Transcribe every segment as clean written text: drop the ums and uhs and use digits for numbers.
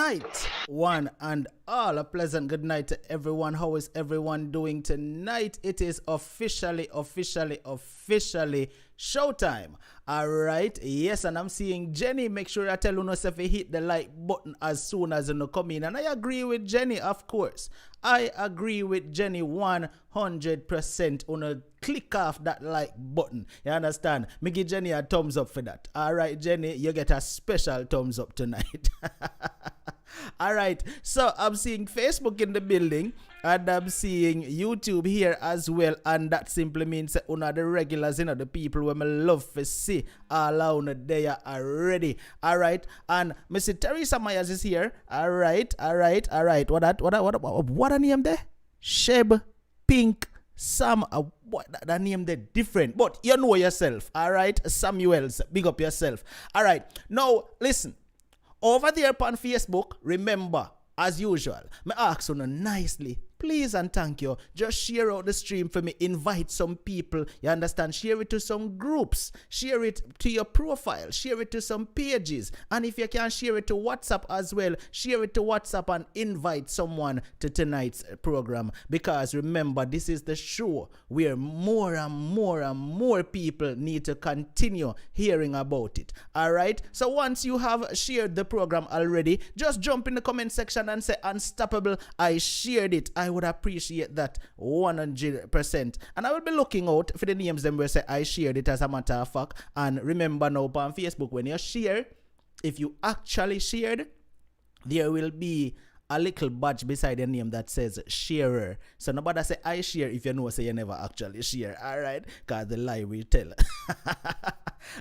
night, one and all. A pleasant good night to everyone. How is everyone doing tonight? It is officially showtime. All right. Yes, and I'm seeing Jenny. Make sure I tell you if you hit the like button as soon as you come in. And I agree with Jenny, of course. I agree with Jenny 100%. Una click off that like button. You understand? Me give Jenny a thumbs up for that. All right, Jenny, you get a special thumbs up tonight. All right, so I'm seeing Facebook in the building and I'm seeing YouTube here as well, and that simply means that una the regulars, the people who me love to see all out there already. All right, and Mr. Teresa Myers is here. All right. What a name there? Sheb, Pink, Sam. What that name there different, but you know yourself. All right, Samuels, big up yourself. All right, now listen. Over there upon Facebook, remember, as usual, me ask you nicely, please and thank you, just share out the stream for me, invite some people, you understand, share it to some groups, share it to your profile, share it to some pages, and if you can share it to WhatsApp as well, share it to WhatsApp and invite someone to tonight's program, because remember, this is the show where more and more people need to continue hearing about it. All right, so once you have shared the program already, just jump in the comment section and say Unstoppable, I shared it. I would appreciate that 100%. And I will be looking out for the names them where say I shared it, as a matter of fact. And remember now on Facebook, when you share, if you actually shared, there will be a little badge beside the name that says sharer. So nobody say I share if you know say you never actually share. All right, because the lie we tell.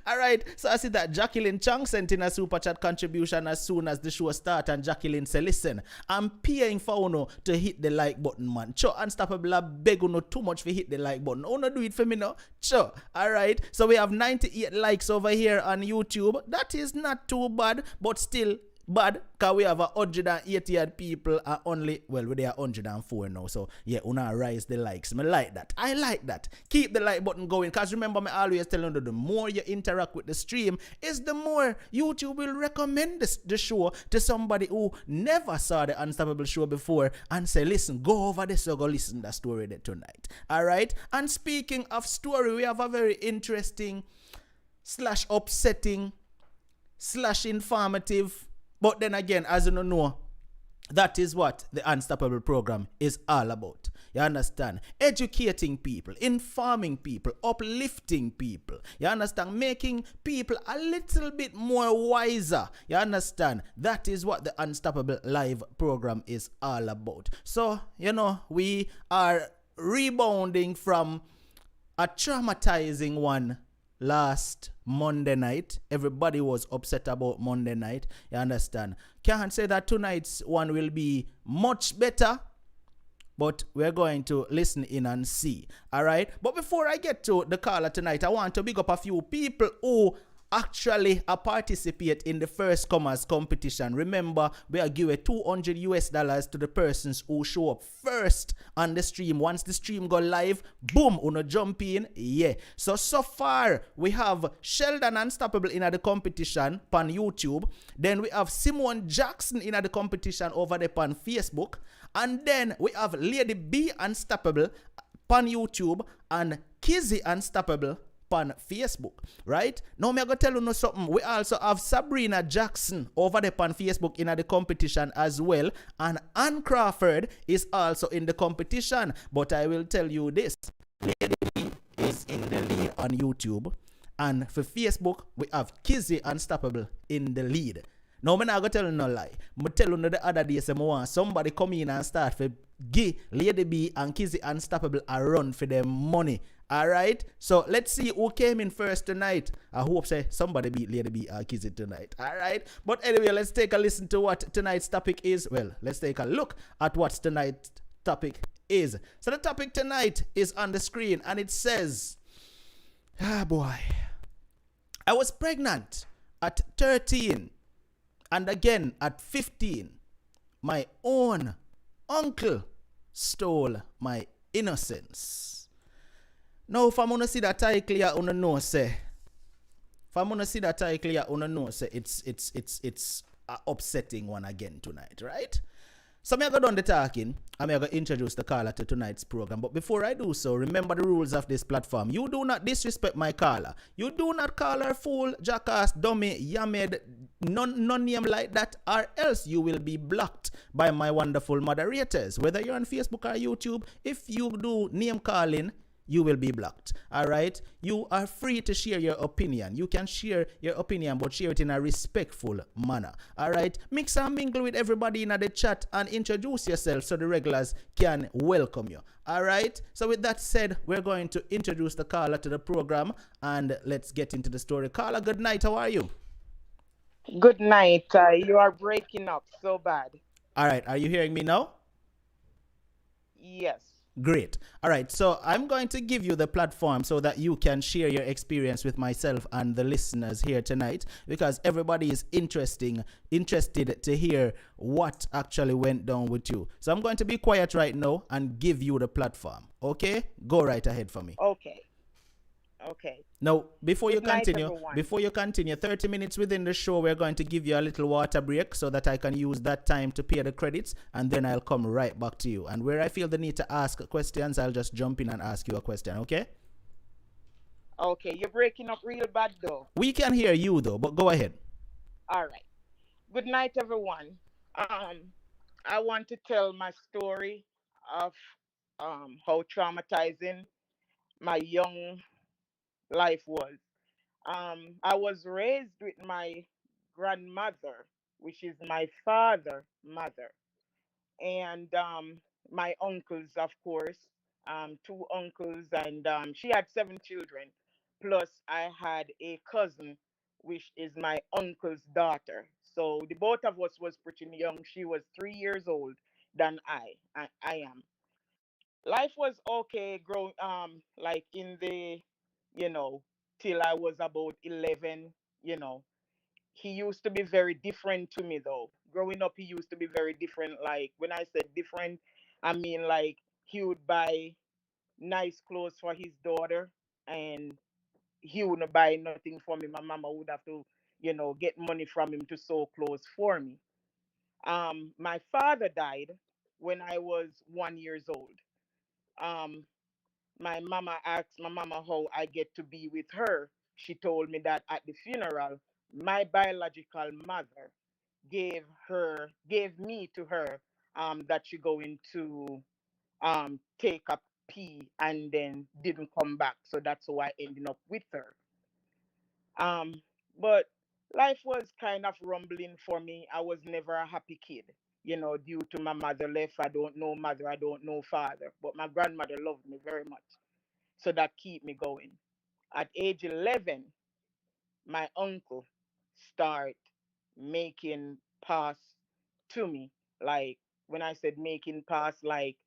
All right, so I see that Jacqueline Chang sent in a super chat contribution as soon as the show start, and Jacqueline say, listen, I'm paying for uno to hit the like button, man. Cho, Unstoppable, I beg uno too much for hit the like button. Uno do it for me now. Cho, all right, so we have 98 likes over here on YouTube. That is not too bad, but still bad, because we have 188 people are only, well, we are 104 now, so yeah, una rise the likes. Me like that. I like that. Keep the like button going, because remember me always telling you, the more you interact with the stream is the more YouTube will recommend the show to somebody who never saw the Unstoppable show before and say, listen, go over this or go listen to that story there tonight. All right, and speaking of story, we have a very interesting / upsetting / informative, but then again, as you know, that is what the Unstoppable program is all about. You understand? Educating people, informing people, uplifting people. You understand? Making people a little bit more wiser. You understand? That is what the Unstoppable live program is all about. So, we are rebounding from a traumatizing one last Monday night. Everybody was upset about Monday night. You understand? Can't say that tonight's one will be much better, but we're going to listen in and see. All right? But before I get to the caller tonight, I want to big up a few people who actually participate in the first comers competition. Remember, we are giving $200 to the persons who show up first on the stream. Once the stream go live, boom, uno jump in. Yeah. So far we have Sheldon Unstoppable in the competition on YouTube. Then we have Simone Jackson in the competition over there on Facebook. And then we have Lady B Unstoppable on YouTube and Kizzy Unstoppable on Facebook, right? Now me go tell you something. We also have Sabrina Jackson over there on Facebook in the competition as well, and Ann Crawford is also in the competition. But I will tell you this: Lady B is in the lead on YouTube, and for Facebook we have Kizzy Unstoppable in the lead. Now me not go tell you no lie. Me tell you the other day say me want somebody come in and start for give Lady B and Kizzy Unstoppable a run for their money. All right, so let's see who came in first tonight. I hope say somebody beat Lady B or Kizzy tonight. All right, but anyway, let's take a listen to what tonight's topic is. Well, let's take a look at what tonight's topic is. So the topic tonight is on the screen, and it says, boy, I was pregnant at 13 and again at 15. My own uncle stole my innocence. Now, if I'm going to see that tie clear, I know say. If I'm going to see that tie clear, I know say it's a upsetting one again tonight, right? So I'm going to done the talking. I'm going to introduce the caller to tonight's program. But before I do so, remember the rules of this platform. You do not disrespect my caller. You do not call her fool, jackass, dummy, yamed, none name like that, or else you will be blocked by my wonderful moderators. Whether you're on Facebook or YouTube, if you do name calling, you will be blocked. All right. You are free to share your opinion. You can share your opinion, but share it in a respectful manner. All right. Mix and mingle with everybody in the chat and introduce yourself so the regulars can welcome you. All right. So with that said, we're going to introduce the caller to the program and let's get into the story. Caller, good night. How are you? Good night. You are breaking up so bad. All right. Are you hearing me now? Yes. Great. All right. So I'm going to give you the platform so that you can share your experience with myself and the listeners here tonight because everybody is interested to hear what actually went down with you. So I'm going to be quiet right now and give you the platform. Okay? Go right ahead for me. Okay. Okay. Now, Good night, everyone. before you continue, 30 minutes within the show, we're going to give you a little water break so that I can use that time to pay the credits, and then I'll come right back to you. And where I feel the need to ask questions, I'll just jump in and ask you a question, okay? Okay. You're breaking up real bad, though. We can hear you, though, but go ahead. All right. Good night, everyone. I want to tell my story of how traumatizing my young life was. I was raised with my grandmother, which is my father' mother. And my uncles, of course, two uncles, and she had seven children. Plus, I had a cousin, which is my uncle's daughter. So the both of us was pretty young. She was 3 years old than I am. Life was okay, growing like in the, you know, till I was about 11. You know, he used to be very different to me though. Growing up, he used to be very different. Like when I said different, I mean like he would buy nice clothes for his daughter, and he wouldn't buy nothing for me. My mama would have to, get money from him to sew clothes for me. My father died when I was 1 years old. Um, my mama asked my mama how I get to be with her. She told me that at the funeral, my biological mother gave me to her, that she going to take a pee and then didn't come back. So that's how I ended up with her. Um, but life was kind of rumbling for me. I was never a happy kid, due to my mother left. I don't know mother, I don't know father, but my grandmother loved me very much. So that keep me going. At age 11, my uncle start making pass to me. Like when I said making pass, like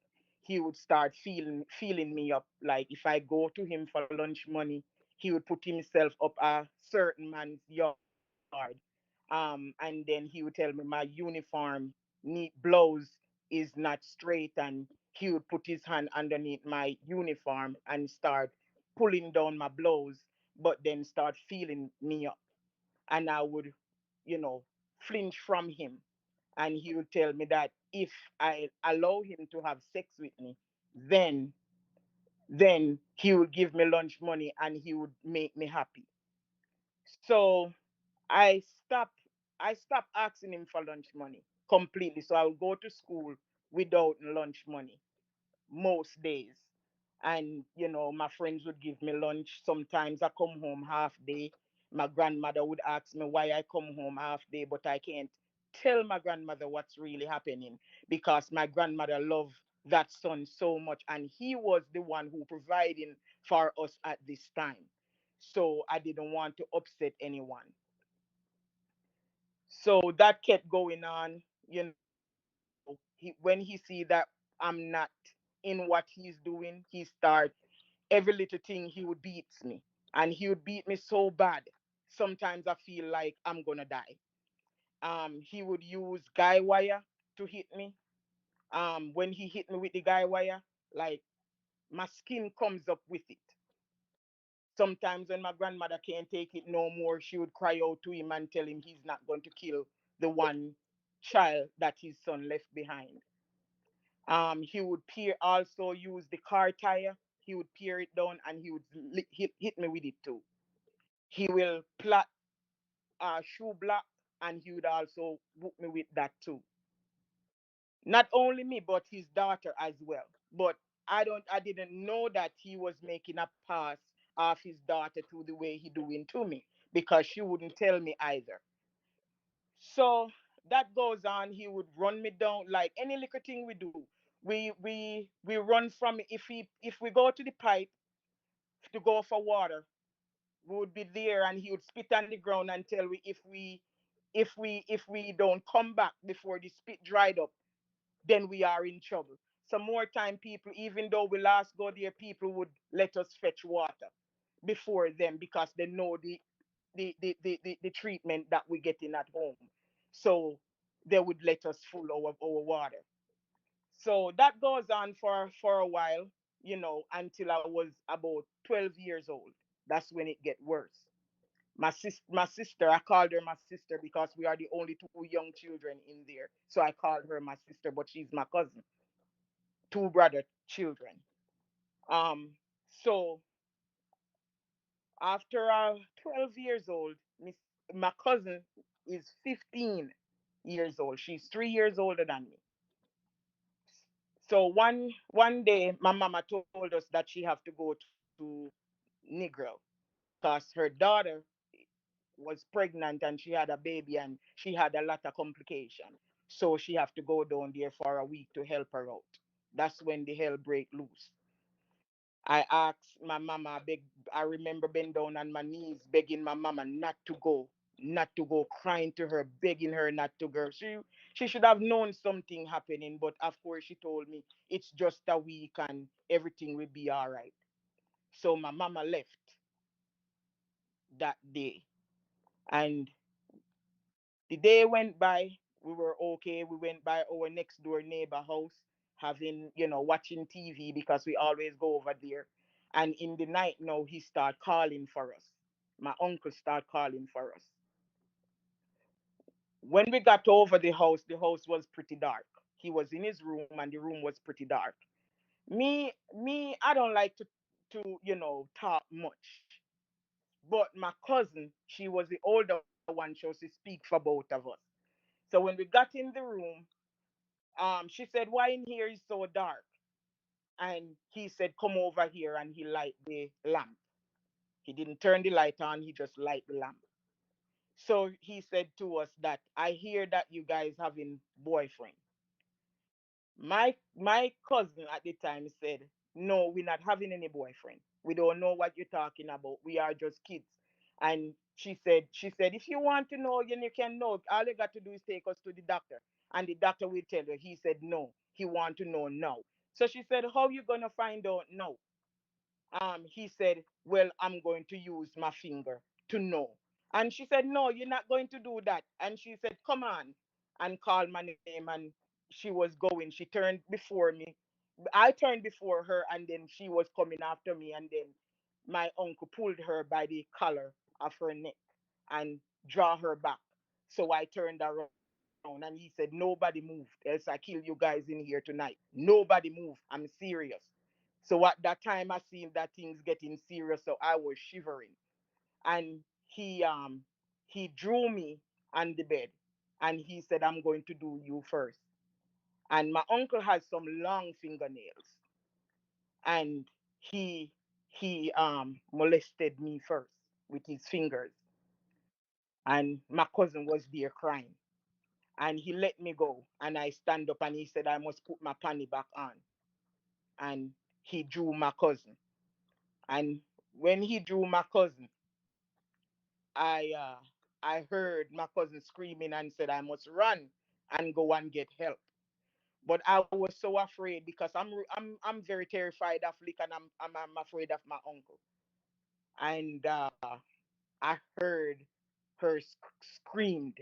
he would start feeling me up. Like if I go to him for lunch money, he would put himself up a certain man's yard. And then he would tell me my uniform neat blouse is not straight, and he would put his hand underneath my uniform and start pulling down my blouse, but then start feeling me up. And I would, you know, flinch from him. And he would tell me that if I allow him to have sex with me, then then he would give me lunch money and he would make me happy. So I stopped I stopped asking him for lunch money completely. So I would go to school without lunch money most days. And my friends would give me lunch. Sometimes I come home half day. My grandmother would ask me why I come home half day, but I can't tell my grandmother what's really happening because my grandmother loved that son so much, and he was the one who providing for us at this time. So I didn't want to upset anyone. So that kept going on. When he see that I'm not in what he's doing, he start every little thing he would beat me, and he would beat me so bad. Sometimes I feel like I'm gonna die. He would use guy wire to hit me. When he hit me with the guy wire, like my skin comes up with it. Sometimes when my grandmother can't take it no more, she would cry out to him and tell him he's not going to kill the one child that his son left behind. He would also use the car tire. He would peer it down and he would hit me with it too. He will plot shoe block and he would also whoop me with that too. Not only me, but his daughter as well. But I didn't know that he was making a pass of his daughter to the way he doing to me because she wouldn't tell me either. So that goes on. He would run me down like any little thing we do. We run from it. If we go to the pipe to go for water, we would be there and he would spit on the ground and tell we if we don't come back before the spit dried up, then we are in trouble. Some more time people, even though we last go there, people would let us fetch water before them because they know the treatment that we get in at home. So they would let us full our water. So that goes on for a while, until I was about 12 years old. That's when it get worse. My sister, I called her my sister because we are the only two young children in there. So I called her my sister, but she's my cousin. Two brother children. So after 12 years old, my cousin is 15 years old. She's 3 years older than me. So one day, my mama told us that she have to go to Negro because her daughter was pregnant and she had a baby and she had a lot of complication. So she have to go down there for a week to help her out. That's when the hell break loose. I asked my mama, I remember bending down on my knees, begging my mama not to go, crying to her, begging her not to go. She should have known something happening, but of course she told me it's just a week and everything will be all right. So my mama left that day, and the day went by. We were okay. We went by our next door neighbor house, having, watching TV because we always go over there. And in the night now, he start calling for us. My uncle start calling for us. When we got over the house was pretty dark. He was in his room and the room was pretty dark. I don't like to talk much. But my cousin, she was the older one, so she speak for both of us. So when we got in the room, she said, "Why in here is so dark?" And he said, "Come over here," and he light the lamp. He didn't turn the light on, he just light the lamp. So he said to us that, "I hear that you guys having boyfriend." My cousin at the time said, "No, we're not having any boyfriend. We don't know what you're talking about. We are just kids." And she said, "If you want to know, then you can know. All you got to do is take us to the doctor, and the doctor will tell you." He said, "No, he want to know now." So she said, "How you gonna find out now?" He said, "Well, I'm going to use my finger to know." And she said, "No, you're not going to do that." And she said, "Come on," and called my name. And she was going. She turned before me. I turned before her, and then she was coming after me. And then my uncle pulled her by the collar of her neck and draw her back. So I turned around and he said, "Nobody move, else I kill you guys in here tonight. Nobody move. I'm serious." So at that time I seen that things getting serious, so I was shivering. And he drew me on the bed and he said, "I'm going to do you first." And my uncle has some long fingernails, and he he molested me first with his fingers. And my cousin was there crying. And he let me go, and I stand up and he said I must put my panty back on. And he drew my cousin. And when he drew my cousin, I uh, I heard my cousin screaming and said I must run and go and get help. But I was so afraid because I'm very terrified of Lick, and I'm afraid of my uncle. And I heard her screamed,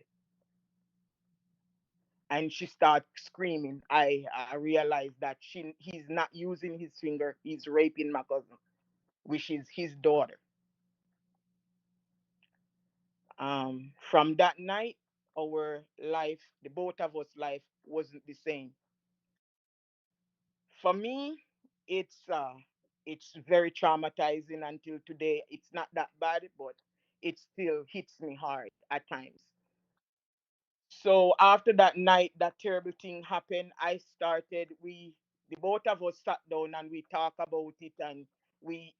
and she started screaming. I realized that he's not using his finger. He's raping my cousin, which is his daughter. From that night, our life, the both of us life wasn't the same. For me, it's very traumatizing until today. It's not that bad, but it still hits me hard at times. So after that night, that terrible thing happened, I started, the both of us sat down and we talked about it, and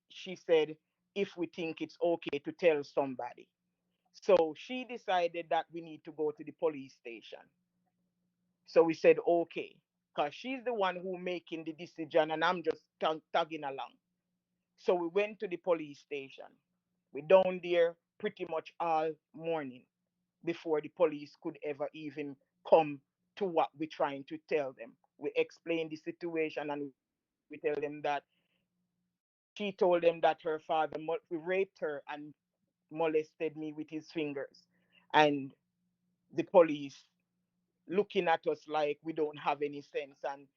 she said if we think it's okay to tell somebody. So she decided that we need to go to the police station. So we said okay, because she's the one who making the decision and I'm just tagging along. So we went to the police station. We down there pretty much all morning before the police could ever even come to what we're trying to tell them. We explained the situation and we tell them that she told them that her father raped her and molested me with his fingers. And the police looking at us like we don't have any sense. And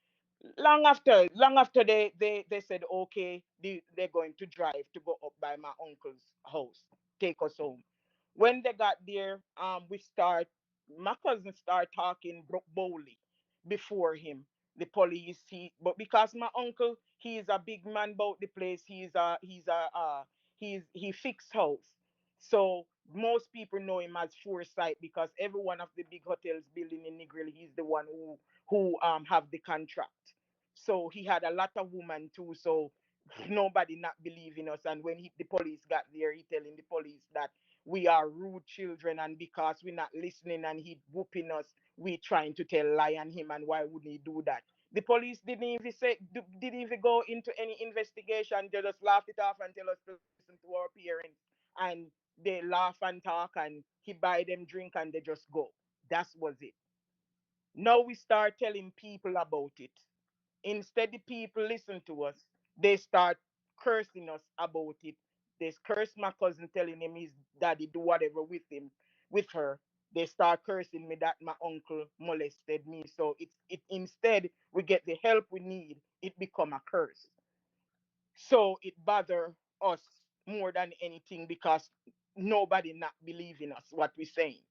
long after they said okay, they're going to drive to go up by my uncle's house, take us home. When they got there, my cousin start talking boldly before him. The police, but because my uncle, he is a big man about the place. He fixed house. So most people know him as Foresight because every one of the big hotels building in Negril, he's the one who have the contract. So he had a lot of women too. So nobody not believing us. And when the police got there, he telling the police that we are rude children, and because we're not listening and he whooping us, we trying to tell lie on him, and why would he do that? The police didn't even go into any investigation. They just laughed it off and tell us to listen to our parents, and they laugh and talk, and he buy them drink and they just go. That was it. Now we start telling people about it. Instead, the people listen to us. They start cursing us about it. They curse my cousin, telling him his daddy do whatever with him, with her. They start cursing me that my uncle molested me. So it instead we get the help we need, it become a curse. So it bother us more than anything because nobody not believing us what we're saying.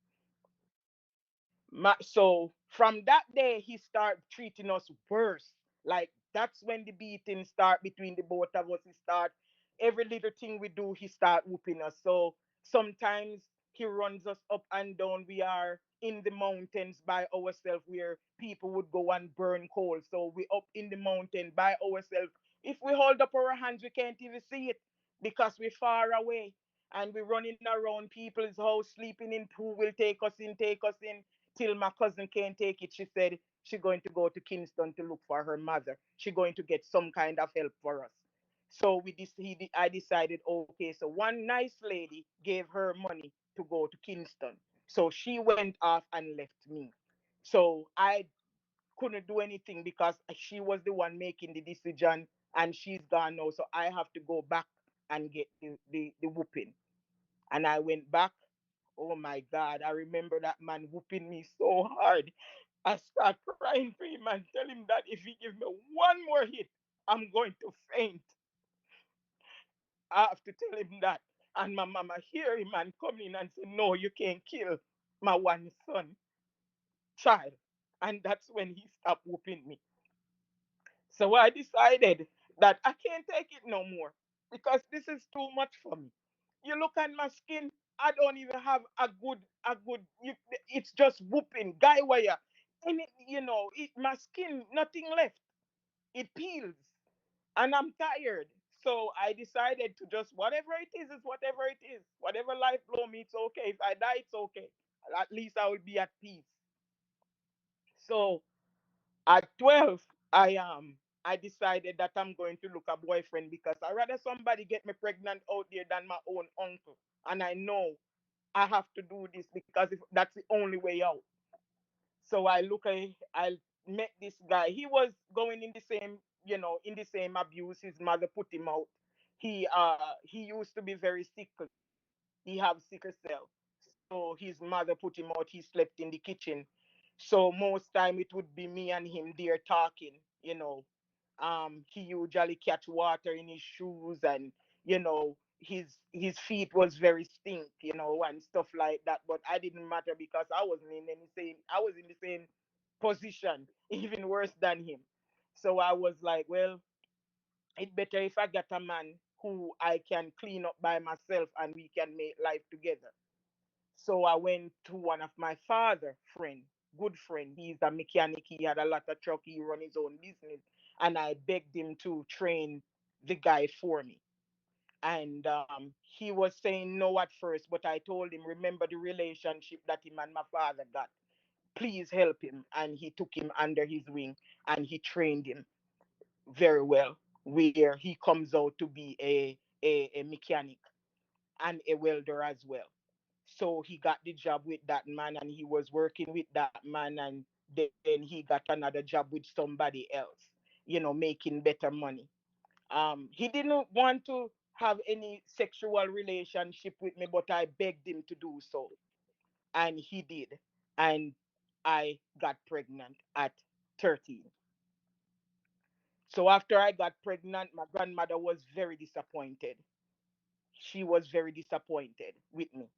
So from that day he start treating us worse. Like that's when the beating start between the both of us. He start every little thing we do, he start whooping us. So sometimes he runs us up and down. We are in the mountains by ourselves where people would go and burn coal. So we up in the mountain by ourselves. If we hold up our hands, we can't even see it because we're far away. And we're running around people's house, sleeping in pool, will take us in till my cousin can't take it. She said she's going to go to Kingston to look for her mother. She's going to get some kind of help for us. So I decided, okay, so one nice lady gave her money to go to Kingston. So she went off and left me. So I couldn't do anything because she was the one making the decision and she's gone now. So I have to go back and get the whooping. And I went back. Oh my God, I remember that man whooping me so hard. I start crying for him and tell him that if he give me one more hit, I'm going to faint. I have to tell him that. And my mama hear him and come in and say, no, you can't kill my one son, child. And that's when he stopped whooping me. So I decided that I can't take it no more because this is too much for me. You look at my skin, I don't even have it's just whooping, guy wire. And my skin, nothing left. It peels. And I'm tired. So I decided to just whatever it is whatever it is. Whatever life blow me, it's okay. If I die, it's okay. At least I will be at peace. So at 12, I decided that I'm going to look a boyfriend because I rather somebody get me pregnant out there than my own uncle. And I know I have to do this because that's the only way out. So I met this guy. He was going in the same, in the same abuse. His mother put him out. He used to be very sickly. He have sickle cell. So his mother put him out. He slept in the kitchen. So most time it would be me and him there talking. He usually catch water in his shoes and his feet was very stink, and stuff like that. But I didn't matter because I was in the same position, even worse than him. So I was like, well, it better if I get a man who I can clean up by myself and we can make life together. So I went to one of my father friend, good friend. He's a mechanic. He had a lot of truck. He run his own business, and I begged him to train the guy for me. And he was saying no at first, but I told him, remember the relationship that him and my father got. Please help him. And he took him under his wing and he trained him very well, where he comes out to be a mechanic and a welder as well. So he got the job with that man and he was working with that man, and then he got another job with somebody else, making better money. He didn't want to have any sexual relationship with me, but I begged him to do so, and he did. And I got pregnant at 13. So after I got pregnant, my grandmother was very disappointed. She was very disappointed with me.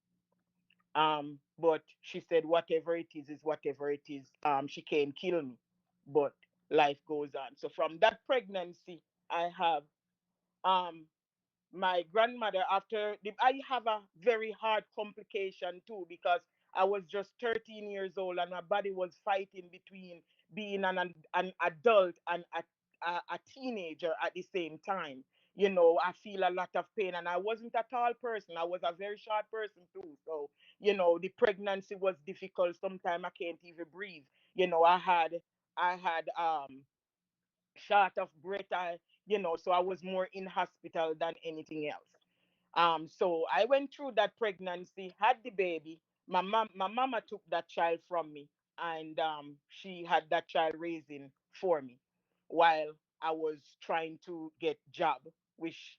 But she said whatever it is whatever it is. She can't kill me, but life goes on. So from that pregnancy, I have um my grandmother. I have a very hard complication too, because I was just 13 years old and my body was fighting between being an adult and a teenager at the same time. I feel a lot of pain, and I wasn't a tall person. I was a very short person too. So, the pregnancy was difficult. Sometimes I can't even breathe. I had short of breath. So I was more in hospital than anything else. So I went through that pregnancy, had the baby. My mama took that child from me, and she had that child raising for me, while I was trying to get job, which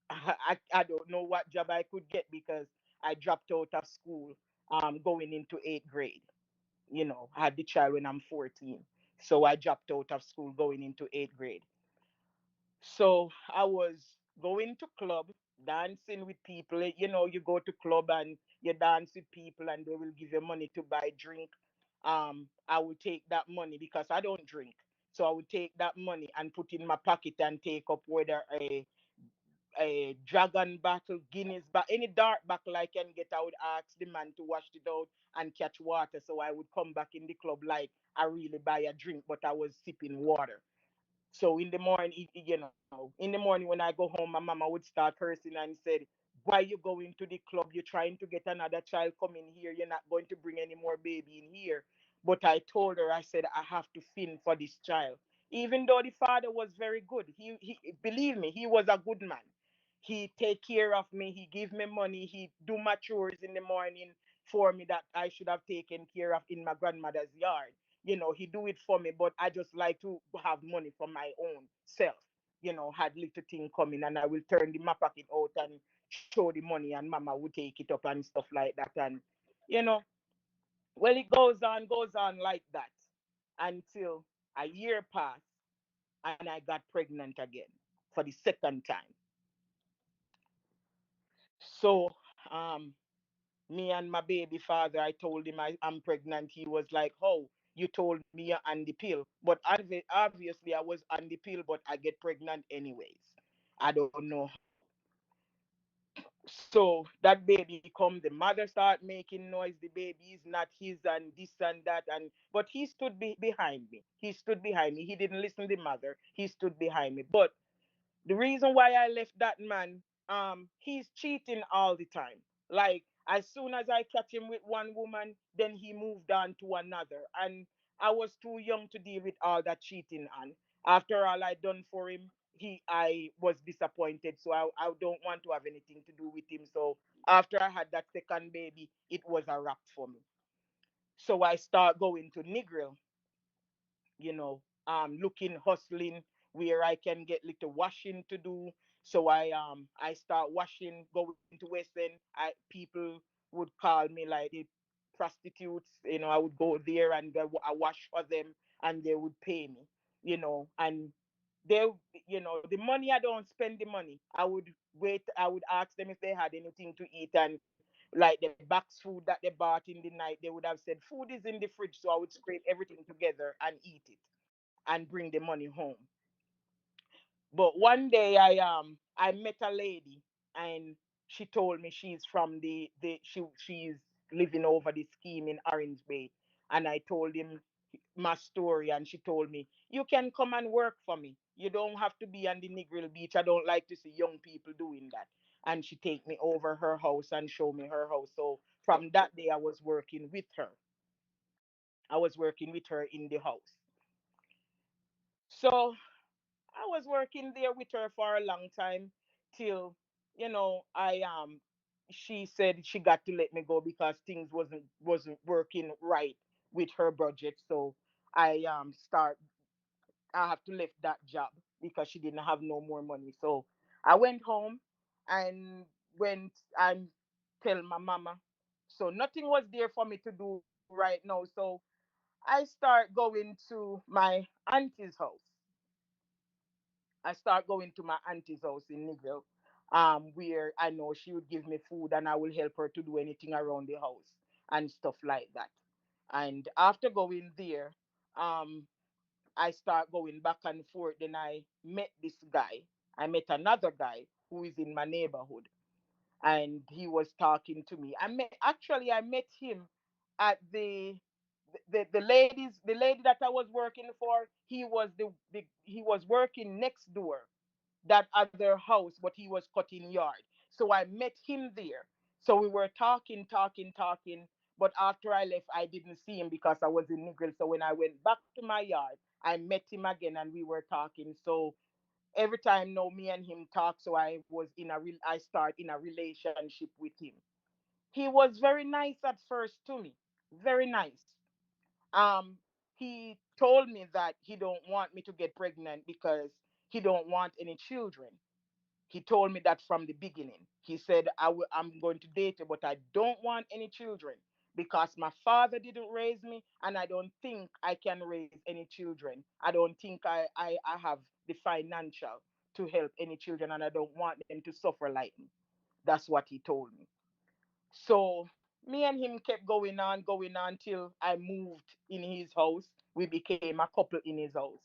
I don't know what job I could get, because I dropped out of school going into eighth grade. I had the child when I'm 14, so I dropped out of school going into eighth grade. So I was going to club, dancing with people. You go to club and you dance with people, and they will give you money to buy drink. I would take that money because I don't drink. So I would take that money and put in my pocket and take up whether a dragon bottle, Guinness, but any dark bottle I can get. I would ask the man to wash it out and catch water. So I would come back in the club like I really buy a drink, but I was sipping water. So in the morning, in the morning when I go home, my mama would start cursing and said, "Why you going to the club? You're trying to get another child come in here. You're not going to bring any more baby in here." But I told her, I said, I have to fin for this child. Even though the father was very good, he believe me, he was a good man. He take care of me. He give me money. He do my chores in the morning for me that I should have taken care of in my grandmother's yard. He do it for me, but I just like to have money for my own self. Had little thing coming, and I will turn my pocket out and show the money, and mama would take it up and stuff like that. And you know, well, it goes on like that until a year passed, and I got pregnant again for the second time. So, um, me and my baby father, I told him I'm pregnant. He was like, "How? You told me you're on the pill." But obviously, I was on the pill, but I get pregnant anyways. I don't know how. So that baby come, the mother start making noise. The baby is not his, and this and that, and but he stood behind me. He stood behind me. He didn't listen to the mother. He stood behind me. But the reason why I left that man, he's cheating all the time. Like as soon as I catch him with one woman, then he moved on to another. And I was too young to deal with all that cheating on. After all I done for him, I was disappointed. So I don't want to have anything to do with him. So after I had that second baby, it was a wrap for me. So I start going to Negril, looking, hustling where I can get little washing to do. So I start washing, going to Western. People would call me like the prostitutes. I would go there and I wash for them, and they would pay me. And they, the money, I don't spend the money. I would wait. I would ask them if they had anything to eat, and like the box food that they bought in the night, they would have said food is in the fridge. So I would scrape everything together and eat it and bring the money home. But one day I met a lady, and she told me she's from she's living over the scheme in Orange Bay. And I told him my story, and she told me, "You can come and work for me. You don't have to be on the Negril Beach. I don't like to see young people doing that." And she take me over her house and show me her house. So from that day I was working with her. I was working with her in the house. So I was working there with her for a long time till, I she said she got to let me go because things wasn't working right with her budget. So I I have to left that job because she didn't have no more money. So I went home and went and tell my mama. So nothing was there for me to do right now. So I start going to my auntie's house. I start going to my auntie's house in Nigel, where I know she would give me food and I will help her to do anything around the house and stuff like that. And after going there, um, I start going back and forth. Then I met this guy. I met another guy who is in my neighborhood, and he was talking to me. I met him at the lady that I was working for. He was working next door that other house, but he was cutting yard. So I met him there. So we were talking, talking, talking. But after I left, I didn't see him because I was in Negril. So when I went back to my yard, I met him again and we were talking. So every time now me and him talk, so I start in a relationship with him. He was very nice at first to me, very nice. um he told me that he don't want me to get pregnant because he don't want any children. He told me that from the beginning. He said, I'm going to date you, but I don't want any children because my father didn't raise me, and I don't think I can raise any children. I don't think I have the financial to help any children, and I don't want them to suffer like me. That's what he told me. So me and him kept going on till I moved in his house. We became a couple in his house.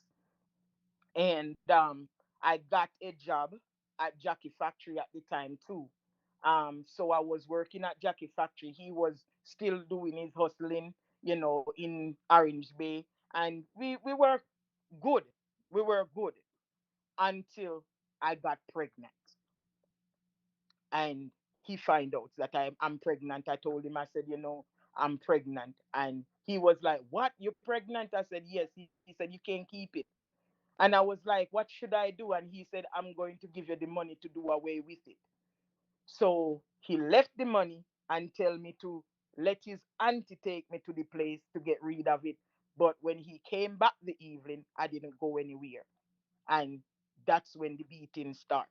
And I got a job at Jackie Factory at the time too. So I was working at Jackie Factory. He was still doing his hustling, in Orange Bay, and we were good. We were good until I got pregnant, and he find out that I'm pregnant. I told him, I said, I'm pregnant, and he was like, "What? You're pregnant?" I said, "Yes." He said, "You can't keep it." And I was like, "What should I do?" And he said, "I'm going to give you the money to do away with it." So he left the money and tell me to let his auntie take me to the place to get rid of it. But when he came back the evening, I didn't go anywhere. And that's when the beating start.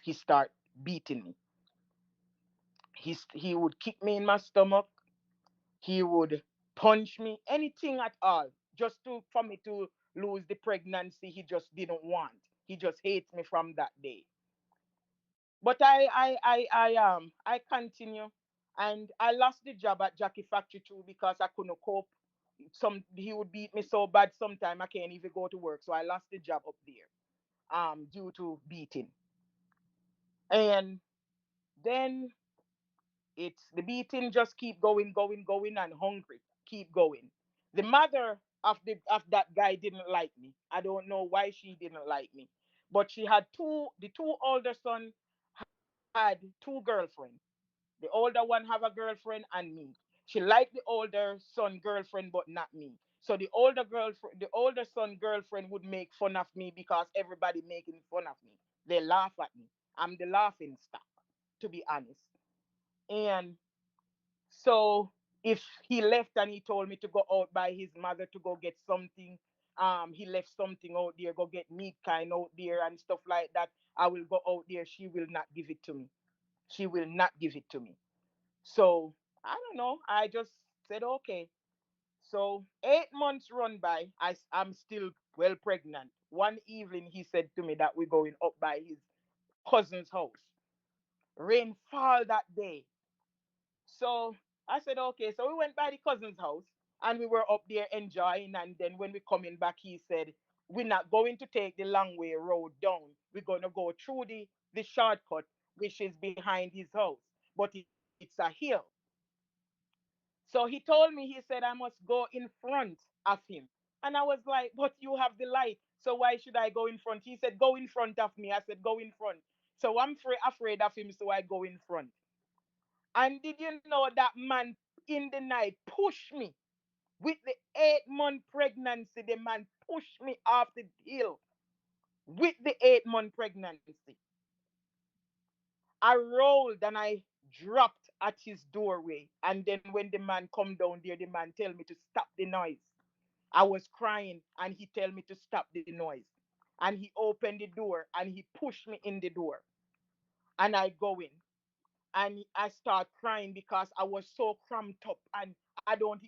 He start beating me. He would kick me in my stomach. He would punch me, anything at all, just to for me to lose the pregnancy. He just didn't want. He just hates me from that day. But I continue, and I lost the job at Jackie Factory too because I couldn't cope. He would beat me so bad sometime I can't even go to work. So I lost the job up there due to beating. And then it's the beating just keep going, going, going, and hungry keep going. The mother of that guy didn't like me. I don't know why she didn't like me, but she had the two older son had two girlfriends. The older one have a girlfriend and me. She liked the older son girlfriend, but not me. So the older son girlfriend would make fun of me because everybody making fun of me. They laugh at me. I'm the laughing stock, to be honest. And so if he left and he told me to go out by his mother to go get something, he left something out there, go get meat kind out there and stuff like that. I will go out there. She will not give it to me. She will not give it to me. So I don't know. I just said okay. So 8 months run by. I'm still well pregnant. One evening he said to me that we're going up by his cousin's house. Rain fall that day. So I said, okay. So we went by the cousin's house and we were up there enjoying. And then when we coming back, he said, we're not going to take the long way road down. We're going to go through the shortcut, which is behind his house. But it's a hill. So he told me, he said, I must go in front of him. And I was like, but you have the light. So why should I go in front? He said, go in front of me. I said, go in front. So I'm afraid of him. So I go in front. And did you know that man in the night pushed me with the 8 month pregnancy? The man pushed me off the hill with the 8 month pregnancy. I rolled and I dropped at his doorway. And then when the man come down there, the man tell me to stop the noise. I was crying and he tell me to stop the noise. And he opened the door and he pushed me in the door. And I go in and I start crying because I was so cramped up and I don't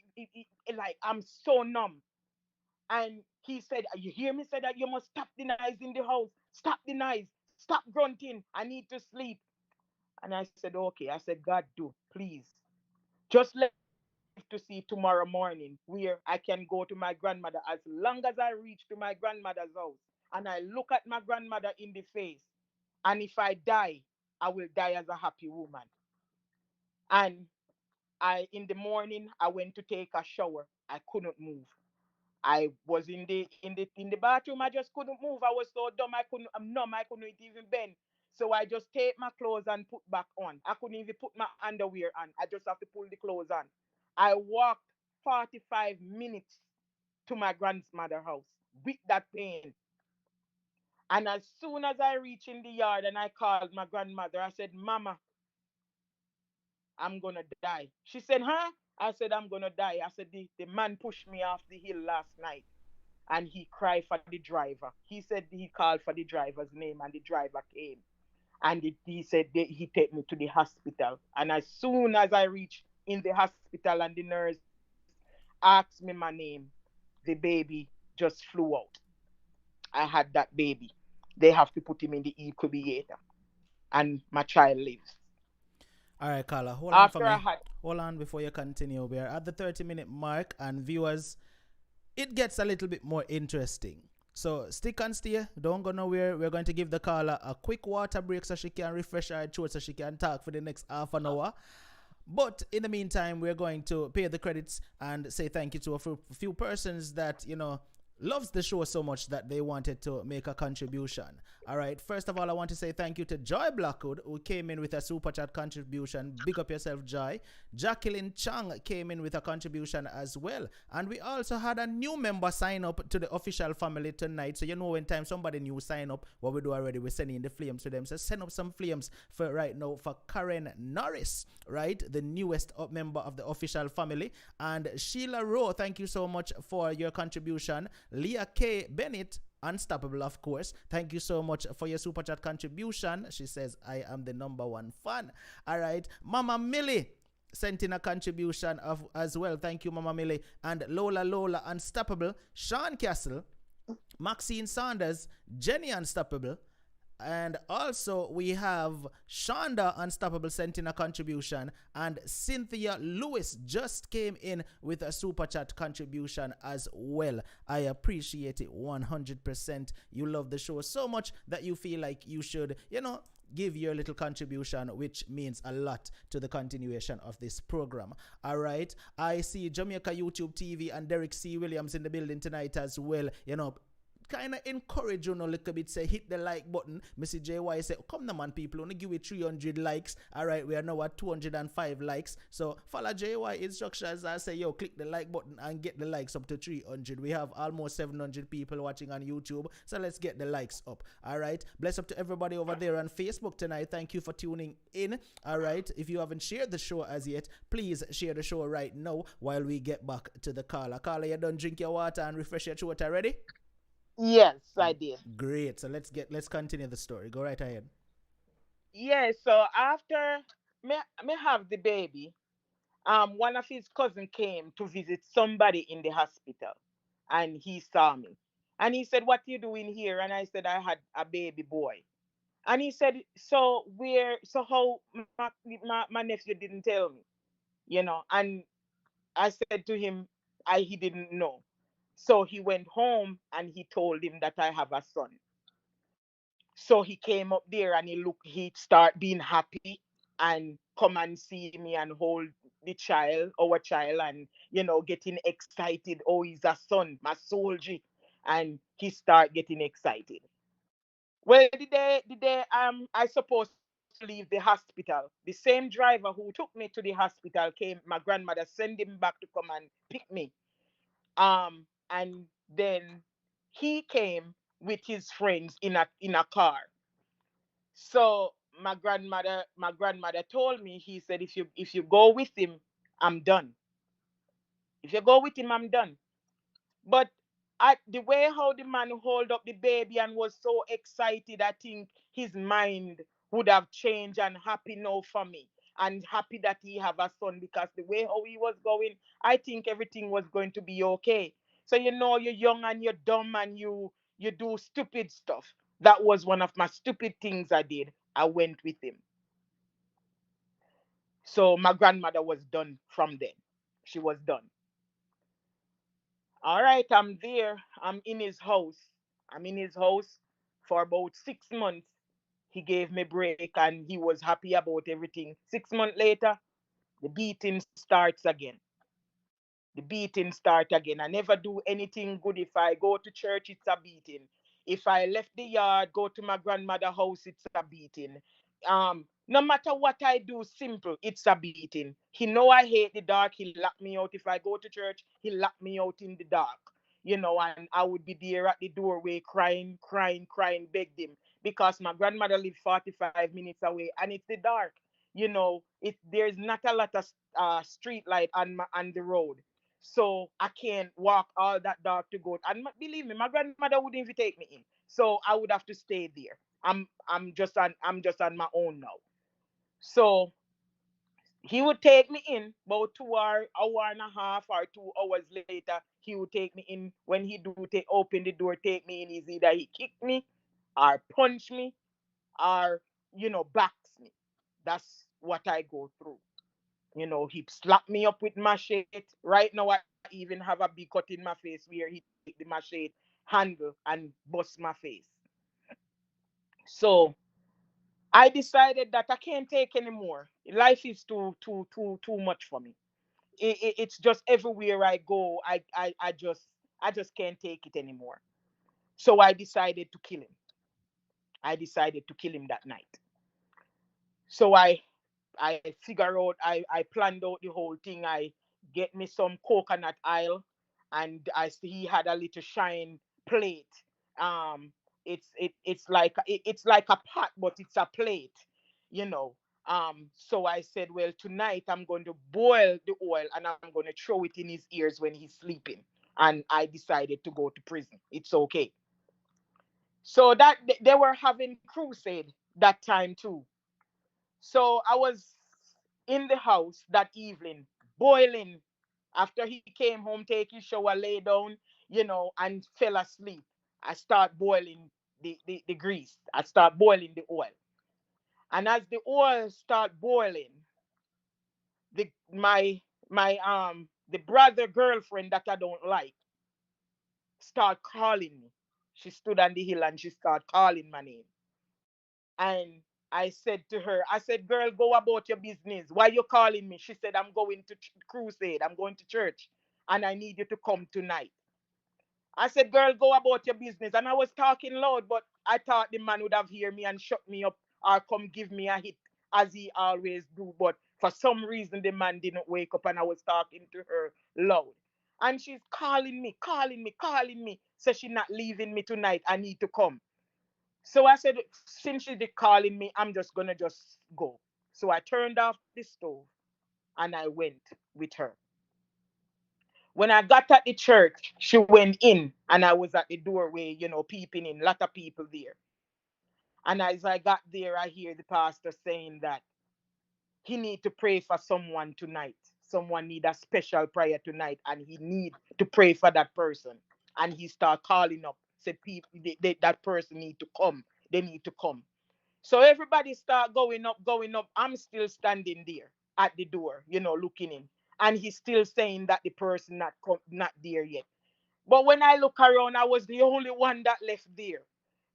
like I'm so numb. And he said, "You hear me say that you must stop the noise in the house. Stop the noise. Stop grunting. I need to sleep." And I said, "Okay." I said, "God, do please just let me live to see tomorrow morning where I can go to my grandmother. As long as I reach to my grandmother's house and I look at my grandmother in the face, and if I die, I will die as a happy woman." And I in the morning I went to take a shower. I couldn't move. I was in the bathroom. I just couldn't move. I was so dumb. I'm numb. I couldn't even bend. So I just take my clothes and put back on. I couldn't even put my underwear on. I just have to pull the clothes on. I walked 45 minutes to my grandmother's house with that pain. And as soon as I reached in the yard and I called my grandmother, I said, "Mama, I'm gonna die." She said, "Huh?" I said, "I'm gonna die." I said, the man pushed me off the hill last night and he cried for the driver. He said he called for the driver's name and the driver came. And he said he take me to the hospital. And as soon as I reached in the hospital and the nurse asked me my name, the baby just flew out. I had that baby. They have to put him in the incubator. And my child lives. All right, Carla, hold on for After I me. had, Hold on before you continue. We are at the 30-minute mark, and viewers, it gets a little bit more interesting. So stick and stay. Don't go nowhere. We're going to give the caller a quick water break so she can refresh her throat so she can talk for the next half an hour. But in the meantime, we're going to pay the credits and say thank you to a few persons that, loves the show so much that they wanted to make a contribution. All right. First of all, I want to say thank you to Joy Blackwood, who came in with a super chat contribution. Big up yourself, Joy. Jacqueline Chang came in with a contribution as well. And we also had a new member sign up to the official family tonight. So, when time somebody new sign up, what we do already, we're sending the flames to them. So, send up some flames for right now for Karen Norris, right? The newest member of the official family. And Sheila Rowe, thank you so much for your contribution. Leah K. Bennett, Unstoppable, of course. Thank you so much for your super chat contribution. She says, I am the number one fan. All right. Mama Millie sent in a contribution as well. Thank you, Mama Millie. And Lola Unstoppable, Sean Castle, Maxine Sanders, Jenny Unstoppable, and also we have Shonda Unstoppable sent in a contribution, and Cynthia Lewis just came in with a super chat contribution as well. I appreciate it 100%. You love the show so much that you feel like you should, give your little contribution, which means a lot to the continuation of this program. All right. I see Jamaica YouTube TV and Derek C. Williams in the building tonight as well. Kind of encourage you a little bit, say hit the like button. Missy JY say, oh, come on, man, people, only give it 300 likes. All right, we are now at 205 likes. So follow JY instructions and say, yo, click the like button and get the likes up to 300. We have almost 700 people watching on YouTube, so let's get the likes up. All right, bless up to everybody over there on Facebook tonight. Thank you for tuning in. All right, if you haven't shared the show as yet, please share the show right now while we get back to the caller. Caller, you done drink your water and refresh your throat already? yes, I did. Great. So let's continue the story. Go right ahead. Yes, so after me have the baby, one of his cousin came to visit somebody in the hospital and he saw me And he said, "What you doing here?" And I said, "I had a baby boy." And he said, "So where? So how my nephew didn't tell me, you know?" And I said to him, he didn't know. So he went home and he told him that I have a son. So he came up there and he start being happy and come and see me and hold the child, our child, and getting excited. Oh, he's a son, my soldier. And he start getting excited. Well, I supposed to leave the hospital, the same driver who took me to the hospital came. My grandmother sent him back to come and pick me. And then he came with his friends in a car. So my grandmother told me, he said, if you go with him, I'm done. If you go with him, I'm done. But the way how the man hold up the baby and was so excited, I think his mind would have changed and happy now for me. And happy that he have a son, because the way how he was going, I think everything was going to be okay. So you're young and you're dumb and you do stupid stuff. That was one of my stupid things I did. I went with him. So my grandmother was done from then. She was done. All right, I'm there. I'm in his house. I'm in his house for about 6 months. He gave me break and he was happy about everything. 6 months later, the beating starts again. The beating start again. I never do anything good. If I go to church, it's a beating. If I left the yard, go to my grandmother's house, it's a beating. No matter what I do, simple, it's a beating. He know I hate the dark. He lock me out. If I go to church, he lock me out in the dark. And I would be there at the doorway crying, crying, crying, begged him, because my grandmother lived 45 minutes away and it's the dark. There's not a lot of street light on the road, so I can't walk all that dark to go. And believe me, my grandmother wouldn't even take me in, so I would have to stay there. I'm just on my own now. So he would take me in about 2 hour and a half or 2 hours later. He would take me in. When he do take open the door, take me in, is either he kick me or punch me or backs me. That's what I go through. He slapped me up with machete. Right now, I even have a big cut in my face where he take the machete handle and bust my face. So I decided that I can't take anymore. Life is too much for me. It's just everywhere I go. I just can't take it anymore. So I decided to kill him. I decided to kill him that night. So I figure out, I planned out the whole thing. I get me some coconut oil, and I see he had a little shine plate. Um, it's like a pot, but it's a plate, you know. So I said, well, tonight I'm going to boil the oil and I'm going to throw it in his ears when he's sleeping. And I decided to go to prison. It's okay. So that they were having crusade that time too. So I was in the house that evening, boiling. After he came home, take his shower, lay down, and fell asleep. I start boiling the grease. I start boiling the oil. And as the oil start boiling, the brother girlfriend that I don't like start calling me. She stood on the hill and she start calling my name. And I said to her, I said, girl, go about your business. Why you calling me? She said, I'm going to crusade. I'm going to church. And I need you to come tonight. I said, girl, go about your business. And I was talking loud, but I thought the man would have heard me and shut me up or come give me a hit as he always do. But for some reason, the man didn't wake up and I was talking to her loud. And she's calling me, calling me, calling me. So she's not leaving me tonight. I need to come. So I said, since she did calling me, I'm just gonna just go. So I turned off the stove and I went with her. When I got at the church, she went in and I was at the doorway, peeping in, lot of people there. And as I got there, I hear the pastor saying that he need to pray for someone tonight. Someone need a special prayer tonight, and he need to pray for that person. And he start calling up said people that person need to come. They need to come. So everybody start going up, going up. I'm still standing there at the door, looking in. And he's still saying that the person not there yet. But when I look around, I was the only one that left there.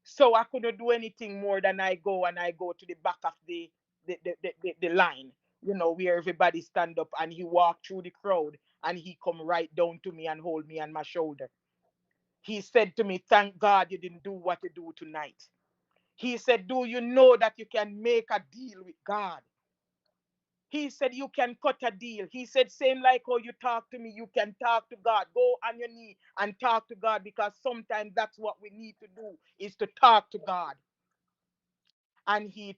So I couldn't do anything more than I go to the back of the line, where everybody stand up, and he walked through the crowd, and he come right down to me and hold me on my shoulder. He said to me, "Thank God you didn't do what you do tonight." He said, "Do you know that you can make a deal with God?" He said, "You can cut a deal." He said, "Same like how you talk to me, you can talk to God. Go on your knee and talk to God, because sometimes that's what we need to do, is to talk to God." And he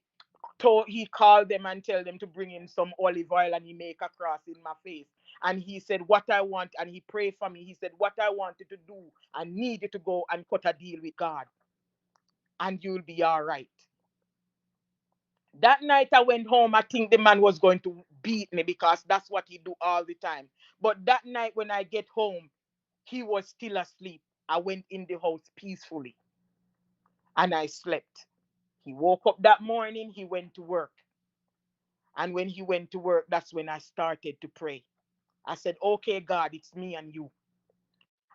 called them and tell them to bring in some olive oil, and he make a cross in my face. And he said, "What I want," and he prayed for me. He said, "What I wanted to do, I need you to go and cut a deal with God, and you'll be all right." That night I went home, I think the man was going to beat me, because that's what he do all the time. But that night when I get home, he was still asleep. I went in the house peacefully, and I slept. He woke up that morning, he went to work. And when he went to work, that's when I started to pray. I said, "Okay, God, it's me and you."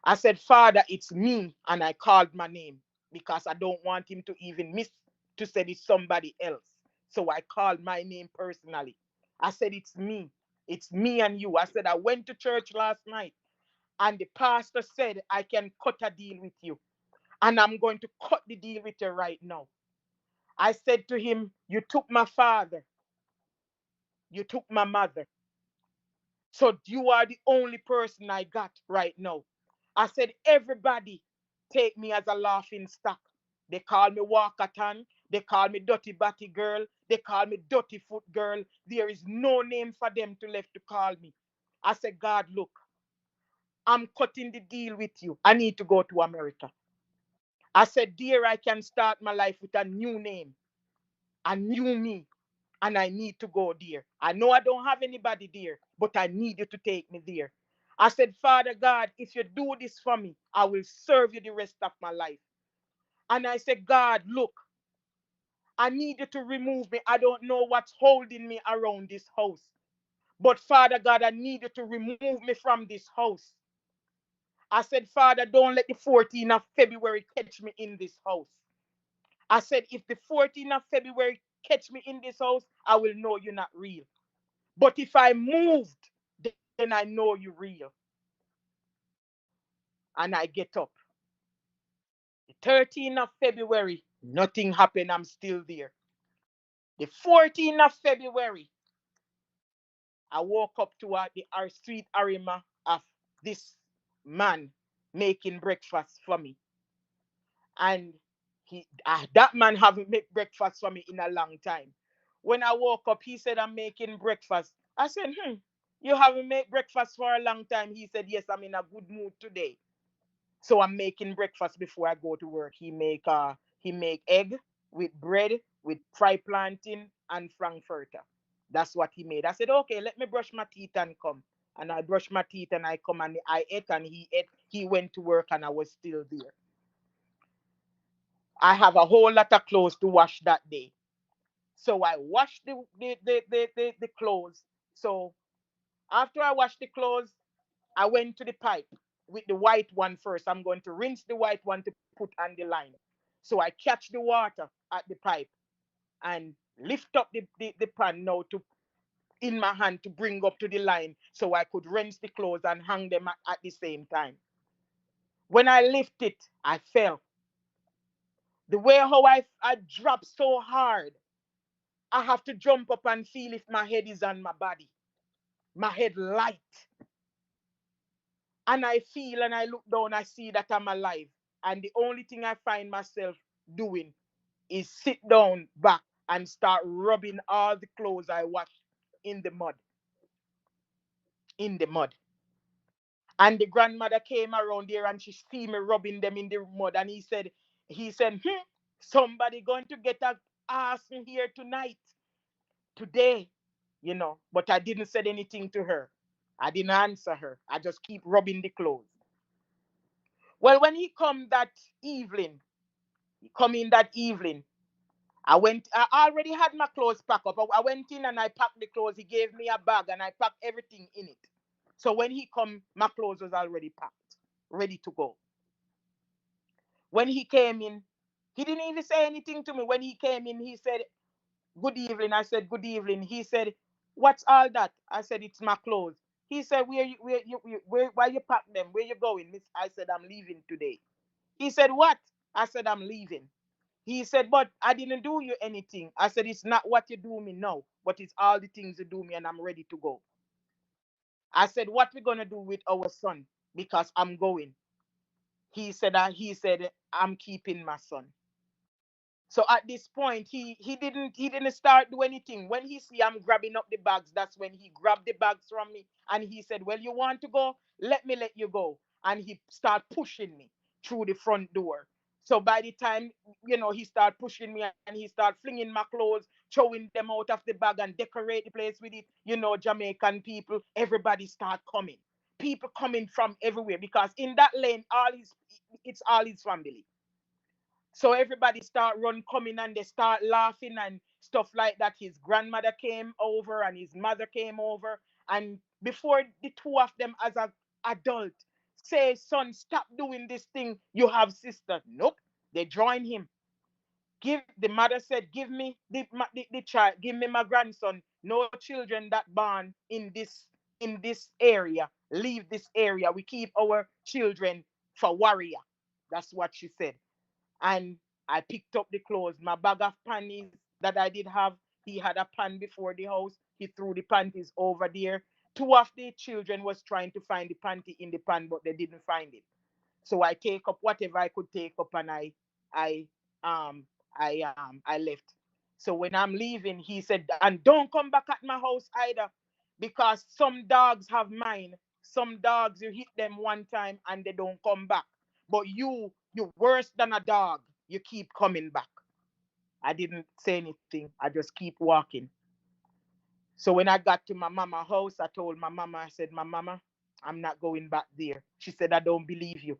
I said, "Father, it's me." And I called my name, because I don't want him to even miss to say it's somebody else. So I called my name personally. I said, "It's me. It's me and you." I said, "I went to church last night, and the pastor said I can cut a deal with you. And I'm going to cut the deal with you right now." I said to him, "You took my father. You took my mother. So you are the only person I got right now." I said, "Everybody take me as a laughing stock. They call me Walkaton. They call me Dirty Batty Girl. They call me Dirty Foot Girl. There is no name for them to left to call me." I said, "God, look, I'm cutting the deal with you. I need to go to America." I said, "Dear, I can start my life with a new name, a new me. And I need to go there. I know I don't have anybody there, but I need you to take me there." I said, "Father God, if you do this for me, I will serve you the rest of my life." And I said, "God, look, I need you to remove me. I don't know what's holding me around this house. But Father God, I need you to remove me from this house." I said, "Father, don't let the 14th of February catch me in this house." I said, "If the 14th of February catch me in this house, I will know you're not real. But if I moved, then I know you're real." And I get up. The 13th of February, nothing happened. I'm still there. The 14th of February, I woke up to our street arima of this man making breakfast for me. And that man haven't made breakfast for me in a long time. When I woke up, he said, "I'm making breakfast." I said, "You haven't made breakfast for a long time." He said, "Yes, I'm in a good mood today. So I'm making breakfast before I go to work." He make egg with bread with fried plantain and frankfurter. That's what he made. I said, "Okay, let me brush my teeth and come." And I brushed my teeth and I come, and I ate and he ate. He went to work and I was still there. I have a whole lot of clothes to wash that day. So I washed the clothes. So after I washed the clothes, I went to the pipe with the white one first. I'm going to rinse the white one to put on the line. So I catch the water at the pipe and lift up the pan now to in my hand to bring up to the line so I could rinse the clothes and hang them at the same time. When I lift it, I fell. The way how I dropped so hard, I have to jump up and feel if my head is on my body. My head light. And I feel and I look down, I see that I'm alive. And the only thing I find myself doing is sit down back and start rubbing all the clothes I washed in the mud. In the mud. And the grandmother came around there and she see me rubbing them in the mud. And he said, somebody going to get a ass in here tonight, today, But I didn't say anything to her. I didn't answer her. I just keep rubbing the clothes. Well, when he come that evening, he come in that evening. I already had my clothes packed up. I went in and I packed the clothes. He gave me a bag and I packed everything in it. So when he come, my clothes was already packed, ready to go. When he came in, he didn't even say anything to me. When he came in, he said, "Good evening." I said, "Good evening." He said, "What's all that?" I said, "It's my clothes." He said, where you pack them? Where you going?" I said, "I'm leaving today." He said, "What?" I said, "I'm leaving." He said, "But I didn't do you anything." I said, "It's not what you do me now, but it's all the things you do me, and I'm ready to go." I said, "What we gonna do with our son? Because I'm going." He said, "I'm keeping my son." So at this point, he didn't start do anything. When he see I'm grabbing up the bags, that's when he grabbed the bags from me and he said, "Well, you want to go? Let me let you go." And he start pushing me through the front door. So by the time he start pushing me and he start flinging my clothes, throwing them out of the bag and decorate the place with it. Jamaican people, everybody start coming. People coming from everywhere because in that lane, it's all his family. So everybody start run coming and they start laughing and stuff like that. His grandmother came over and his mother came over. And before the two of them as a adult say, "Son, stop doing this thing. You have sister." Nope. They join him. Give the mother said, "Give me the child, give me my grandson. No children that born in this area. Leave this area. We keep our children for warrior." That's what she said. And I picked up the clothes, my bag of panties that I did have. He had a pan before the house. He threw the panties over there. Two of the children was trying to find the panty in the pan, but they didn't find it. So I take up whatever I could take up, and I um I left. So when I'm leaving, he said, "And don't come back at my house either, because some dogs have mine. Some dogs you hit them one time and they don't come back. But you're worse than a dog. You keep coming back." I didn't say anything. I just keep walking. So when I got to my mama house, I told my mama, I said, "My mama, I'm not going back there." She said, "I don't believe you."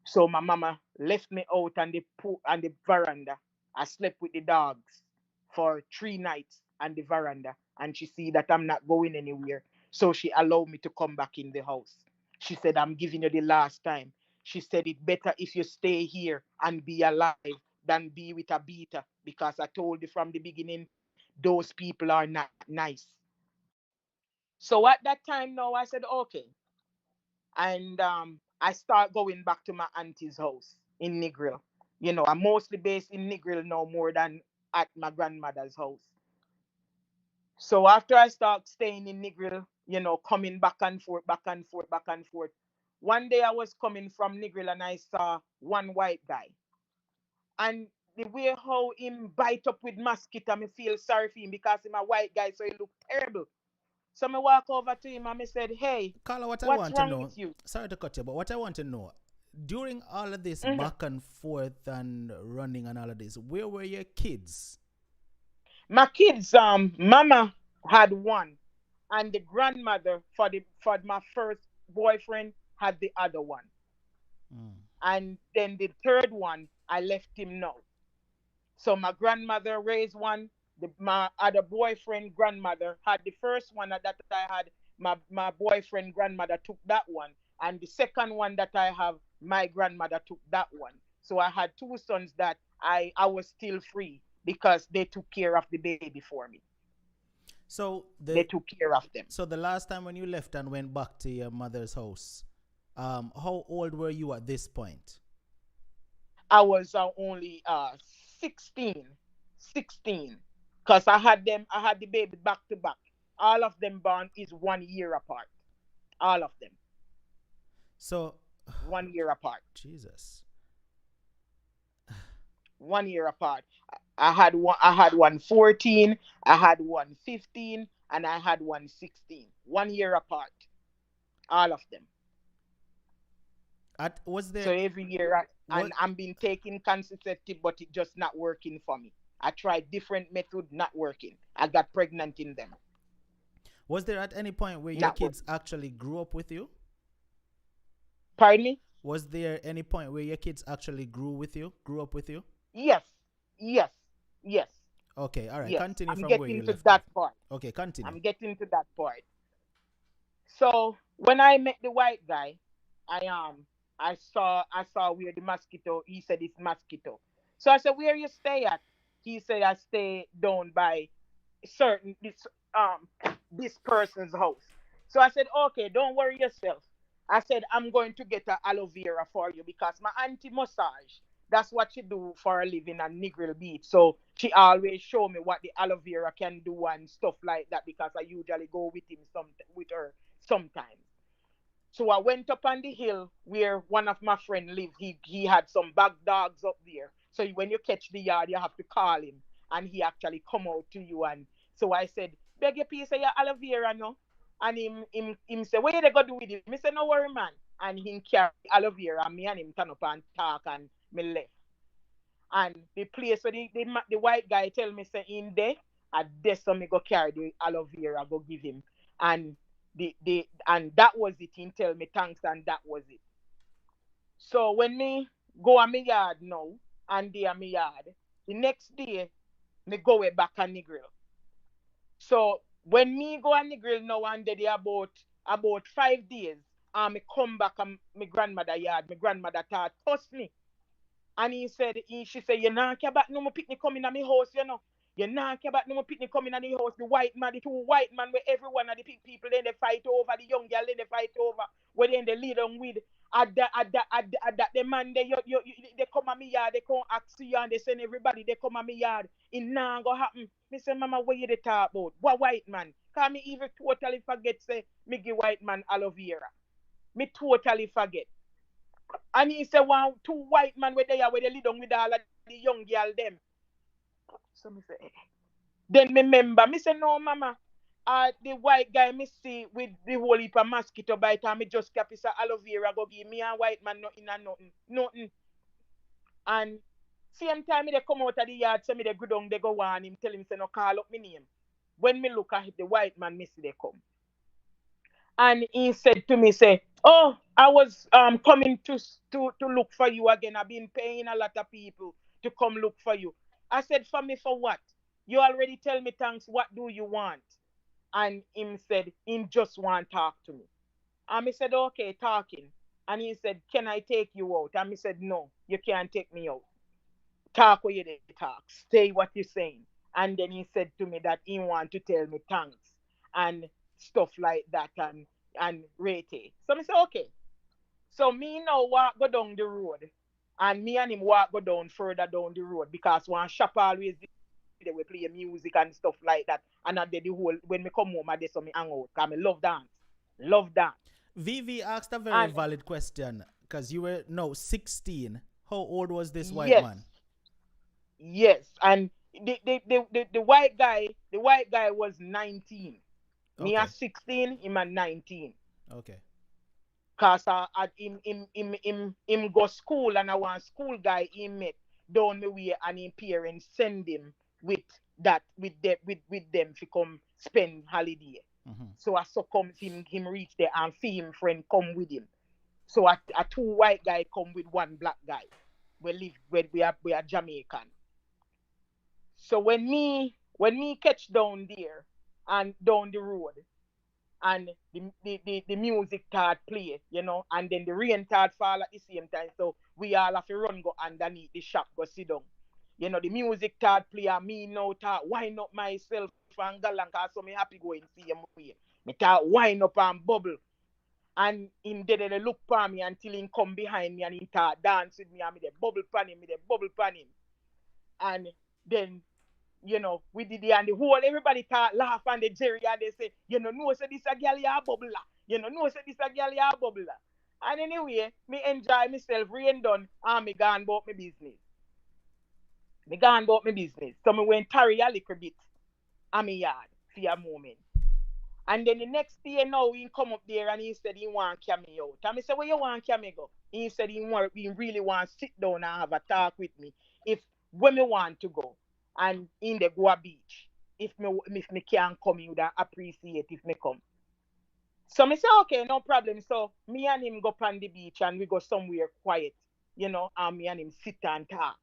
So my mama left me out on the veranda. I slept with the dogs for 3 nights on the veranda, and she see that I'm not going anywhere. So she allowed me to come back in the house. She said, "I'm giving you the last time." She said, "It better if you stay here and be alive than be with a beater, because I told you from the beginning, those people are not nice." So at that time now, I said, "Okay." And I start going back to my auntie's house in Negril. I'm mostly based in Negril now more than at my grandmother's house. So after I start staying in Negril, coming back and forth, back and forth, back and forth. One day I was coming from Negril and I saw one white guy. And the way how him bite up with mosquito, me feel sorry for him because he's a white guy, so he look terrible. So I walk over to him and I said, "Hey, Carla, what I what's want to wrong know, with you?" sorry to cut you, but what I want to know, during all of this Mhm. back and forth and running and all of this, where were your kids? My kids, mama had one, and the grandmother for my first boyfriend had the other one, Mm. and then the third one I left him now. So my grandmother raised one. My other boyfriend grandmother had the first one that I had. My boyfriend grandmother took that one, and the second one that I have, my grandmother took that one. So I had two sons that I was still free because they took care of the baby for me. So They the took care of them. so the last time when you left and went back to your mother's house, how old were you at this point? I was only 16, 16, because I had the baby back to back. All of them born is 1 year apart. All of them, So 1 year apart. Jesus. 1 year apart. I had one 14, I had one 15, and I had one 16. 1 year apart. All of them. Was So there every year, and what I'm been taking contraceptive, but it just not working for me. I tried different method, not working. I got pregnant in them, was there at any point where your not kids working. actually grew up with you? Pardon me? Was there any point where your kids actually grew up with you? Yes, yes, yes, Okay, all right. yes. Continue I'm from where getting you to left off. that part. Okay, continue. I'm getting to that part. So when I met the white guy, I I saw where the mosquito. He said it's mosquito. So I said, where you stay at? He said I stay down by certain um this person's house. So I said, okay, don't worry yourself. I said, I'm going to get a aloe vera for you because my auntie massage. That's what she do for a living at Negril Beach. So she always show me what the aloe vera can do and stuff like that because I usually go with him with her sometimes. So I went up on the hill where one of my friend lived. He had some bag dogs up there. So when you catch the yard, you have to call him, and he actually come out to you. And so I said, beg your piece of your aloe vera, no. And him say, what you they go do with it? Me say, no worry, man. And him carry aloe vera, and me and him turn up and talk, and me left. And the place where the white guy tell me say in there, at this so me go carry the aloe vera, go give him. And and that was it. He tell me thanks, and that was it. So when me go on my yard now, and they on my yard, the next day me go way back on the grill. So when me go on the grill now, and they about 5 days, and me come back on my grandmother yard, my grandmother thought toss me. And she said, you nah care about no more picnic coming at my house, you know. You nah care about no more picnic coming at the house. The white man, the two white man where every one of the people then they fight over, the young girl then they fight over, where then they lead on with at that the man they come at me yard, they come ask you and they send everybody, they come at me yard. It nah go happen. Me say, Mama, what you they talk about? What white man? Cause me even totally forget say me give white man aloe vera. Me totally forget. And he said, one, two white men were there where they lead on with all of the young girl them. So me say, eh. Then me remember, me say, no, mama. The white guy me see with the whole heap of mosquito bite and me just cap his aloe vera go give me and white man nothing and nothing. Nothing. And same time me they come out of the yard, so me they go down, they go on him, tell him, say, no, call up me name. When me look at the white man, me see they come. And he said to me, say, oh, I was coming to look for you again. I've been paying a lot of people to come look for you. I said, for me for what? You already tell me thanks. What do you want? And him said, him just want to talk to me. And he said, okay, talking. And he said, can I take you out? And he said, no, you can't take me out. Talk where you dey talk. Say what you're saying. And then he said to me that he want to tell me thanks and stuff like that and rate. So I said, okay. So me now walk go down the road. And me and him walk go down further down the road because one shop always they will play music and stuff like that. And I did the whole when me come home I did some hang out. Cause me love dance. Love dance. Vivi asked a very And valid question because you were no 16. How old was this white yes, man? yes. And the white guy was 19. Me at Okay, 16, him at 19. okay. Cause him go school and I want school guy he met down the way and him parents send him with with them to come spend holiday. Mm-hmm. So I saw come him reach there and see him friend come with him. So a two white guy come with one black guy. We are Jamaican. So when me catch down there and down the road and the music start play, and then the rain start fall at the same time. So we all have to run go underneath the shop, go sit down. The music start play and me now start wind up myself and galang cause so me happy going see him way. Me start wind up and bubble. And him did look for me until he come behind me and he start dance with me and me the bubble pan him, me the bubble pan him. And then we did it and the whole everybody start laugh and the Jerry and they say, no, say this a girl ya bubble. No, say this a girl ya bubble. And anyway, me enjoy myself, rain done, and me gone about my business. Me gone about my business. So me went tarry a little bit on my yard for a moment. And then the next day now he come up there and he said he want to carry me out. And I said, where you want to carry me go? He said he really want to sit down and have a talk with me. If when me want to go and in the Goa beach. If me can come, you would appreciate if me come. So me say, okay, no problem. So me and him go on the beach and we go somewhere quiet, and me and him sit and talk.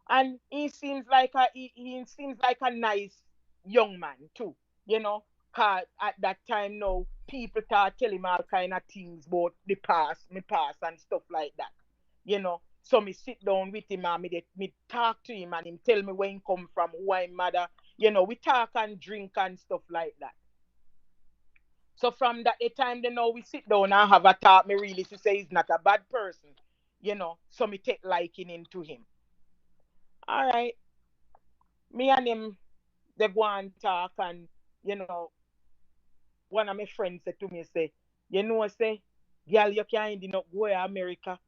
And he seems like a nice young man too, you know. Cause at that time now people start telling him all kind of things about the past, me past and stuff like that, you know. So me sit down with him and me talk to him and him tell me where he come from, who I mother, we talk and drink and stuff like that. So from that the time they know we sit down and have a talk, me really to say he's not a bad person, So me take liking into him. All right, me and him they go and talk and you know, one of my friends said to me, say, say, girl, you can't end up go to America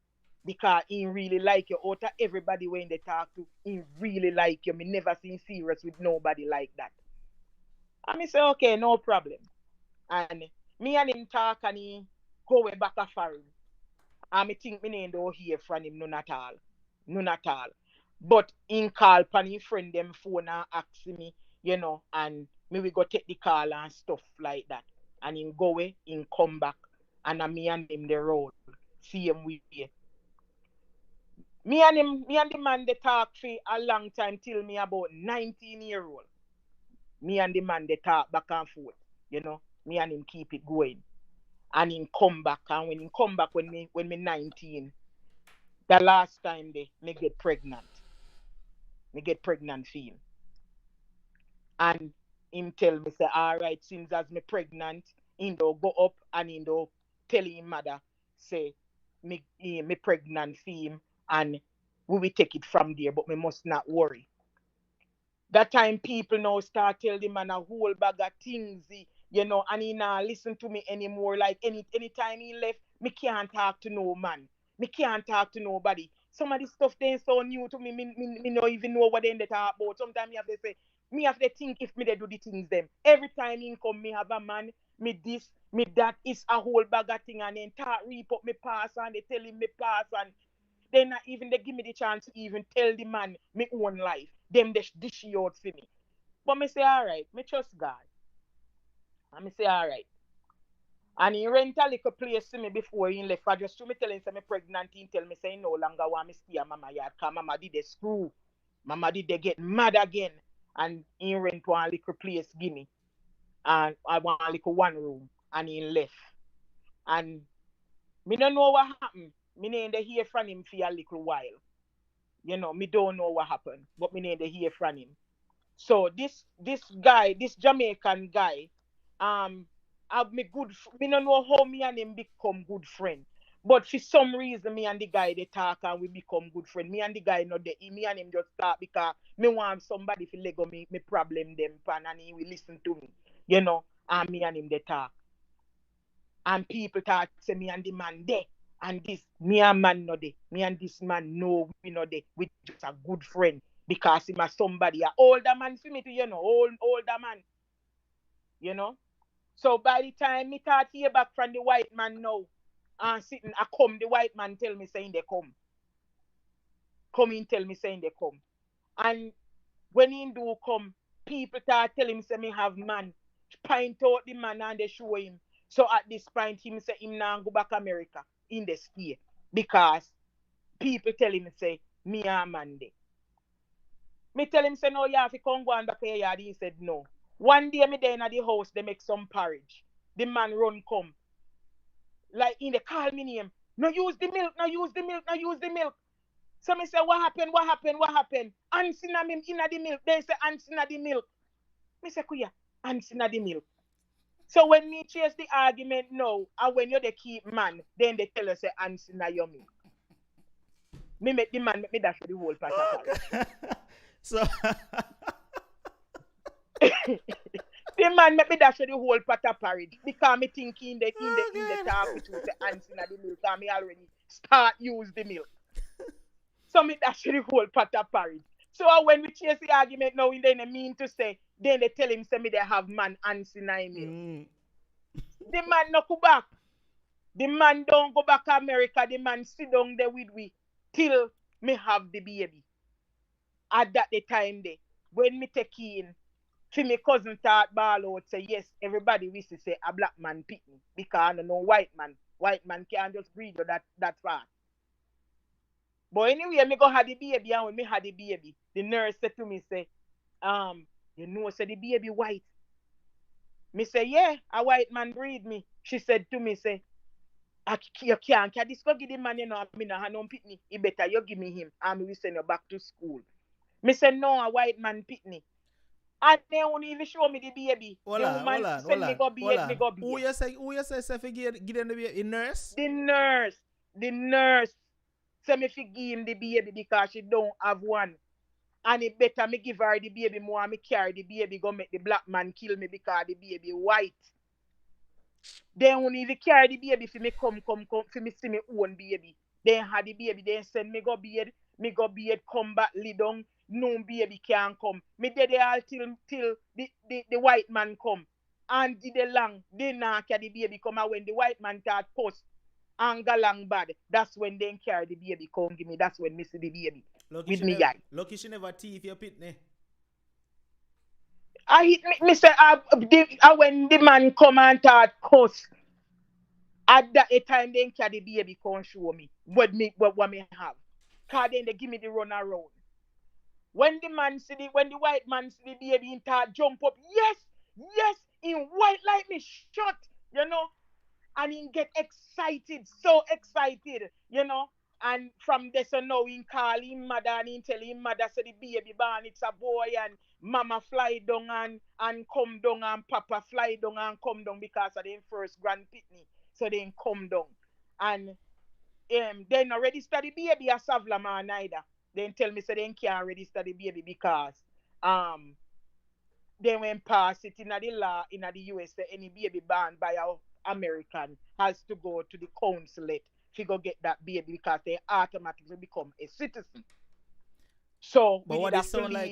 because he really like you. Out of everybody when they talk to, he really like you. Me never seen serious with nobody like that. And me say, okay, no problem. And me and him talk and he go way back a foreign. And me think me name don't hear from him none at all. None at all. But in call pan him friend them phone and ask me, and me we go take the call and stuff like that. And him go away, him come back. And me and him the road. See him we me and the man they talk for a long time till me about 19-year old. Me and the man they talk back and forth. Me and him keep it going. And him come back. And when him come back when me 19, the last time they me get pregnant. Me get pregnant for him. And him tell me say, all right, since as me pregnant, him do go up and him do tell him mother, say, me pregnant for him and we will take it from there, but me must not worry. That time people now start tell the man a whole bag of things, and he not listen to me anymore. Like anytime he left, me can't talk to no man. Me can't talk to nobody. Some of the stuff they so new to me, me no even know what they talk about. Sometimes me have to say, me have to think if me they do the things them. Every time he come, me have a man, me this, me that is a whole bag of thing, and then talk reap up me pass and they tell him me pass and they not even they give me the chance to even tell the man me own life. Them they dish it out for me. But me say alright, me trust God. And me say alright. And he rent a little place to me before he left. I just to me tell him say me pregnant. He tell me say he no longer want me stay at mama yard. Cause mama did they screw. Mama did they get mad again. And he rent one little place give me. And I want a little one room. And he left. And me don't know what happened. Me need to hear from him for a little while. Me don't know what happened, but me need to hear from him. So this guy, this Jamaican guy, have me good. Me don't know how me and him become good friend, but for some reason me and the guy they talk and we become good friend. Me and the guy not there. Me and him just talk because me want somebody to lego me problem them pan and he will listen to me, and me and him they talk. And people thought say me and the man there. And this me and man no there. Me and this man no we no there. We just a good friend because him a somebody a older man for me to older man, you know. So by the time me thought hear back from the white man now and sitting I come the white man tell me saying they come in tell me saying they come. And when he do come, people start tell him say me have man. Point out the man and they show him. So at this point, him say him now go back America in the stay because people tell him say me a man there. Me tell him say no, you have to come go and back here yard. He said no. One day me there in the house, they make some porridge. The man run come like in the call me name. No use the milk, no use the milk, no use the milk. So me say what happened, what happened, what happened? Ants in the milk. They say ants in the milk. Me say kuya, ants in the milk. So when me chase the argument now, and when you they keep man, then they tell us say ants in your milk. Me make the man make me dash for the whole pot of Oh, porridge. God. So, The man make me dash for the whole pot of porridge because me think in the oh, talk with you say ants in the milk and me already start use the milk. So me dash for the whole pot of porridge. So when we chase the argument now, then they mean to say, then they tell him say me they have man ants in my milk. Mm. The man no go back. The man don't go back to America. The man sit down there with we till me have the baby. At that the time there, when me take in, For my cousin start ball out say yes, everybody wish to say a black man pick me because I don't know white man. White man can't just breed you that fast. But anyway, me go have the baby, and when me had the baby, the nurse said to me, say, you know, say the baby white. Me say, yeah, a white man breed me. She said to me, say, you can't this go give the man, you know, me no have no pitney. He better you give me him, and we send you back to school. Me say, no, a white man pitney. And they won't even show me the baby. The woman send me go beard, me go beard. Who you say if you give them the baby? Nurse? The nurse say me fi give him the baby because she don't have one. And it better me give her the baby more and me carry the baby go make the black man kill me because the baby white. They won't even carry the baby for me come for me see me own baby. Then had the baby, then send me go beard, come back lay down. No baby can come. Me did it all till the white man come. And did it long, they not carry the baby come. And when the white man start post and go long bad, that's when they carry the baby come give me. That's when me see the baby. Lucky with me eye. Lucky she never teeth your pitney. I hit me say when the man come and start cuss, at that time then carry the baby come show me what me have. Cause then they give me the run around. When the white man see the baby in start jump up, yes, in white like me shot, and he get excited, so excited, and from this on now he call him mother and he tell him mother say the baby born it's a boy and mama fly down and come down and papa fly down and come down because of the first grand pitney. So they come down. And they not register the baby as Savla man either. Then tell me say they can't register the baby because they went pass it in the law in the US that any baby born by an American has to go to the consulate to go get that baby because they automatically become a citizen. So but what it sound like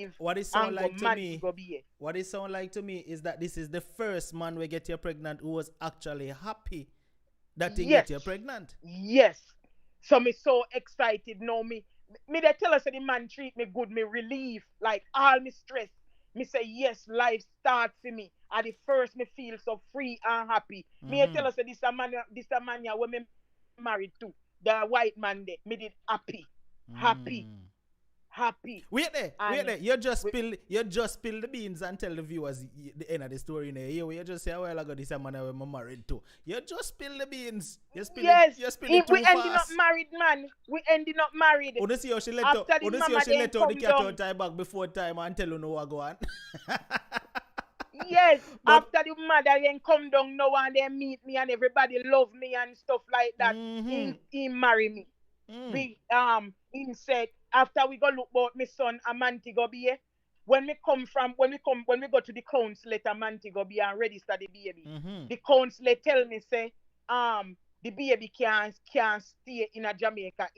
to me, what it sound like to me is that this is the first man we get you pregnant who was actually happy that he get you pregnant. Yes. So me so excited now me they tell us that the man treat me good, me relief, like all me stress. Me say yes, life starts for me. At the first me feel so free and happy. Me tell us that this a man when me married to the white man there. Me did happy. Wait there. You just spill the beans and tell the viewers the end of the story. You just say, well, I got this man I'm married to. You just spill the beans. You spill it too fast. We ended up married, man. We ended up married. You see how she let out the cat out time back before time and tell you no what go on. Yes, after the mother then come down now and they meet me and everybody love me and stuff like that. He marry me. He said after we go look about my son Amanti go be here. When we go to the consulate Amanti go be and register the baby. The consulate tell me say the baby can't stay in a Jamaica.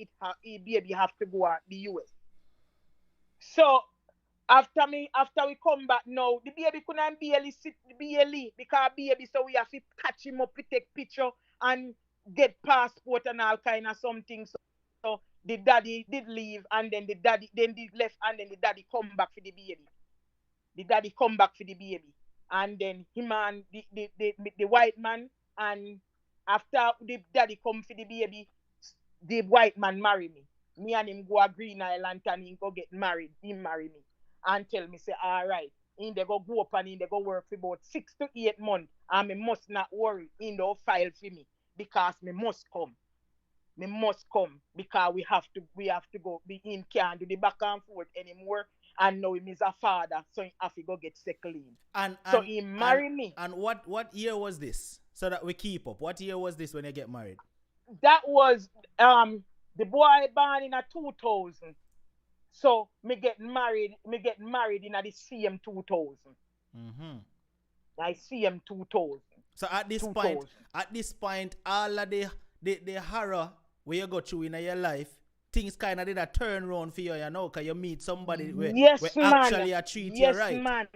Baby have to go out the US. So after we come back now, the baby couldn't barely sit because baby, so we have to catch him up, we take picture and get passport and all kind of something. So the daddy did leave and then the daddy did left and then the daddy come back for the baby. The daddy come back for the baby. And then him and the white man, and after the daddy come for the baby, the white man marry me. Me and him go a Green Island and he go get married. He marry me. And tell me, say, all right, in they go up and in they go work for about 6 to 8 months. And me must not worry. In the file for me. Because me must come. Me must come. Because we have to go. Him can't do the back and forth anymore. And now him is a father. So he have to go get settled in. So he marry me. And what year was this? So that we keep up. What year was this when you get married? That was the boy born in a 2000. So me get married in the same 2000. I see him 2000. So at this point, all of the horror where you go through in your life, things kind of did a turn around for you, because you meet somebody where actually treat you right. Yes, man.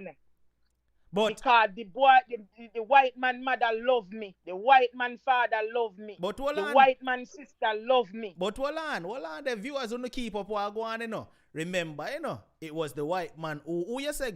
But because the white man mother love me, the white man father love me, the white man sister love me. But hold on, the viewers want to keep up what go on, Remember, it was the white man who you say it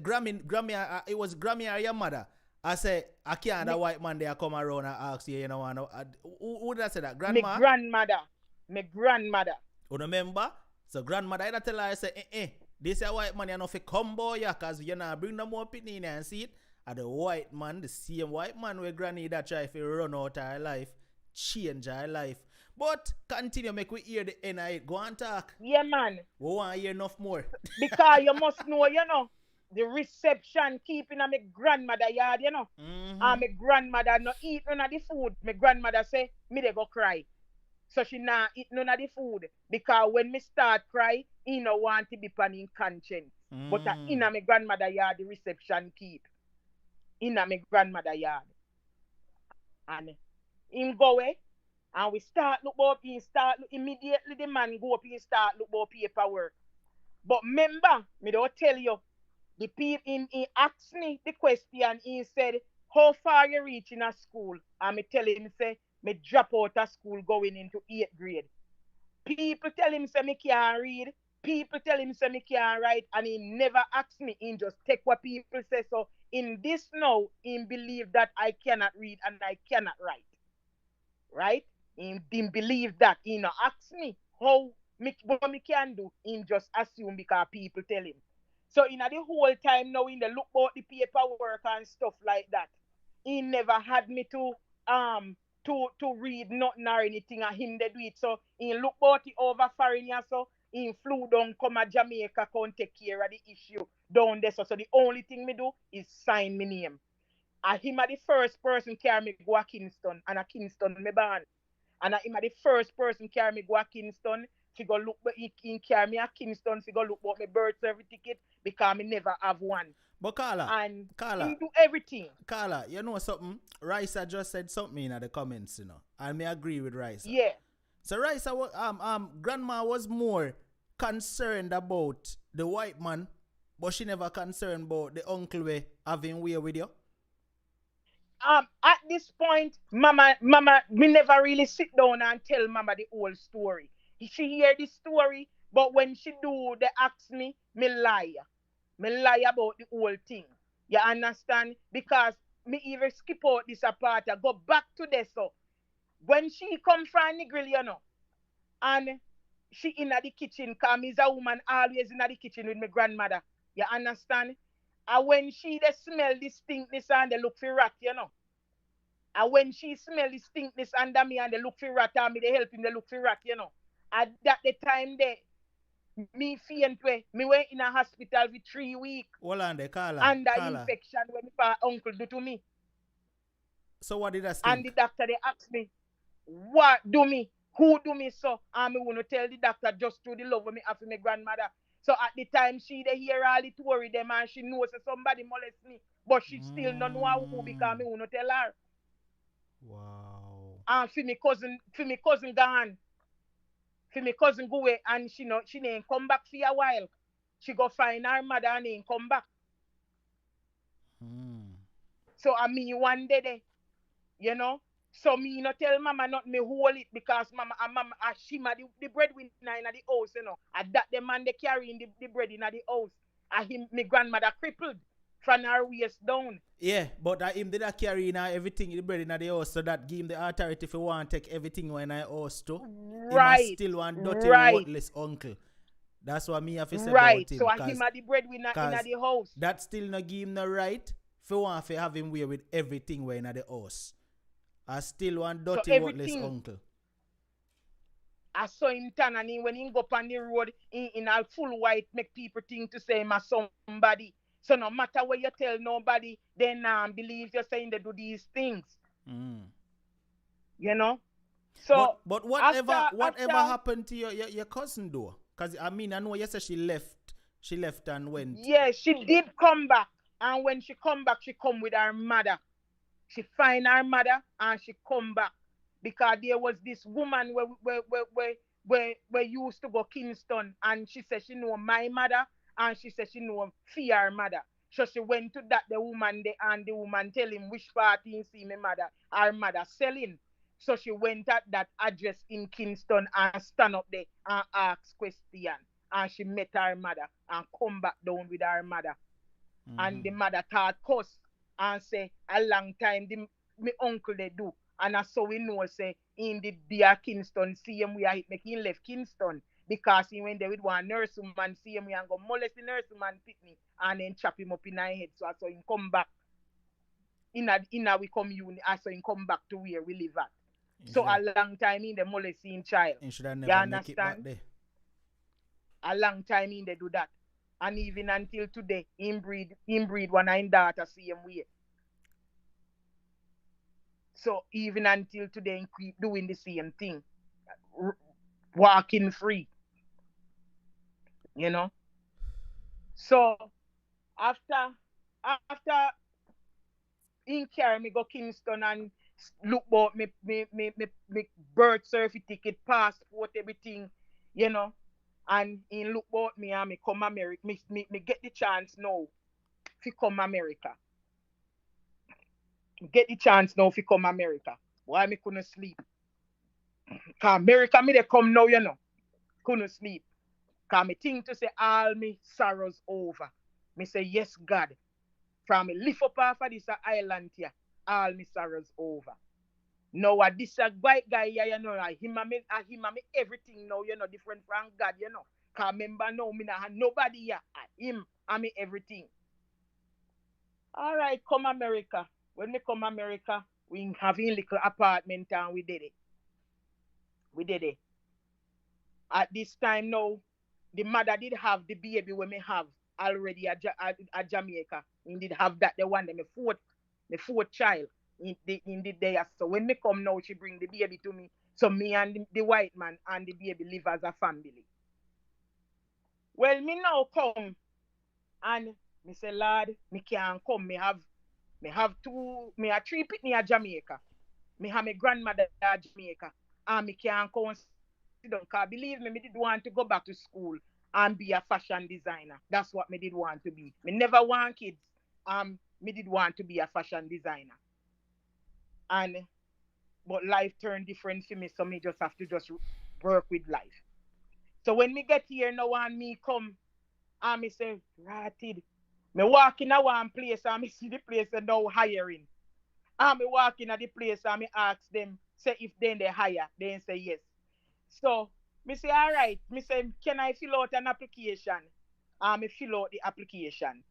was Grammy or your mother. I say, I can't the Me, white man there come around and ask you, who did I say that? me Grandma? grandmother. Me grandmother. You remember? So grandmother I tell her, say, this a white man, you know, fi come boy, yeah, cause you know, bring no more pitney in and see it. And the white man, the same white man where granny that try to run out her life, change her life. But continue, make we hear the end of it. Go and talk. Yeah, man. We want to hear enough more. Because you must know, the reception keeping at my grandmother yard, And Mm-hmm. my grandmother no eat none of the food. My grandmother say, me they go cry. So she not eat none of the food. Because when me start cry, he no want to be pan in conscience. But in Mm. my grandmother yard, the reception keep. In my grandmother yard. And him go away. And we start look up, he start look, immediately the man go up, he start look about paperwork. But remember, me don't tell you, the people he asked me the question, he said, how far you reach in a school? And me tell him, say, me drop out of school going into 8th grade. People tell him, say, me can't read. People tell him, say, me can't write. And he never asked me, he just take what people say. So in this now, he believe that I cannot read and I cannot write. Right? He didn't believe that. He not ask me how me what me can do. He just assume because people tell him. So in the whole time now in the look about the paperwork and stuff like that, he never had me to read nothing or anything and him they do it. So he look about it over foreign here, so he flew down come to Jamaica come take care of the issue down there. So the only thing me do is sign my name. And him are the first person carry me go to Kingston and a Kingston me born. And him are the first person carry me go to Kingston. She go look, but he carry me at Kingston. She go look about my birth certificate ticket because me never have one. But Carla, And Carla, him do everything. Carla, you know something? Risa just said something in the comments, and me agree with Risa. Yeah. So Risa, grandma was more concerned about the white man, but she never concerned about the uncle we having way with you. At this point, mama, me never really sit down and tell mama the whole story. She hear the story, but when she do, they ask me, me lie. Me lie about the whole thing. You understand? Because me even skip out this apart, I go back to this. So when she come from the grill, and she in the kitchen, cause me is a woman always in the kitchen with my grandmother. You understand? And when she they smell the stinkness and they look for rat, And when she smell the stinkness under me and they look for rat, and me they help him, they look for rat, At that the time there, me faint way. Me went in a hospital for 3 weeks Hold on there, Carla, under Carla. infection when my uncle do to me. So what did I And the think? doctor they asked me, what do me? Who do me so? And me want to tell the doctor just through the love of me after my grandmother. So at the time she they hear all the story them and she knows that somebody molest me. But she still don't know who because Mm, me want to tell her. wow. And for me cousin gone. For me cousin go away and she ain't come back for a while. She go find her mother and ain't come back. Mm. So I mean one day there, you know. So me no tell mama not me hold it because mama she the breadwinner in the house. And that the man they carrying the bread in the house. And him my grandmother crippled from her waist down. Yeah, but him did not carry in everything the bread in the house, so that give him the authority if he want to take everything when I house too. He must Right, still want dirty right, worthless uncle. That's what me have to say right. about So him, I him the breadwinner in cause the house. that still not give him the right for want to have him way with everything when in the house. I still want So dirty worthless everything uncle. I saw him turn and when he go up on the road in a full white, make people think to say him as somebody. So no matter what you tell nobody, they believe you're saying they do these things, Mm. you know. But So whatever after happened to your cousin though? Cause I mean I know you said she left and went. yeah, she did come back, and when she come back, she come with her mother. She find her mother and she come back because there was this woman where used to go Kingston and she said she know my mother and she said she know fear mother. So she went to that the woman there and the woman tell him which part he see my mother, her mother selling. So she went at that address in Kingston and stand up there and ask question. and she met her mother and come back down with her mother. And the Mm-hmm. mother thought cuss and say a long time the me uncle they do. And that's so we know say in did be a Kingston same way I make him left Kingston because he went there with one nurse woman same way and go molest the nurse woman pitney and then chop him up in her head. So I saw him come back in a we commune. I saw him come back to where we live at. You So should a have, long time in the molesting child. you should have You never make it back understand? there. A long time in they do that. And even until today, him breed one of him daughter same way. So even until today, he keep doing the same thing, r- walking free, you know. So after after he carry me go Kingston and look about me birth certificate, passport, everything, you know. And he look about me and me come America. Me get the chance now to come America. Get the chance now to come America. Why me couldn't sleep? Cause America me they come now, you know. Couldn't sleep. Cause me think to say all me sorrows over. Me say yes, God. From me lift up off of this island here, all me sorrows over. Now this a white guy here, you know, him and me everything now, you know, different from God, you know. Cause remember now me not have nobody here. Him and me everything. All right, come America. When me come America, we have a little apartment and we did it. We did it. At this time now, the mother did have the baby when me have already at Jamaica. He did have that the one, the fourth child in the day. So when me come now, she bring the baby to me. So me and the white man and the baby live as a family. Well, me now come and me say, Lord, me can't come. Me have me have three pitney at Jamaica. Me have my grandmother at Jamaica. And me can't come sit down. Cause believe me did want to go back to school and be a fashion designer. That's what me did want to be. Me never want kids. Me did want to be a fashion designer. And but life turned different for me, so me just have to just work with life. So when me get here now and me come and me say, ratted. Me walk in a one place and me see the place and now hiring. And me walk in at the place and me ask them, say if then they hire, then say yes. So me say, all right. Me say, can I fill out an application? Me fill out the application.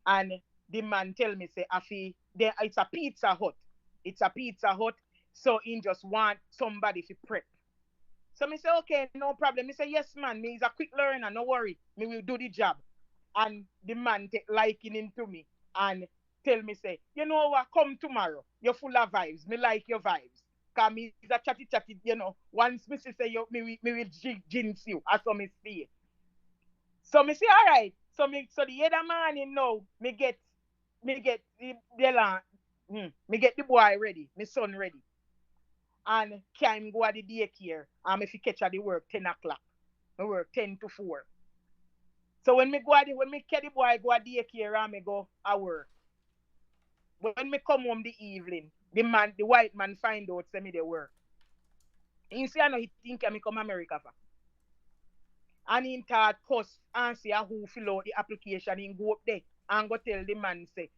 And the man tell me, say, Afi, there it's a pizza hut. It's a pizza hut. So he just want somebody to prep. So me say, okay, no problem. Me say, yes, man. Me is a quick learner, no worry. Me will do the job. And the man take liking into me and tell me, say, you know what, come tomorrow. You're full of vibes. Me like your vibes. Cause me is a chatty chatty, you know. Once me say you me will jinx you. I saw me see. So me say, all right. So the other morning now, me get me get the boy ready, my son ready. And can go at the daycare. And if you catch at the work 10 o'clock. I work 10 to 4. So when me carry the boy go at daycare and me go at work. When me come home the evening, the white man find out say me they work. He say I know he think I me come America for. And he thought cuss and see who fill out the application. He go up there and go tell the man say,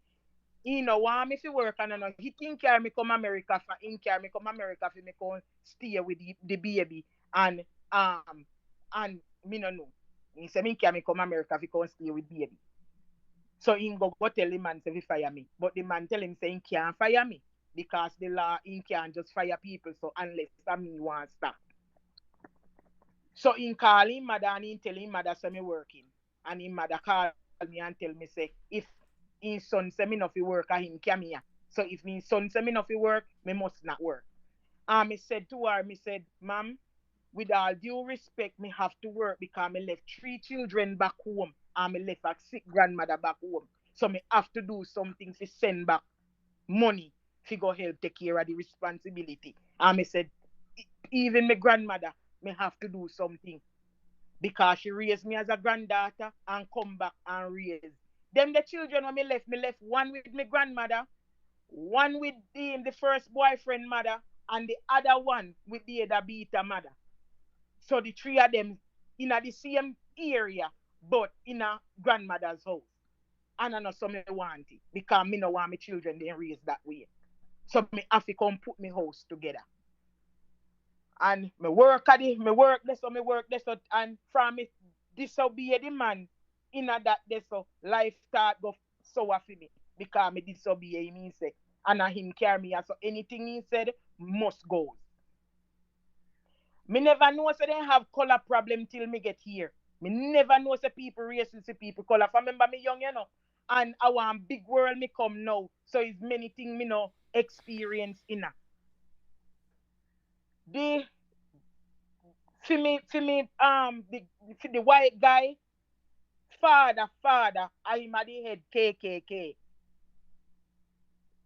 he no want me to work and I know he think carry me come America for him carry me come America for me come stay with the baby and um and me no know. He say me carry me come America for come stay with baby. So he go tell the man say he fire me. But the man tell him say he can't fire me because the law he can't just fire people so unless me want stop. So he call him mother and he tell him mother say me working. And him mother call me and tell me say if his son say me not fi work and him come here. So if my son say me not fi work, me must not work. And me said to her, me said, ma'am, with all due respect, me have to work because me left 3 children back home and me left a sick grandmother back home. So me have to do something to send back money to go help take care of the responsibility. And me said, even my grandmother, me have to do something because she raised me as a granddaughter and come back and raise. Them the children when me left one with my grandmother, one with the first boyfriend mother, and the other one with the other beta mother. So the three of them in the same area, but in a grandmother's house. And I know some me want it because me no want my children then raised that way. So me have to come put me house together. And me work this so me work this so and from me disobey the man in a that this so life start go sour for me because me disobey him he say and a him carry me so anything he said must go. Me never know say they have color problem till me get here. Me never know say people racist to people color. I remember me young, you know, and I want big world me come now. So it's many things me know experience in a. The for the white guy, father, I'm at the head KKK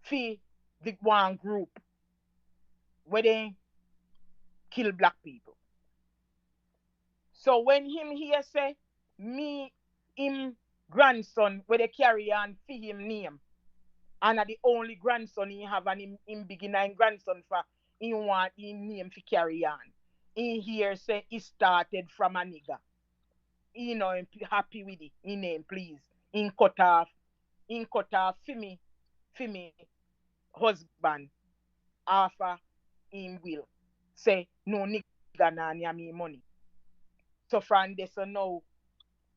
for the one group where they kill black people. So when him here say me him grandson where they carry on for him name and are the only grandson he have and him begin and grandson for he want him name to carry on. He here say he started from a nigga. He know him happy with it. He name please. In cut off for me husband after him will. Say no nigga na me money. So from this so now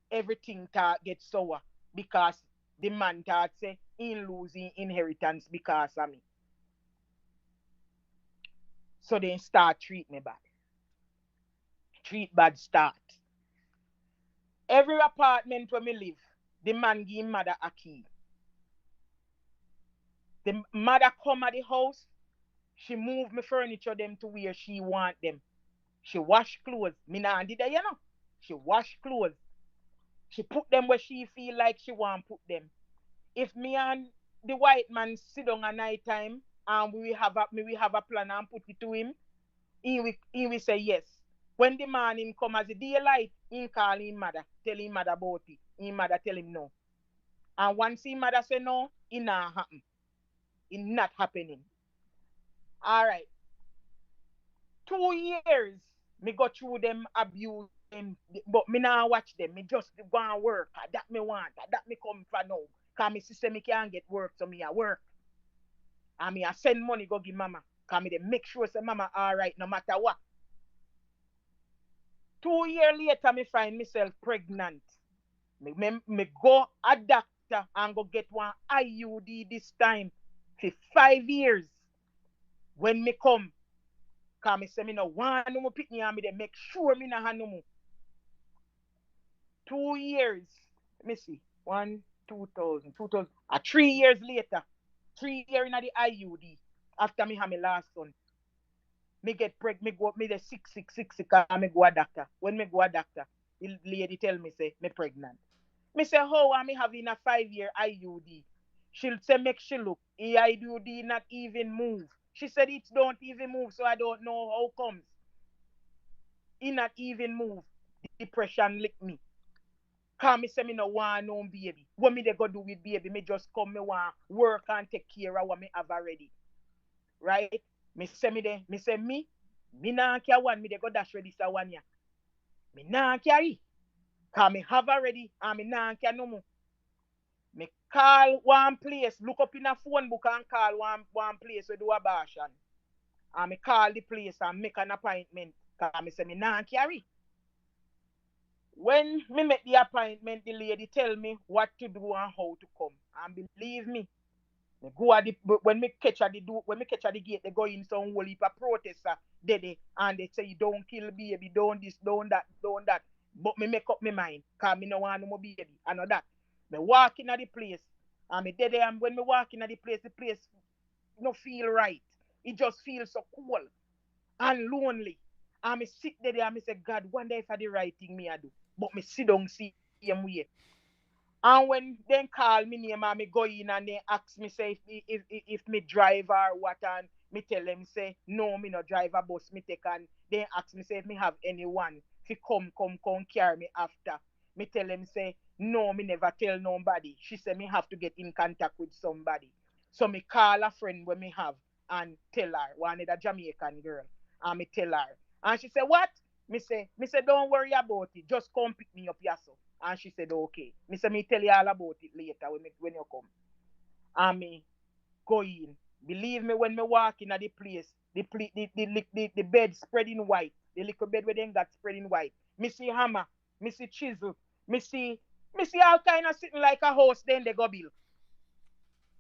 everything ta get sour because the man thought say he losing inheritance because of me. So they start treat me bad. Treat bad start. Every apartment where me live, the man give mother a key. The mother come at the house, she move me furniture them to where she want them. She wash clothes. Me nah did that, you know. She wash clothes. She put them where she feel like she want put them. If me and the white man sit down at night time and we have a plan and put it to him, he will say yes. When the man him come as a daylight, he call him mother, tell him mother about it. Him mother tell him no. And once him mother say no, it not happen. It not happening. All right. 2 years me go through them abuse them, but me now watch them. Me just go and work. That me want. That me come for now. Cause me sister me can't get work, so me a work. And me a send money go give mama. Cause me they make sure say mama all right no matter what. 2 years later, me find myself pregnant. Me go a doctor and go get one IUD this time for 5 years. When me come, cause me say me no want no more pick me and me they make sure me no have no more. 2 years. Let me see. One, 2000, 2000. 3 years later. 3 years in the IUD. After me have my last son. Me get pregnant, me go me the six cause me go a doctor. When me go a doctor, the lady tell me say me pregnant. Me say how am me having a 5 year IUD? She'll say make she look. The IUD not even move. She said it don't even move, so I don't know how comes. It not even move. Depression lick me. Cause me say me no want no baby. What me they go do with baby? Me just come me want work and take care of what me have already. Right? Me say me nah care one, me they go dash ready sa one ya. Me nah carry. Cause me have already and me nah care no more. Me call one place, look up in a phone book and call one place where do abortion. And me call the place and make an appointment. Cause me say me nah carry. When me make the appointment, the lady tell me what to do and how to come. And believe me go at the when me catch at the do when me catch at the gate, they go in some whole heap of protester dead and they say you don't kill baby, don't this, don't that, don't that. But me make up my mind, cause me no want no more baby. I know that. Me walk in at the place and me dead and when me walk in at the place no feel right. It just feels so cool and lonely. And me sit there and me say, God, wonder if I the right thing me I do. But me sit down see him way. And when they call me name and me go in and they ask me say if me drive or what and me tell them say no me no drive a bus me take and they ask me say if me have anyone to come carry me after. Me tell them say no me never tell nobody. She said me have to get in contact with somebody. So me call a friend when me have and tell her one of the Jamaican girl and me tell her and she said what? Me say, don't worry about it. Just come pick me up, yaso. And she said, okay. Me tell you all about it later when you come. And me go in. Believe me, when me walk in at the place, the bed spread in white. The little bed where they got spread in white. Me see hammer, me see chisel, me see me see all kind of sitting like a house, then they go build.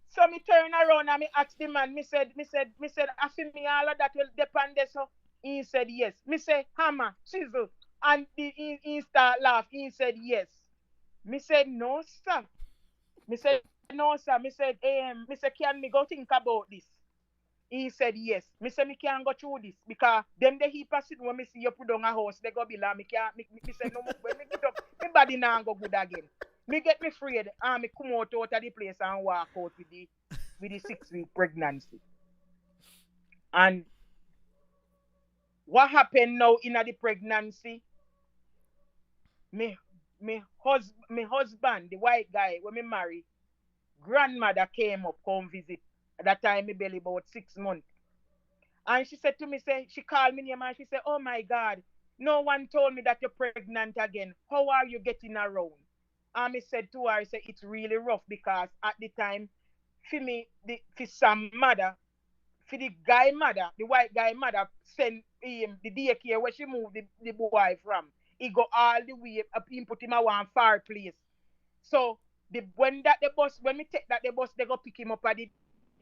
So me turn around and me ask the man, me said, I feel me all of that will depend there. So he said yes. Me say hammer, chisel, and he start laugh. He said yes. Me said no, sir. Me said no, sir. Me say, can me go think about this? He said yes. Me say me can't go through this because them the heap of sit when me see you put on a house, they go be like me can't me say no when me get up, my body now go good again. Me get me afraid and me come out of the place and walk out with the 6 week pregnancy. And what happened now in the pregnancy? Me me husband, the white guy when me marry, grandmother came up come visit. At that time me belly about 6 months. And she said to me, say, she called me name and she said, oh my God, no one told me that you're pregnant again. How are you getting around? And I said to her, I said, it's really rough because at the time, for me, for some mother, for the guy mother, the white guy mother, send him the daycare where she moved the boy from. He go all the way up, him put him a one far place. So when we take that the bus, they go pick him up at the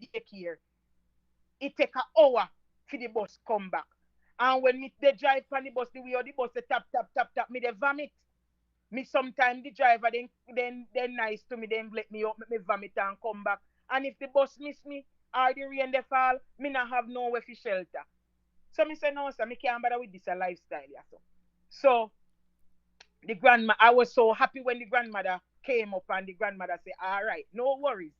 daycare. It take an hour for the bus come back. And when me they drive on the bus, the way of the bus they tap, me they vomit. Me sometimes the driver then nice to me, then let me up, me vomit and come back. And if the bus miss me or the rain they fall, me not have nowhere for shelter. So me say no, sir, me can't bother with this a lifestyle, yeah. So the grandma, I was so happy when the grandmother came up and the grandmother said, all right, no worries.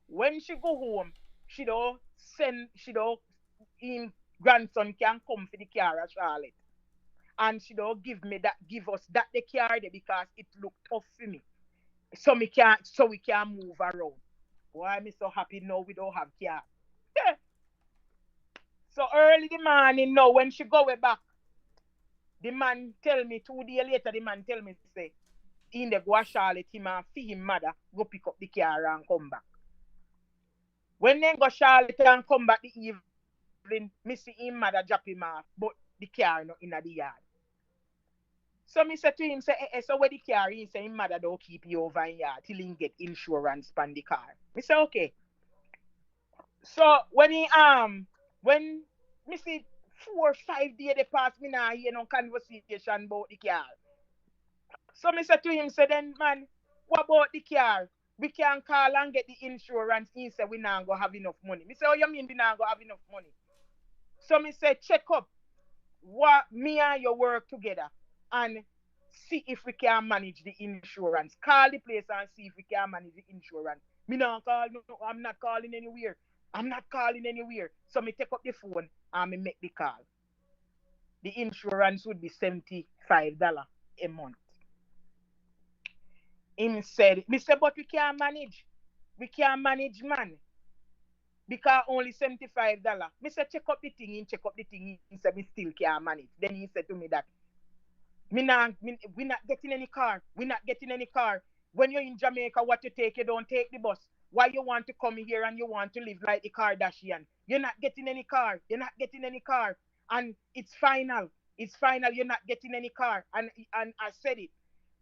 When she go home, she don't him grandson can come for the car at Charlotte. And she don't give us that the car there because it look tough for me. So we can move around. Why am I so happy now we don't have car? So early the morning now when she go way back, the man tell me 2 days later, the man tell me say in the go a Charlotte him and for him mother go pick up the car and come back. When they go Charlotte and come back the evening, me see him mother drop him off, but the car not in the yard. So me say to him, say, so where the car is, say him mother don't keep you over in yard till he get insurance on the car. Me say okay. So when me see 4 or 5 days they pass me now hear no conversation about the car. So me say to him, say then man, what about the car? We can call and get the insurance. He said we not go have enough money. Me say, oh you mean we not go have enough money? So me say check up what me and you work together and see if we can manage the insurance. Call the place and see if we can manage the insurance. Me not call, no, I'm not calling anywhere. I'm not calling anywhere. So me take up the phone and me make the call. The insurance would be $75 a month. Him said, me say, but we can't manage. We can't manage man. Because only $75. Me say check up the thing, check up the thing. He said me still can't manage. Then he said to me that we not getting any car. We not getting any car. When you're in Jamaica, what you take, you don't take the bus. Why you want to come here and you want to live like the Kardashian? You're not getting any car. You're not getting any car. And it's final. It's final. You're not getting any car. And I said it.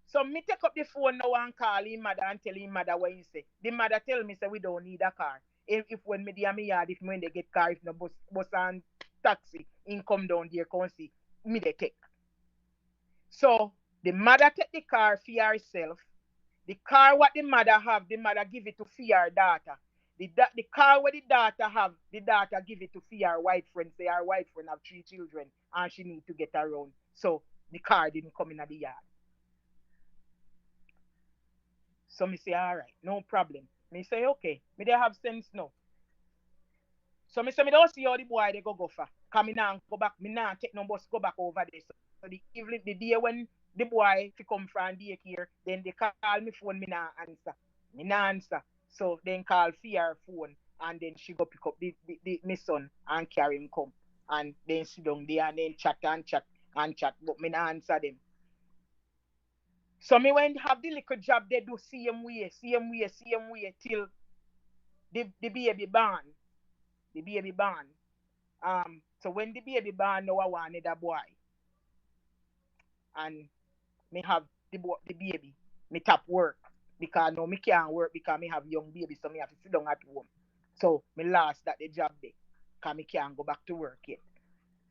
So me take up the phone now and call him mother and tell him mother what he say. The mother tell me say we don't need a car. If when me dey me yard, if when they get car, if no bus and taxi, in come down there come see me they take. So the mother take the car for herself. The car what the mother have, the mother give it to for her daughter. The car what the daughter have, the daughter give it to for her white friend. Say her white friend have 3 children and she need to get around. So the car didn't come in at the yard. So me say, all right, no problem. Me say, okay. Me they have sense now. So me say, me don't see how the boy they go for. Cause me now go back. Me now take no bus go back over there. So the evening, the day when the boy fi come from daycare, then they call me phone. Me now answer. Me now answer. So then call for phone, and then she go pick up my son and carry him come, and then sit down there and then chat and chat. and chat, but me not answer them. So me went have the little job they do same way till the baby born. The baby born. So when the baby born, now I wanted a boy, and me have the baby. Me tap work because now me can't work because me have young baby, so me have to sit down at home. So me last that the job day, cause me can't go back to work yet.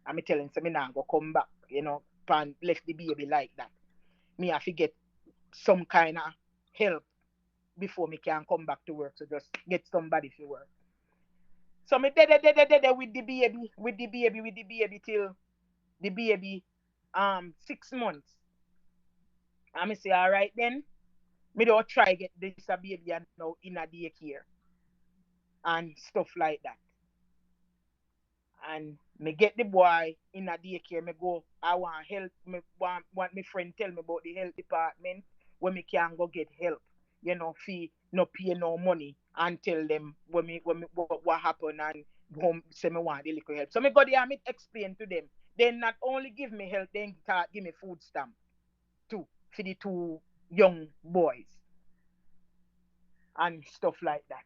And me telling so me now go come back, and left the baby like that. Me have to get some kind of help before me can come back to work. So just get somebody to work. So me dead with the baby, till the baby 6 months. And me say, all right then, me don't try get this a baby and now in a daycare and stuff like that. And me get the boy in a daycare, me go, I want help, me want my friend tell me about the health department where me can go get help, fee no pay no money and tell them what happened and home say me want the little help. So me go there and me explain to them. Then not only give me help, then give me food stamp too for the two young boys and stuff like that.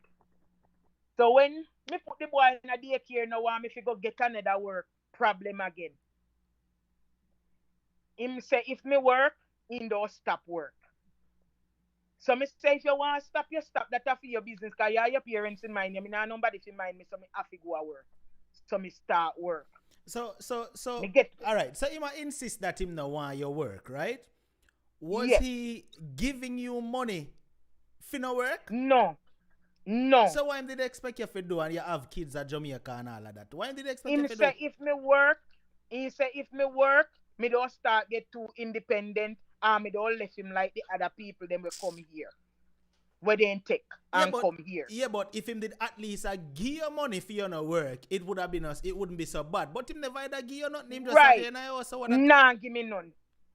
So when me put the boy in a daycare now, want me fi go get another work problem again. Him say if me work, he don't stop work. So me say if you want to stop, you stop. That for your business, cause you have your parents in mind. You me nah nobody fi mind me, so me have to go to work. So me start work. So Me get all right. So he might insist that him no want your work, right? Was yes, he giving you money for no work? no, no. So why did they expect you to do and you have kids at Jamaica and all of that? Why did they expect you Him to do? say if me work, he say if me work, me don't start get too independent and me don't let him like the other people them will come here. Where they take Yeah, and but come here. if him did at least give you money for your no work, it would have been us. It wouldn't be so bad. But him never either give you nothing. Him just say, Right. you know, so what that. Nah give me none.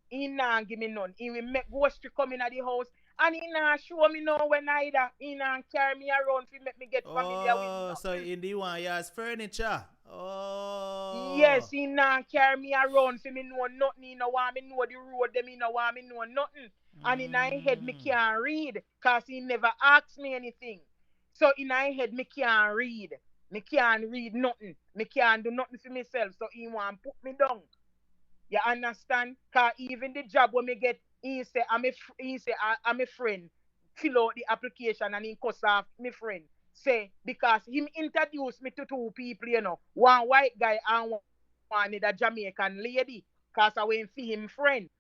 He nah give me none. He will make ghost to come in at the house and he nah show me no when either. He nah carry me around to make me get familiar with Oh, so nothing. in the one, yes, furniture. Yes, Oh. he nah carry me around for me know nothing. He no want me know the road them. He no want me know nothing. And in my head me Mm. can't read cause he never asked me anything. So in my head me can't read. Me can't read nothing. Me can't do nothing for myself. So he want put me down. You understand? Cause even the job when me get, he say I'm a friend. Fill out the application and he cuss off my friend. Say because him introduced me to two people, one white guy and one the Jamaican lady. Cause I went for him friend.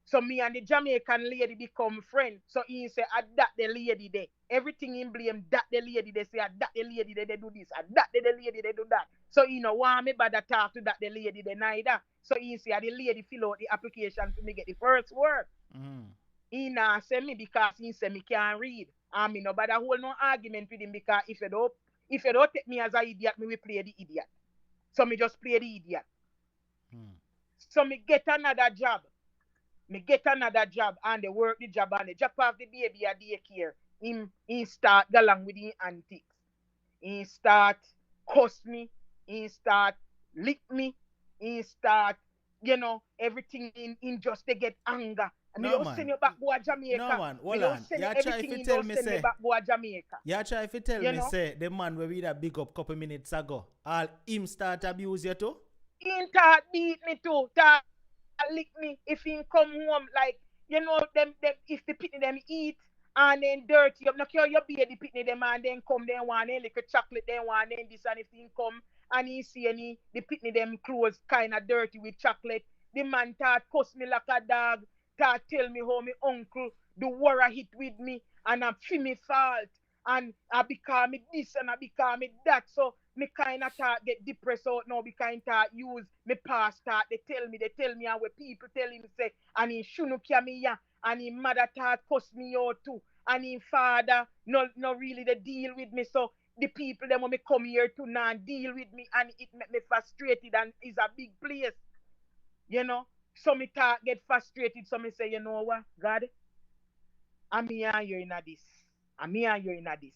So me and the Jamaican lady become friends. So he say, I that the lady there. Everything in blame that the lady they say, that the lady they do this, that the lady they do that. So he no want me bother talk to that the lady they neither. So he say, the lady fill out the application for me get the first work. Mm. He nah say me because he say me can't read. And me no bother hold no argument with him because if you don't take me as an idiot, me will play the idiot. So me just play the idiot. Mm. So me get another job. Me get another job and they work the job and they drop off the baby at daycare. He start go along with the antics. He start cuss me. He start lick me. He start, everything in just to get anger. And me No don't send man. you back go to No Jamaica. man. Me Hold don't on. send you You try if everything you in tell don't me send me say. back go to Jamaica. You try if you tell You me know? say the man where we that big up couple minutes ago. All him start abuse you too. He start beat me too. Start lick me if he come home like them if the pitney them eat and then dirty up. No care you be the pitney them and then come then want a little chocolate then want then this and if he come and he see any the pitney them clothes kind of dirty with chocolate. The man start cuss me like a dog. Start tell me how my uncle do war hit with me and I'm feel me fault and I become me this and I become me that. So me kind of thought get depressed out now because thought use me past thought they tell me and where people tell him say and he shouldn't carry me ya and his mother thought cuss me out too and his father no really the deal with me so the people them when me come here to now deal with me and it make me frustrated and is a big place you know so me thought get frustrated so me say you know what God I'm here and you're in this. I'm here and you're in this.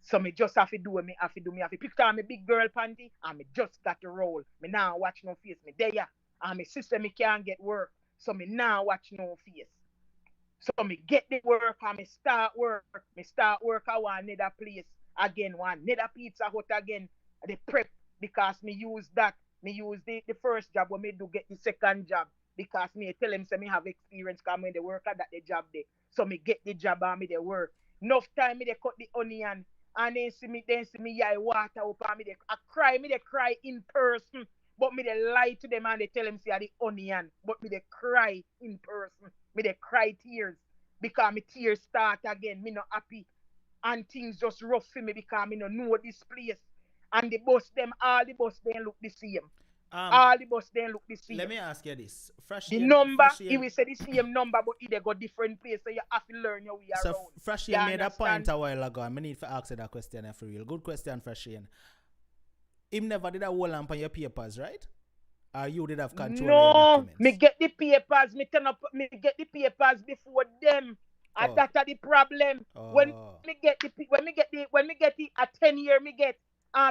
So me just have to do what me have to do. Me have to pick up my big girl panty and me just got to roll. Me now watch no face. Me there. And my sister me can't get work. So me now watch no face. So me get the work and me start work. Me start work at one another place again, one another pizza hut again. The prep because me use that. Me use the first job when me do get the second job because me tell them say me have experience because me the work at that the job there. So me get the job and me the work. Enough time me they cut the onion and then see me yeah water up and me they cry in person. But me they lie to them and they tell them say the onion. But me they cry in person. Me they cry tears because me tears start again. Me not happy and things just rough for me because me no know this place. And the bus them, all the bus them look the same. Um, All the bus them look the let same. me ask you this. The Frashian, number, he Frashian, will say the same number, but they got different place, so you have to learn your way so around. You Frashian made a point understand? a while ago, and I need to ask you that question for real. Good question, Frashian. Him never did a whole lamp on your papers, right? Or you did have control of your No, me documents? get the papers, me turn up, me get the papers before them. And Oh, that's the problem. When oh, me get the a 10 year me get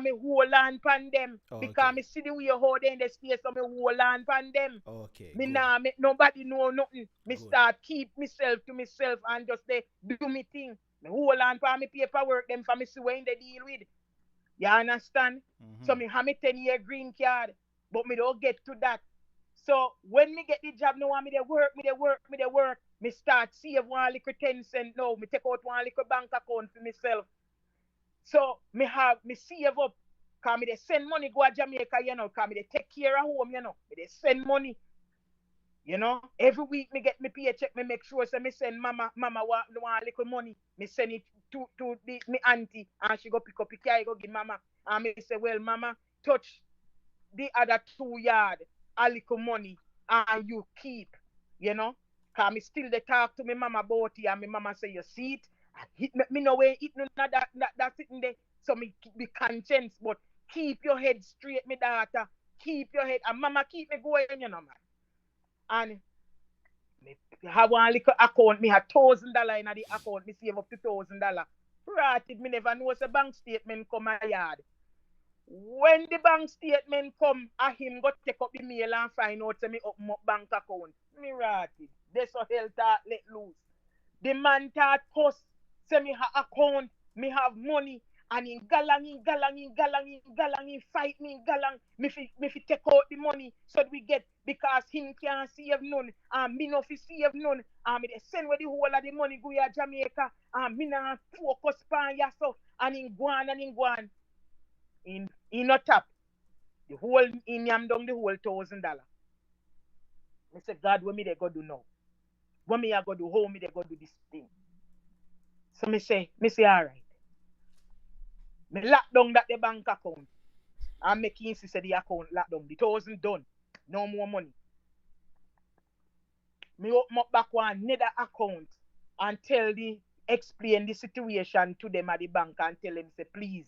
me hold on pan them because okay, me see the way how they in the space so me hold on pan them. okay, Me good, nah make nobody know nothing. Me good. start keep myself to myself and just say do me thing. Me hold on for me paperwork them for me see when they deal with. You understand? So Mm-hmm. me have me 10 year green card, but me don't get to that. So when me get the job now, me they work, me they work, me they work. Me start save one little 10 cent now. Me take out one little bank account for myself. So me save up. Cause me they send money go to Jamaica, cause me they take care of home, Me they send money. Every week me get me paycheck, me make sure so me send mama want little money. Me send it to me auntie and she go pick up the car, go give mama. And me say, well, mama, touch the other 2 yard, a little money, and you keep, you know. Cause me still they talk to me mama about it, and me mama say, you see it, me no way it no that sitting there. So me be conscience, but keep your head straight, me daughter. Keep your head, and mama keep me going, man. And me have one little account, me have $1,000 in the account, me save up to $1,000. Right, it me never know a bank statement come my yard. When the bank statement come, I him go take up the mail and find out say me open up bank account. Me rotted. This so hell start let loose. The man start cuss. Say me have account, me have money. And in galang, fight me in galang. Me fi take out the money so we get because him can't save none. And me no fi save none. And me they send where the whole of the money go to Jamaica. And me not focus on ya so. And in guan in not tap. The whole in yam down the whole $1,000. I say, God, what me they go do now? What me I go do? How me they go do this thing? So me say, all right. Me lock down that the bank account and make insist say the account lock down. The 1,000 done. No more money. Me open up back one another account and explain the situation to them at the bank and tell them say please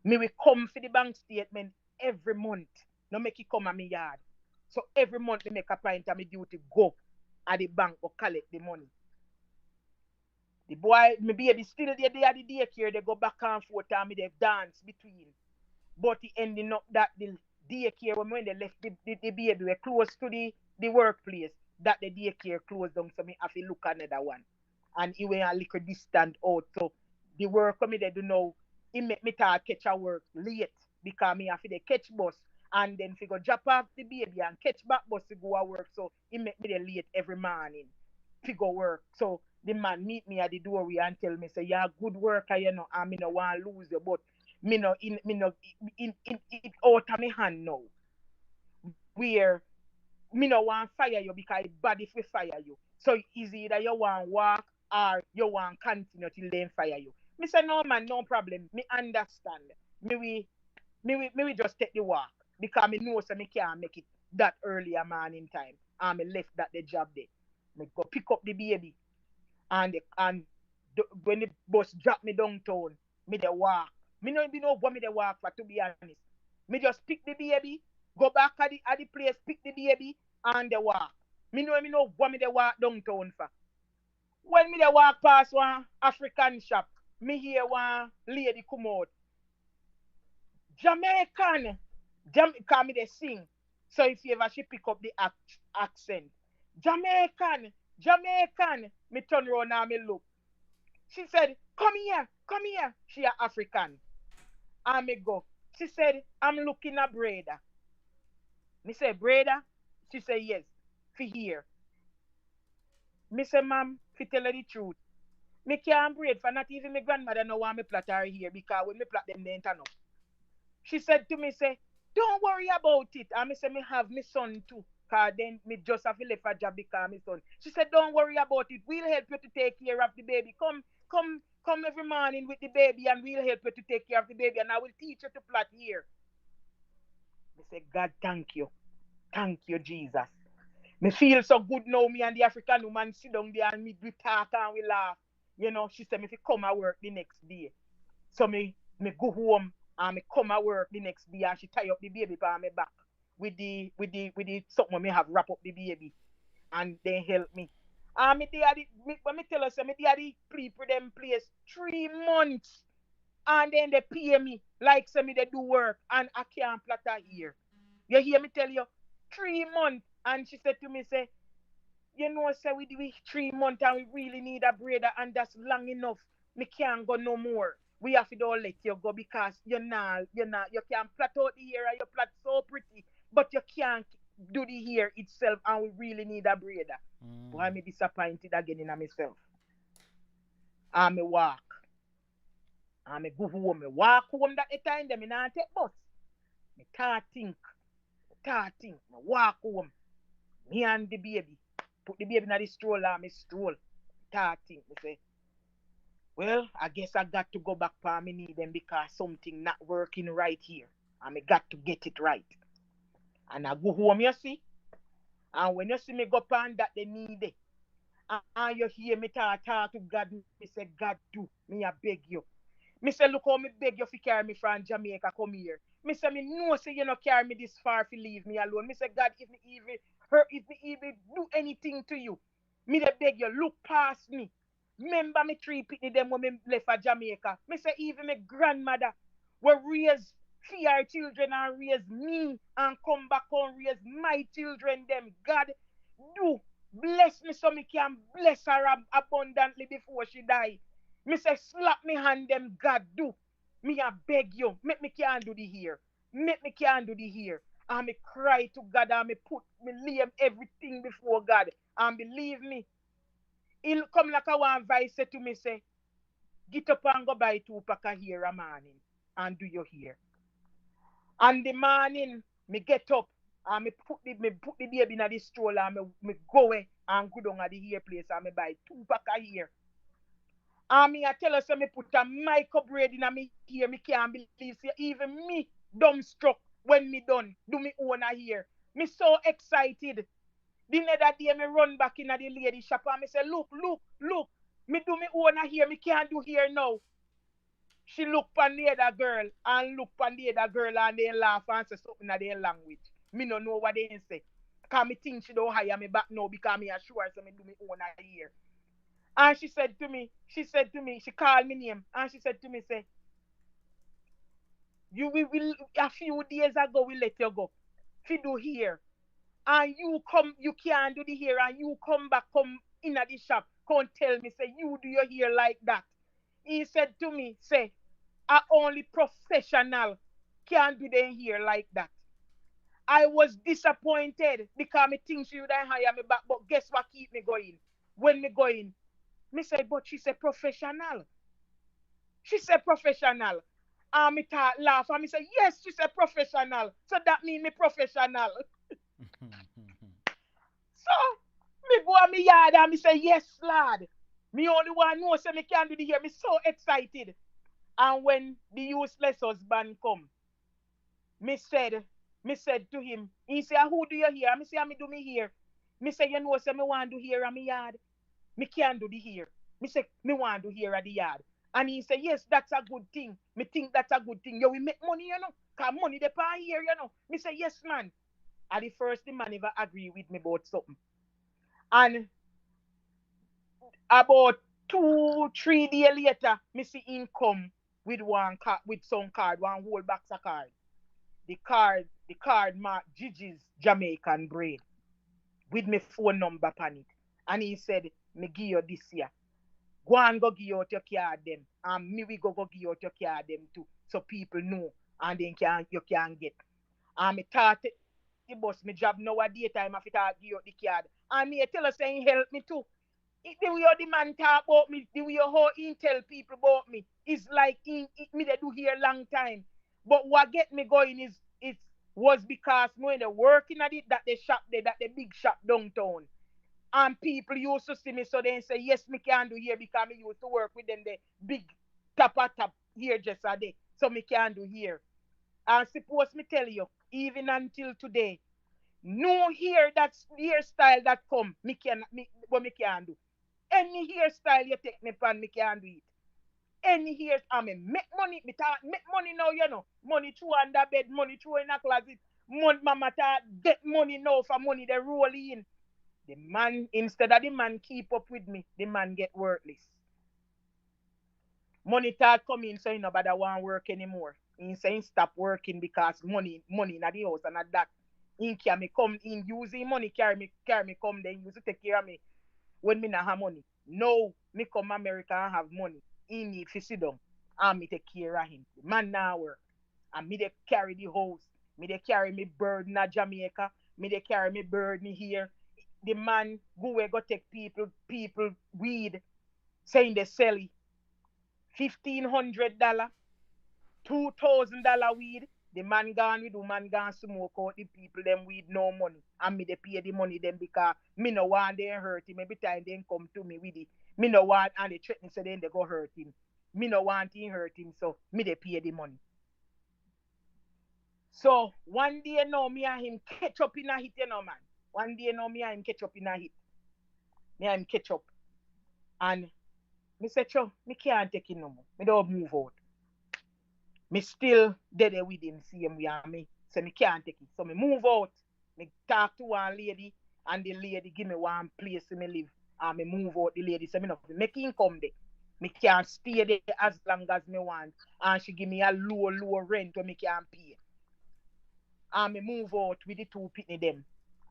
me will come for the bank statement every month. No make it come at me yard. So every month me make a point of me duty go at the bank or collect the money. The boy, me baby still there, they at the daycare, they go back and forth and me they dance between. But it ending up that the daycare when they left the baby were close to the workplace, that the daycare closed down, so me have to look another one. And it went a little distant out. So the work me they do now, it make me start catch a work late because me have to catch bus and then figure drop off the baby and catch back bus to go to work. So it make me the late every morning figure work. So the man meet me at the doorway and tell me, say, you're a good worker, and me no want to lose you, but me no in out of my hand now. Where me no want fire you because it's bad if we fire you. So it's either you want walk or you want continue till they fire you. Me say no man, no problem. Me understand. Me we just take the walk because me know so me can't make it that early a morning time. And me left that the job there. Me go pick up the baby and when the bus drop me downtown, me they walk. Me no even know what me they walk for, to be honest. Me just pick the baby, go back at the place, pick the baby, and they walk. Me know what me they walk downtown for. When me they walk past one African shop, me hear one lady come out. Jamaican. Jamaica me they sing. So if you ever she pick up the accent, Jamaican, Jamaican, me turn around and me look. She said, come here, come here. She a African. And me go. She said, I'm looking at Breda. Me say, Breda? She said, yes. For here. Me say, ma'am, fi tell her the truth. Me can't braid for not even my grandmother know want me plait her here because when me plait them, they ain't enough. She said to me, say, don't worry about it. And me say, me have my son too. Cause then me just have to left a job because my son. She said, don't worry about it. We'll help you to take care of the baby. Come every morning with the baby and we'll help you to take care of the baby and I will teach you to plait here. Me say, God, thank you. Thank you, Jesus. Me feel so good now, me and the African woman sit down there and we talk and we laugh. You know, she said me fi come at work the next day. So me go home and me come at work the next day and she tie up the baby by my back with the something me have wrap up the baby and they help me. And me daddy me, when me tell her say me daddy pre them place 3 months and then they pay me like say me they do work and I can't platter here. You hear me tell you? 3 months. And she said to me, say, you know, say we do 3 months and we really need a brother and that's long enough. Me can't go no more. We have to don't let you go because you can't plait out the hair and you plait so pretty, but you can't do the hair itself and we really need a brother. Why Mm. me disappointed again in myself? And me walk. And me go home. Me walk home that the time them me not take bus. Me start think. Me walk home. Me and the baby. Put the baby in the stroller and me stroll. Start think. Me say, well, I guess I got to go back for me need them because something not working right here. And me got to get it right. And I go home, you see. And when you see me go pan that they need it. And you hear me talk to God, me say, God do. Me I beg you. Me say, look how me beg you fi carry me from Jamaica come here. Me say, me know say you no carry me this far fi leave me alone. Me say, God, if me even hurt, if me even do anything to you, me dey beg you, look past me. Remember me 3 pitney them when me left for Jamaica. Me say, even my grandmother will raise fear children and raise me and come back and raise my children them. God, do bless me so me can bless her abundantly before she die. Me say slap me hand them God do. Me a beg you. Make me can't do the here. Make me can't do the here. And me cry to God and me put me lay everything before God. And believe me, he'll come like a one vice say to me say, get up and go buy 2 pack of here a morning and do your hair. And the morning me get up and me put the baby in the stroller and me go away and go down at the hair place and me buy 2 pack of here. And me I tell her say me put a micro braid in me hair. Me can't believe say even me dumbstruck when me done do me own a hair. Me so excited. The other day me run back in the lady shop and me say, look. Me do me own a hair. Me can't do hair now. She look on the other girl and look on the other girl and they laugh and say something in their language. Me no know what they say. Cause me think she don't hire me back now because me assure her say me do me own a hair. And she called me name and she said to me, say, you will a few days ago we let you go. Fi do here. And you come, you can't do the hair and you come back, come in at the shop, come tell me, say, you do your hair like that. He said to me, say, a only professional can do their hair like that. I was disappointed because me think she would hire me back, but guess what keep me going? When me going, me say, but she's a professional. She's a professional. And me start laugh and me say, yes, she's a professional. So that mean me professional. So me go on me yard and me say, yes, lad. Me only one know say me can do the hair. Me so excited. And when the useless husband come, me said, me said to him, he say, who do you hear? Me say, me do me here. Me say, you know, say me want to do here on me yard. Me can't do the here. Me say, me want to do here at the yard. And he say, yes, that's a good thing. Me think that's a good thing. You will make money, you know. Cause money they pay here, you know. Me say, yes, man. At the first, the man never agree with me about something. And about 2, 3 days later, me see him come with with some card, one whole box of card. the card marked Gigi's Jamaican braid with my phone number on it. And he said, me give you this year. Go and go give out your card them. And me we go give out your card them too. So people know and then you can get. And me thought the boss me job now a daytime after I give out the card. And me tell us saying help me too. The way the man talk about me, the way how he tell people about me, is like me they do here long time. But what get me going is it was because when they working at it that the shop there, that the big shop downtown. And people used to see me so they say, yes, me can do here because me used to work with them the big tap here just a day. So me can do here. And suppose me tell you, even until today, no hair that's hairstyle that come, what me can do. Any hairstyle you take me pan, me can do it. Any hair, I mean, make money, make money now, you know. Money through under bed, money through in a closet. Mama get money now for money they roll in. The man, instead of the man keep up with me, the man get worthless. Money start coming, so you know, but I want work anymore. He say he stop working because money in the house and at that. He can me come in using money, carry me come, then use to take care of me when me not have money. No, me come America and have money. He need to sit down and me take care of him. The man now work. And me they carry the house. Me they carry me burden at Jamaica. Me they carry me burden here. The man go take people weed, saying they sell it $1,500, $2,000 weed. The man gone with the man gone smoke out the people them weed no money. And me they pay the money them because me no want they hurt him. Every time they come to me with it. Me no want and they threaten so then they go hurt him. Me no want him hurt him, so me they pay the money. So one day now me and him catch up in a hit, you know, man. One day now me and him catch up in a hit. Me and him catch up. And me say, Cho, me can't take it no more. Me don't move out. Me still dead with him, same way and me. So me can't take it. So me move out. Me talk to one lady and the lady give me one place to me live. And me move out the lady. So me not make him come there. Me can't stay there as long as me want. And she give me a low rent where me can pay. And me move out with the two pitney them.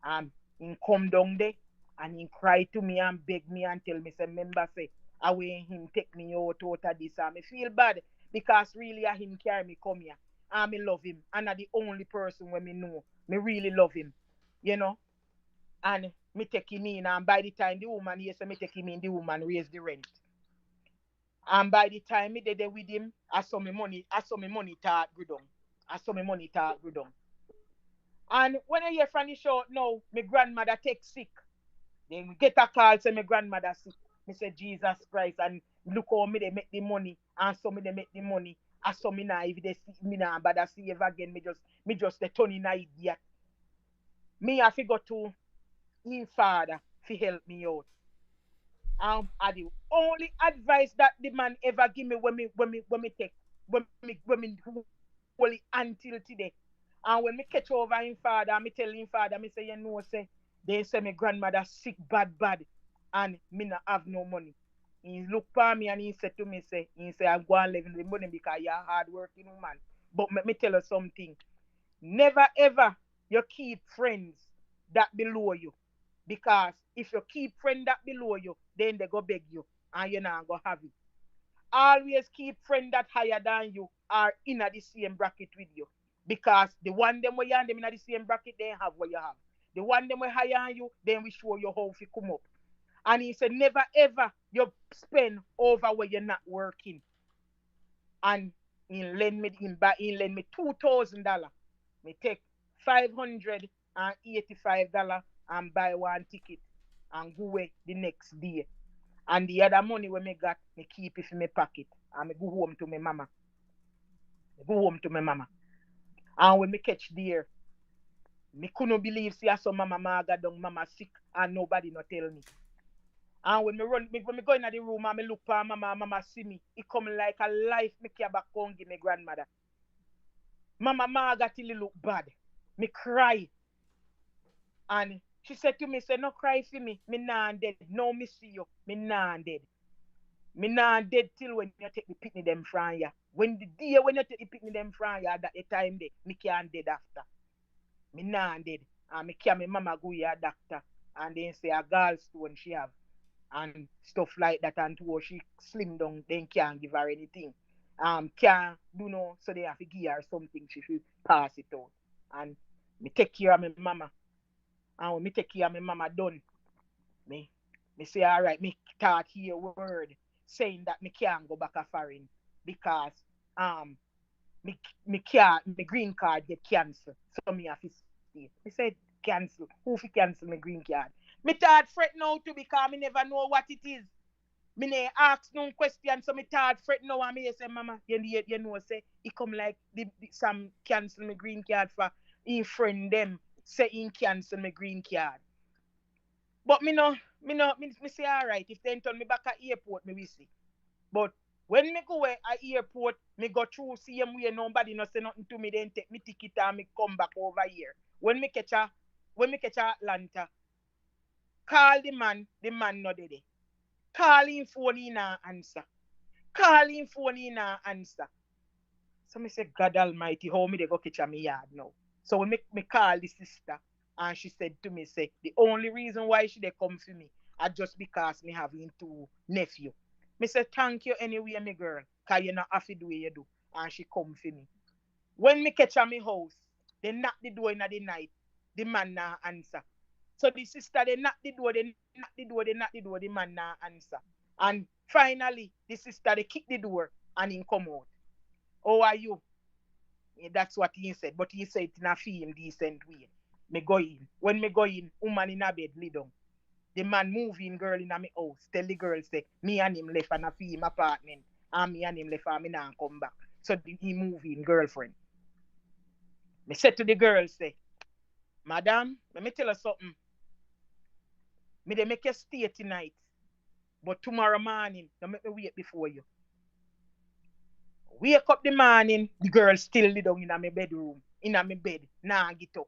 And he come down there and he cry to me and beg me and tell me, say, member say, away him take me out of this. And me feel bad because really I him carry me come here. And me love him. And I the only person when me know. Me really love him. You know? And me take him in and by the time the woman here say me take him in, the woman raise the rent. And by the time me there with him, I saw me money start go down. I saw me money start go down. And when I hear from the show now, my grandmother take sick. Then we get a call say my grandmother sick. Me say Jesus Christ and look how me they make the money and so me they make the money. I saw me now if they see me now but I see ever again me just the turn in idiot. Me have to go to him father to help me out. I the only advice that the man ever give me when me take when me hold it until today. And when me catch over him father, me tell him father, me say, you know, say, they say my grandmother sick bad, and me not have no money. He look for me and he said to me, say, I'm going to live in the money because you're a hard working woman. But let me tell you something. Never ever you keep friends that below you. Because if you keep friends that below you, then they go beg you and you're not going to have it. Always keep friends that higher than you are in the same bracket with you. Because the one them where you and them in the same bracket, they have what you have. The one them where higher than you, then we show you how to come up. And he said, never ever you spend over where you're not working. And he lend me $2,000. Me take $585 and buy one ticket and go away the next day. And the other money when me got, me keep it in my pocket. And me go home to my mama. Me go home to my mama. And when me catch there, me couldn't believe see so mama maga down, mama sick, and nobody not tell me. And when me go in the room and me look for mama see me, it come like a life me care back home give me grandmother. Mama maga till it look bad. Me cry. And she said to me, say, no cry for me. Me nah dead. No me see you. Me nah dead. Me nah dead till when you take the picnic them from ya. When the day when you take the picnic them from ya that the time there, me can't dead after. Me nah dead. And me carry my mama go ya doctor. And then say a gallstone she have. And stuff like that. And to she slim down, then can't give her anything. Can't do no, so they have to give her something. She should pass it out. And me take care of my mama. And when me take care of my mama done, me me say alright, me start hear word saying that me can't go back a foreign because um me can't me green card get cancelled. So me have to stay. Me said cancel. Who fi cancel my green card? Me start fret now too because me never know what it is. Me ne ask no question, so me start fret now and me say, Mama, you know say it come like some cancel my green card for in friend them say in cancel my green card. But me say alright. If they turn me back at airport, me will see. But when me go at airport, me go through same way. Nobody no say nothing to me. Then take me ticket and me come back over here. When me catch a Atlanta, call the man no there. Call him phone in a answer. Call him phone in a answer. So me say, God Almighty, how me they go catch a me yard now? So when me call the sister, and she said to me, say, the only reason why she they come for me are just because me having two nephew. Me say, thank you anyway, me girl, cause you not have to do what you do. And she come for me. When me catch a me house, they knock the door in the night. The man na answer. So the sister, they knock the door, the man na answer. And finally, the sister, they kick the door and he come out. How are you? That's what he said. But he said it in a film decent way. Me go in. When me go in, woman in a bed, lay down. The man moving girl in a me house. Tell the girl say, me and him left and a film apartment. And me and him left and me now come back. So he moving girlfriend. Me said to the girl, say, Madam, let me tell you something. Me they make you stay tonight. But tomorrow morning, don't make me wait before you. Wake up the morning, the girl still lay down in my bedroom, in my bed. Nah, get up.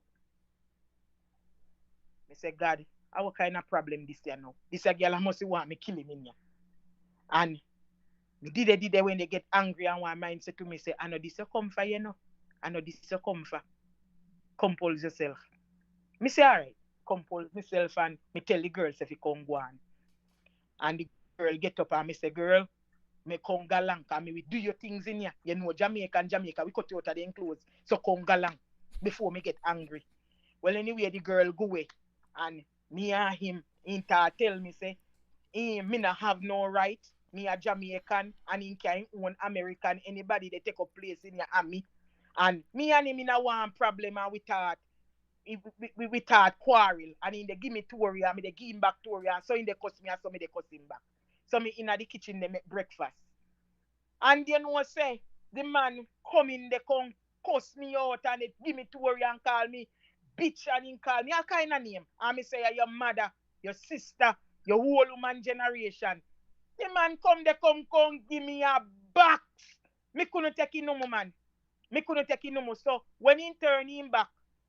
I say, God, what kind of problem this year now? This girl must want me kill him in here. And me did it when they get angry and one mind say to me, say, I know this you come for, you know. I know this you come for. Compose yourself. Me say, all right. Compose myself and me tell the girl if you come go on. And the girl get up and me say, girl, me come galang, and me we do your things in here. You know, Jamaica, we cut you out of the clothes. So come galang before me get angry. Well, anyway, the girl go away. And me and him tell me, say, me not have no right. Me a Jamaican and he can own American. Anybody they take a place in your army. And me and him in a one problem and we thought quarrel. And in they give me Tory and me they give him back Tory. And so in they cuss me and so me they cuss him back. So me in the kitchen they make breakfast. And you know say the man come in they come cuss me out and they give me Tory and call me bitch and he call me all kind of name. And me say your mother, your sister, your whole woman generation. The man come give me a box. Me couldn't take him no more, man. Me couldn't take him no more. So when he turn him back,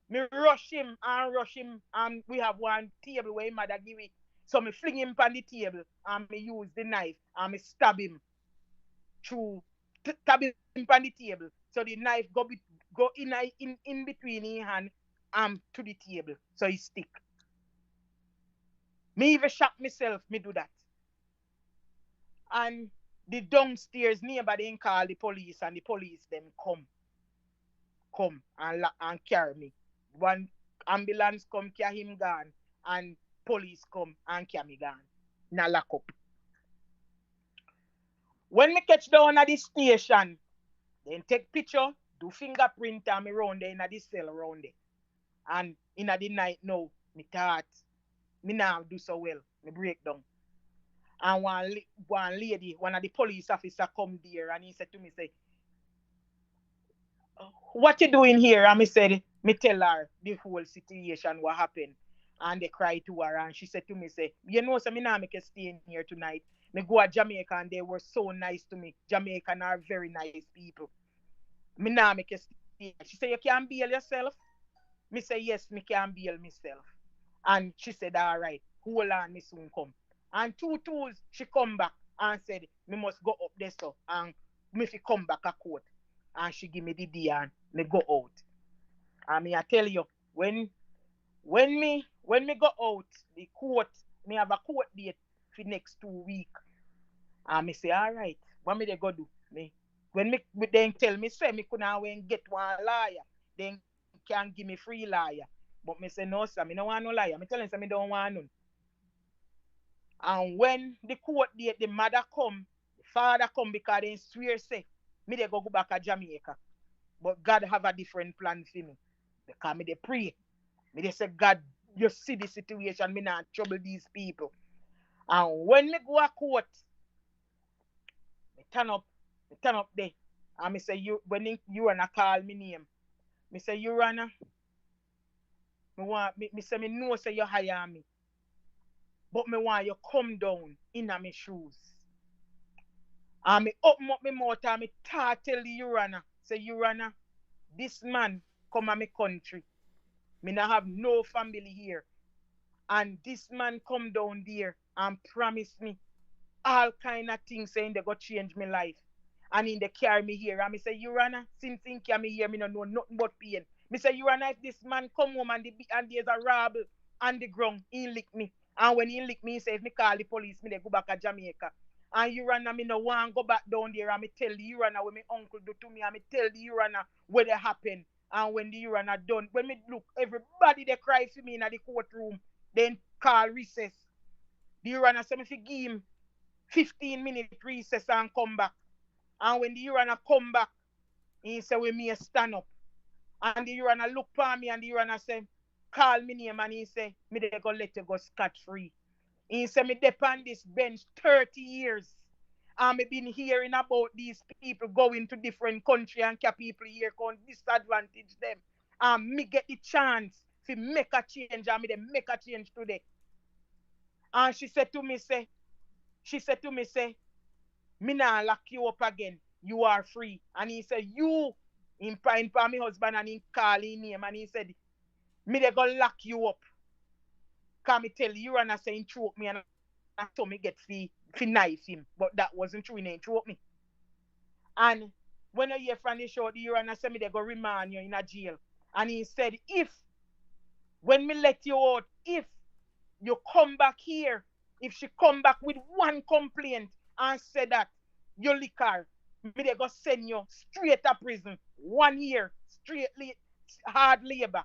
me rush him and we have one table where his mother give it. So me fling him on the table and me use the knife and me stab him through stab him on the table. So the knife go in between his hand and to the table. So he stick. Me even shock myself, me do that. And the downstairs neighbor then call the police and the police them come and carry me. One ambulance come carry him gone and police come and carry me gone. Now lock up. When me catch down at the station, then take picture, do fingerprint and me round there in the cell around there. And in the night now, me thought, me now do so well. Me break down. And one lady, one of the police officer come there and he said to me, say, what you doing here? And me said, me tell her the whole situation, what happened. And they cried to her and she said to me, say, you know, so me now make you stay in here tonight. Me go to Jamaica and they were so nice to me. Jamaican are very nice people. Me now make you stay. She said, you can bail yourself? Me say, yes, me can bail myself. And she said, all right, hold on, me soon come. And 2 tools, she come back and said, me must go up there so and me fi come back a court. And she give me the day and me go out. And me I tell you, when me go out, the court, me have a court date for next 2 week. And me say, all right, what me they go do? Me when me then tell me say me couldn't when get one lawyer, then can give me free lawyer. But me say no, sir, me no want no liar. Me tell him say me don't want none. And when the court date, the mother come, the father come because they swear say me they go back to Jamaica. But God have a different plan for me. Because me they pray. Me they say, God, you see the situation, me not trouble these people. And when me go to court, me turn up there. And me say, you wanna call me name. Me say, you wanna, me say, me know say you hire me. But me want you come down in my shoes. And me open up my mouth and me tell the Urana, say, Urana, this man come to my country. Me not have no family here. And this man come down there and promise me all kind of things saying they go change my life. And in the carry me here. And me say, Urana, since in carry me here, me no know nothing but pain. Me say, Urana, if this man come home and there's a rabble on the ground, he lick me. And when he lick me, he say, if me call the police, me they go back to Jamaica. And Urana, me no want go back down there and me tell the Urana what my uncle do to me and me tell the Urana what they happen. And when the Urana done, when me look, everybody they cry for me in the courtroom, then call recess. The Urana say me fi give him 15-minute recess and come back. And when the Urana come back, he say we may stand up. And the Urana look for me and the Urana say, call me name and he say, me they go let you go scot free. He say me depend this bench 30 years. And me been hearing about these people going to different country and can people here can disadvantage them. And me get the chance to make a change and me they make a change today. And she said to me, say, me nah lock you up again. You are free. And he said, you in pine for my husband and he call his name and he said, me they go lock you up. Can me tell you and I say he choke me and I told me get fi knife him. But that wasn't true, he ain't choke me. And when I hear from the show, the Urana said me they go remand you in a jail. And he said, if when me let you out, if you come back here, if she come back with one complaint and say that you lick her, me they go send you straight to prison. 1 year, hard labor.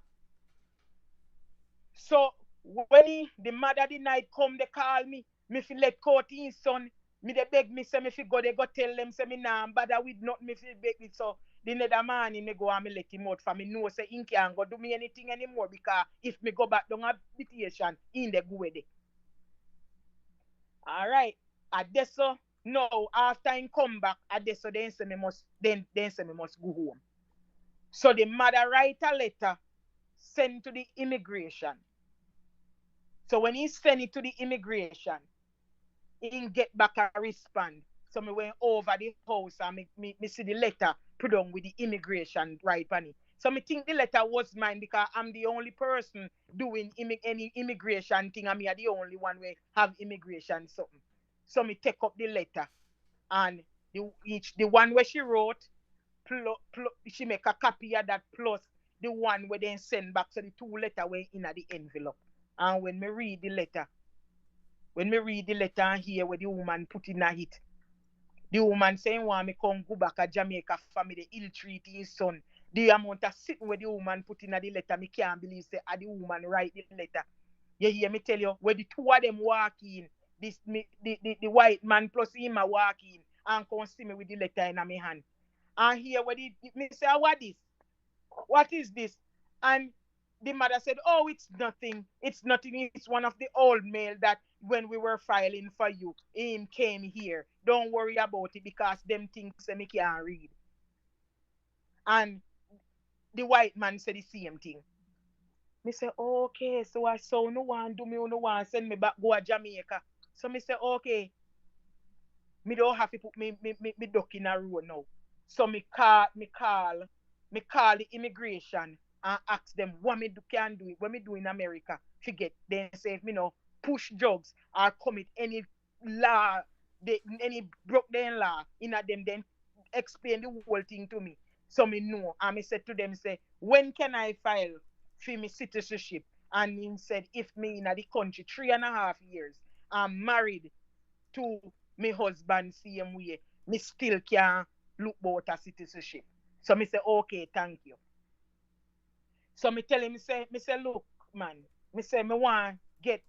So when the mother the night come, they call me fi let court his son. Me they beg me say me fi go, they go tell them say me nah bother with nothing, me fi beg it. So the nether morning me go and me let him out for me know say he can't go do me anything anymore because if me go back down habitation, in the go with it. All right. I guess so. No, after he come back, I guess so then say me must then say me must go home. So the mother write a letter, send to the immigration. So when he send it to the immigration, he get back a respond. So me went over the house and me see the letter put on with the immigration right on it. So me think the letter was mine because I'm the only person doing any immigration thing and me are the only one where have immigration something. So me take up the letter and the one where she wrote, she make a copy of that plus the one where they send back. So the two letter were in the envelope. And when me read the letter and hear where the woman put in a hit, the woman saying want me come go back to Jamaica for me the ill treat his son. The amount of sitting where the woman put in the letter, me can't believe say the woman write the letter. You hear me tell you, where the two of them walk in, the white man plus him a walk in and come see me with the letter in my hand. And here where me say, what this? What is this? And the mother said, oh, it's nothing. It's nothing. It's one of the old mail that when we were filing for you, him came here. Don't worry about it because them things me can't read. And the white man said the same thing. Me say, okay, so I saw no one do me, no one send me back go to Jamaica. So me say, okay, me don't have to put me duck in a row now. So me call the immigration and ask them what me can do, what me do in America. Forget then say if me no push drugs or commit any law, any broke their law in a them then explain the whole thing to me. So me know. And me said to them, say, when can I file for me citizenship? And he said, if me in the country 3.5 years, I'm married to my husband same way, me still can look about a citizenship. So me say, okay, thank you. So me tell him, me say, look, man, me say me want get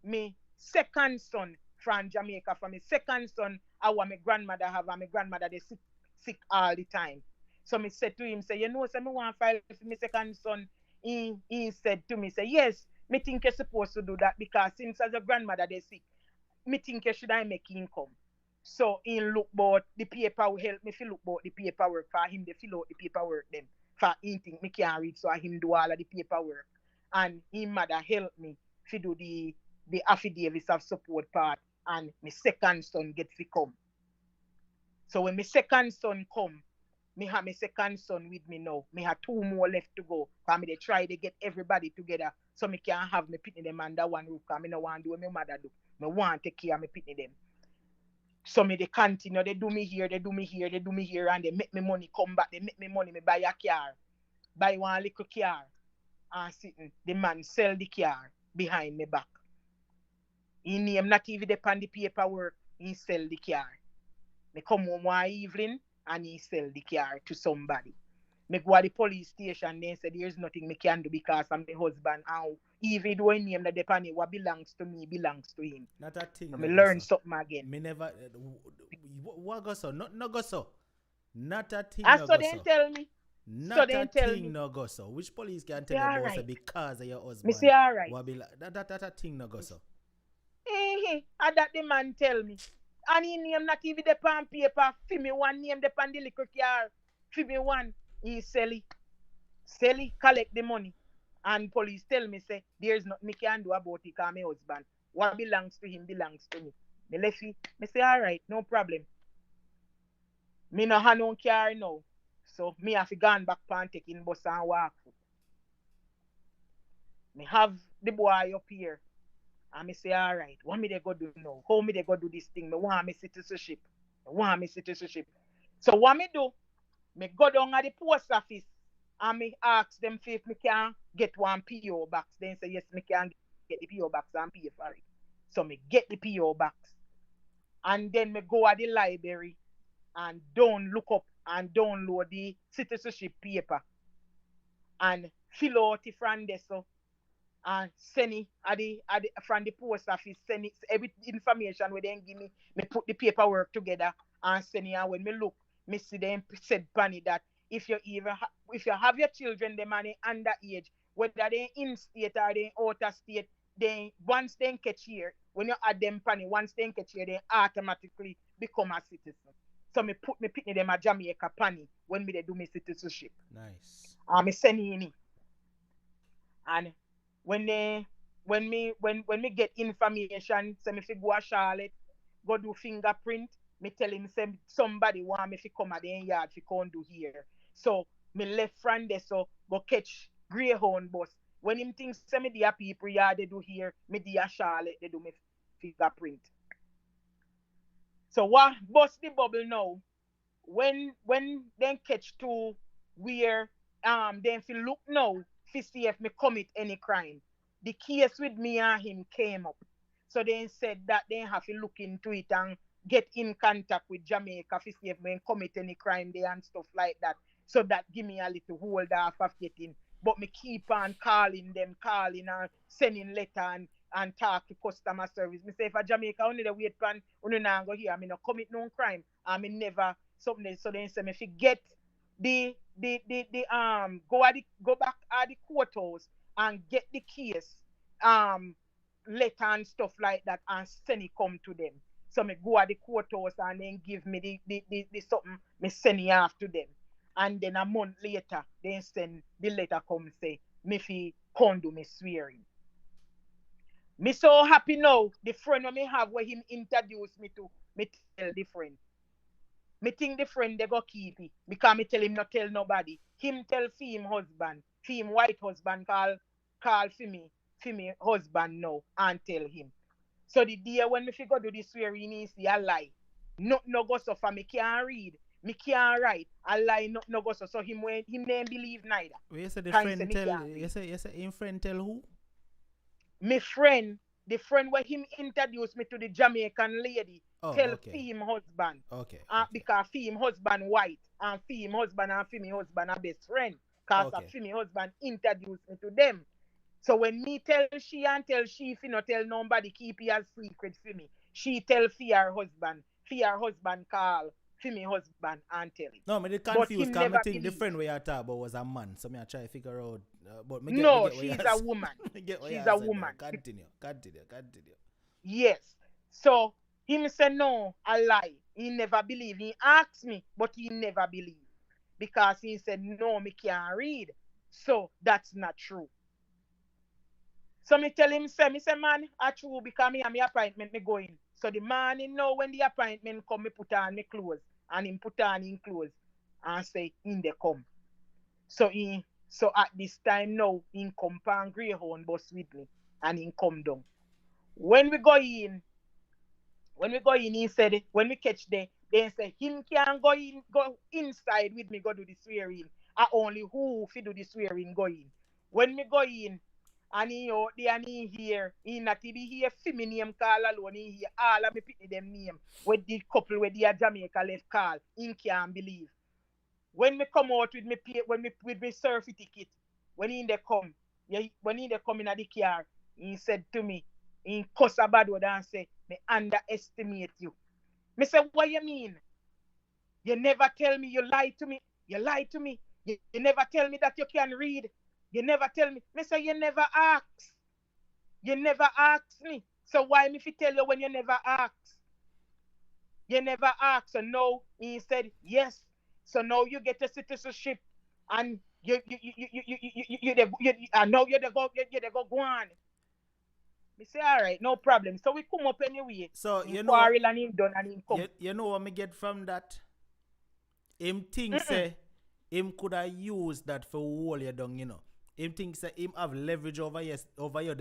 me second son from Jamaica. For me second son, I want my grandmother have, and my grandmother they sick all the time. So me said to him, say, you know, say me want file for my second son. He said to me, say, yes, me think you're supposed to do that because since as a grandmother they sick, me think you should I make income. So in look about the paper will help me fill look about the paperwork for him to fill out the paperwork them for him think me can't read so him do all of the paperwork. And him mother help me to do the affidavits of support part and my second son get to come. So when my second son come, me have my second son with me now. Me have two more left to go. Cause me they try to get everybody together so me can have me pitney them under one roof. Cause me no want to do what my mother do. Me want to take care of me pitney them. So me they continue, they do me here, they do me here, they do me here, and they make me money come back, they make me money, me buy a car, buy one little car, and sitting, the man sell the car behind me back. He name not even depend the paperwork, he sell the car. Me come home one evening and he sell the car to somebody. Me go to the police station, they say there's nothing me can do because I'm my husband. And even though I name that depend what belongs to me belongs to him. Not a thing So no me go learn so. something again. Me never what go so? Not no go so. Not a thing And no so go they so. tell me, so Not they a tell thing me, no go so. Which police me can say tell you all about say right. because of your Me say husband? all right. What be like that a thing no go so. And that the man tell me. And he name not even the pan paper. For me one name the pan the liquor car. For me one. He sell it, collect the money. And police tell me, say, there's nothing me can do about it because my husband. What belongs to him belongs to me. Me left it. Me say, all right, no problem. Me no have no car now. So me have to gone back pan taking bus and walk. Me have the boy up here. And me say, all right, what me they go do now? How me they go do this thing? Me want me citizenship. Me want me citizenship. So what me do? Me go down at the post office and me ask them if me can get one PO box. Then say yes, me can get the PO box and pay for it. So me get the PO box and then me go at the library and don't look up and download the citizenship paper and fill out it from there so and send it from the post office, send it every information where they give me, me put the paperwork together and send it. And when me look, me see them said Bunny that if you even if you have your children, them are underage, whether they in state or they out of state, they once they catch here, when you add them Bunny, once they catch here, they automatically become a citizen. So me put me pitney them a Jamaica Bunny when me they do me citizenship. Nice. And me send it, and when they when me get information, say me fi go a Charlotte, go do fingerprint, me tell him say somebody want me fi come at the yard fi come do here. So me left from there so go catch Greyhound bus. When him think say me the people yard they do here, me the a Charlotte they do me fingerprint. So what bust the bubble now? When then catch to where then fi look now fi see if me commit any crime. The case with me and him came up. So they said that they have to look into it and get in contact with Jamaica to see if me commit any crime there and stuff like that. So that give me a little hold off of getting. But me keep on calling them, calling and sending letter and talk to customer service. Me say if a Jamaica only the wait pan, only now go here, I mean no commit no crime. I mean never something. So then say me forget the go back at the courthouse and get the case um letter and stuff like that and send it come to them. So me go at the courthouse and then give me the something me send it off to them. And then a month later, they send the letter come say me fi come do me swearing. Me so happy now. The friend when me have where him introduce me to, me tell the friend. Me think the friend they go keep it because me tell him not tell nobody. Him tell fi him husband, fi him white husband call fi me husband now and tell him. So the day when me fi go do the swearing, he see a lie. No go so for me can't read. Me can't write. A lie no go so. So him name believe neither. You say the Can he say friend me tell can't read. you say in friend tell who? Me friend, the friend where him introduced me to the Jamaican lady, Oh, tell okay. fi him husband. Okay, okay. Because fi him husband white and fi him husband and fi me husband a best friend. Cause a Okay. fi me husband introduced me to them. So when me tell she and tell she fi no tell nobody keep it as secret for me. She tell fi her husband call fi me husband and tell him. No, me the But confused him because I never think the believe. friend where you talk about was a man. So me I try to figure out but me No, get what you she's a said. woman. Me get what She's you a said now. woman. Continue. Continue. Continue. Yes. So him say no, a lie. He never believe. He asked me, but he never believe. Because he said, no, me can't read. So that's not true. So me tell him, me say, man, I true because me and my appointment me going. So the man, he know when the appointment come, me put on me clothes. And him put on him clothes. And say, in the come. So at this time now, he come pan Greyhound bus with me. And he come down. When we go in, he said when we catch there, they say him can go inside with me, go do the swearing. I only who fi do the swearing go in. When me go in, and he out there and he hear, he not be hear fi me name call alone, he hear all of me pick them name. With the couple where they are Jamaica left call, he can't believe. When me come out with me pay, when me with me surfy ticket, when he in the come, yeah, when he in the come in the car, he said to me, he cuss a bad word and say, me underestimate you. Me say, what you mean? You never tell me, you lie to me. You lie to me. You never tell me that you can read. You never tell me. Me say, you never ask. You never ask me. So why me fi tell you when you never ask? You never ask. So no, he said, yes. So now you get a citizenship and I know you they go on. Me say, all right, no problem. So we come up anyway. So In quarrel and him done and him come. you know what me get from that? Him think Mm-mm. say him could have used that for wall you down, you know. Him think say him have leverage over you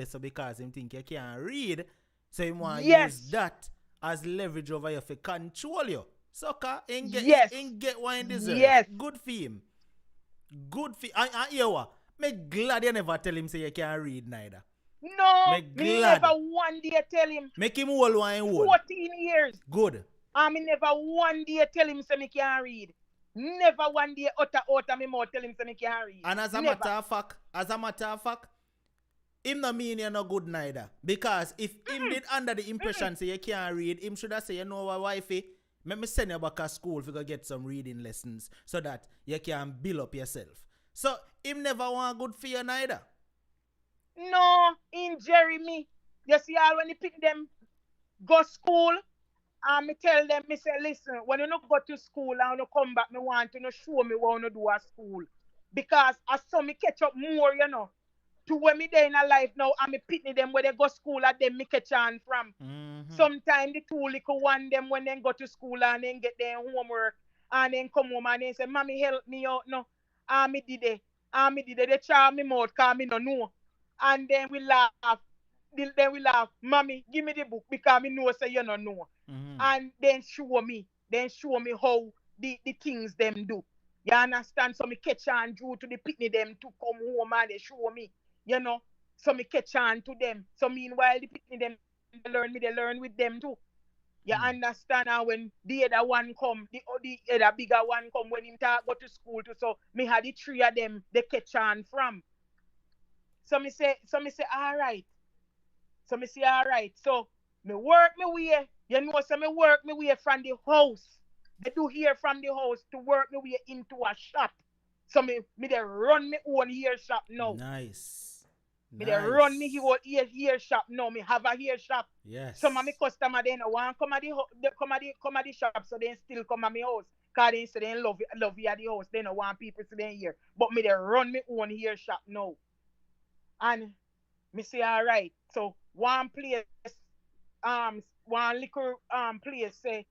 so because him think you can't read. So him want to use Yes. that as leverage over you for control you. Sucker, Yes. ain't get what he deserve. Yes. Good for him. Good for I hear what? Me glad you never tell him say you can't read neither. No, Me me never glad. one day tell him. Make him hold one hold. 14 years. Good. And me never one day tell him say me can't read. Never one day utter me mouth tell him say me can't read. And Never. as a matter of fact, him no mean you're no good neither. Because if him did under the Mm-mm. impression say you can't read, him should have say, you know what, wifey, let me send you back to school to go get some reading lessons so that you can build up yourself. So him never want good for you neither. No, in Jeremy. You see all when you pick them go school and me tell them, me say, listen, when you no go to school and you come back, me want you to show me what you do at school. Because I saw me catch up more, to when me there in a life now and me pitney them where they go school at them me catch on from. Mm-hmm. Sometimes the two little one them when they go to school and then get their homework and then come home and then say, Mommy help me out no. And me did it. And me did it. They charm me mouth cause me no know. And then we laugh. Then we laugh. Mommy, give me the book because me know say you no know. Mm-hmm. And then show me. Then show me how the things them do. You understand? So me catch on drew to the pitney them to come home and they show me. You know. So me catch on to them. So meanwhile the pitney them they learn with them too. You Mm. understand? And when the other one come, the other bigger one come when him talk go to school too. So me had the three of them they catch on from. So me say, all right. So me say, all right. So me work me way. You know, so me work me way from the house. They do here from the house to work me way into a shop. So me they run me own hair shop now. Nice. Me they run me Nice. hair shop now. Me have a hair shop. Some of my Yes. customer they no want come at the shop, so they still come at my house. Cause they say they love you at the house. They no want people to them here. But me they run me own hair shop now. And me say all right. So one liquor place say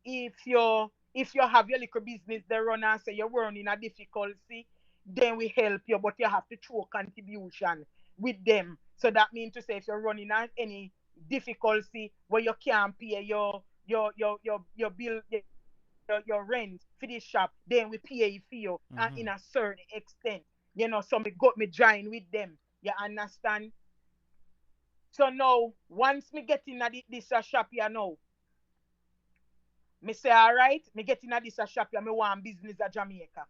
if you have your liquor business they run and say you're running a difficulty, then we help you, but you have to throw contribution with them. So that means to say if you're running at any difficulty where you can't pay your bill, your rent for the shop, then we pay for you Mm-hmm. in a certain extent. So me got me join with them. You understand? So now, once me get in this shop here now, me say, all right, me get in this shop here, me want business at Jamaica.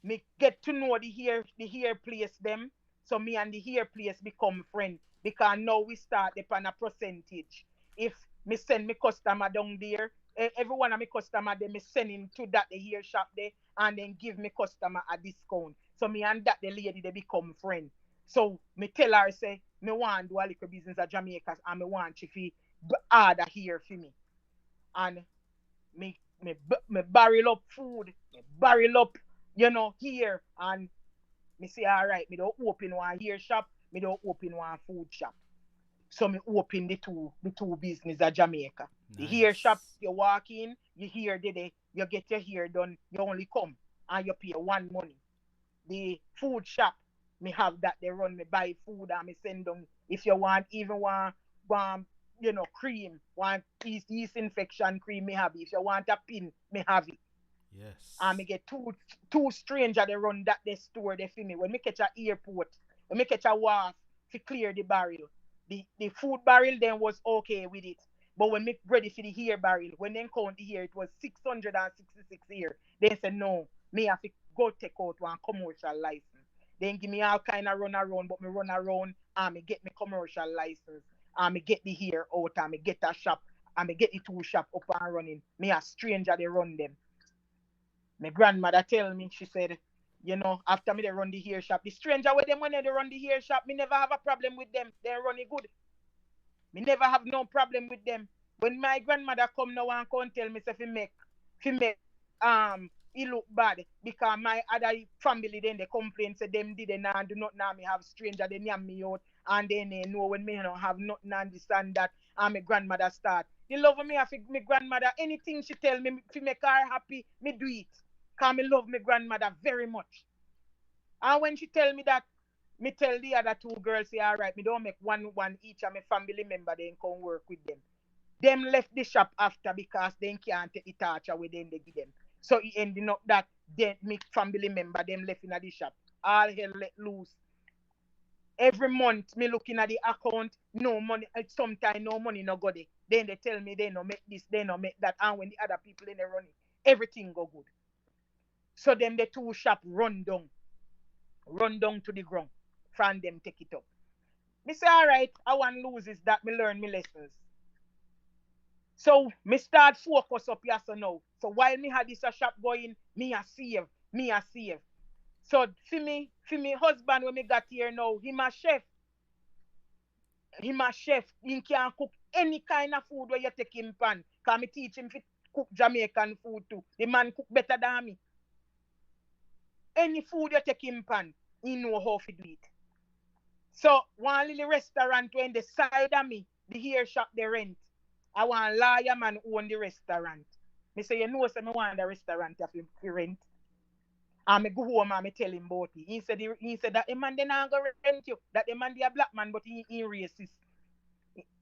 Me get to know the hair place them. So me and the hair place become friend. Because now we start upon a percentage. If me send me customer down there, every one of my customer they me send him to that the hair shop there and then give me customer a discount. So me and that the lady they become friend. So me tell her say me want do a little business at Jamaica and me want she fi order here for me. And me barrel up food, me barrel up, here. And me say, all right, me don't open one hair shop, me don't open one food shop. So me open the two business at Jamaica. The hair shop, Nice. you walk in, you hear the you get your hair done, you only come and you pay one money. The food shop, me have that they run me buy food and me send them if you want even one cream, one yeast infection cream me have it. If you want a pin, me have it. And me Yes. get two stranger they run that they store they for me. When me catch a airport, when me catch a wharf to clear the barrel. The food barrel then was okay with it. But when me ready for the hair barrel, when they count the hair, it was 666 here. They said no, me have to go take out one commercial license. Then give me all kind of run around, but me run around and me get me commercial license and me get the hair out and me get a shop and me get the two shop up and running. Me a stranger they run them. My grandmother tell me, she said, after me they run the hair shop, the stranger with them when they run the hair shop, me never have a problem with them. They run it good. Me never have no problem with them. When my grandmother come now and come tell me say fi make he look bad because my other family then they complain say them did they now do not now me have stranger they name me out and then they know when me don't have nothing understand that and my grandmother start. The love of me have my grandmother anything she tell me fi make her happy me do it. Cause me love my grandmother very much. And when she tell me that, me tell the other two girls, say, all right, me don't make one each of my family member then come work with them. Them left the shop after because they can't take the torture with them they give them. So it ended up that then me family member them left in the shop. All hell let loose. Every month me looking at the account, no money, sometimes no money no go there. Then they tell me they no make this, they no make that, and when the other people in the running, everything go good. So them the two shop run down to the ground. From them take it up. Me say, all right, I want loses that me learn me lessons. So me start focus up here so now. So while me had this a shop going, me a save. So for me husband when me got here now, him a chef. He can cook any kind of food where you take him pan. Cause me teach him to cook Jamaican food too. The man cook better than me. Any food you take him pan, he know how to do it. So one little restaurant when the side of me, the hair shop they rent. I want lawyer man own the restaurant. Me say, you know, so me want the restaurant if you rent. And me go home and me tell him about it. He said that the man they not go rent you. That the man they a black man, but he racist.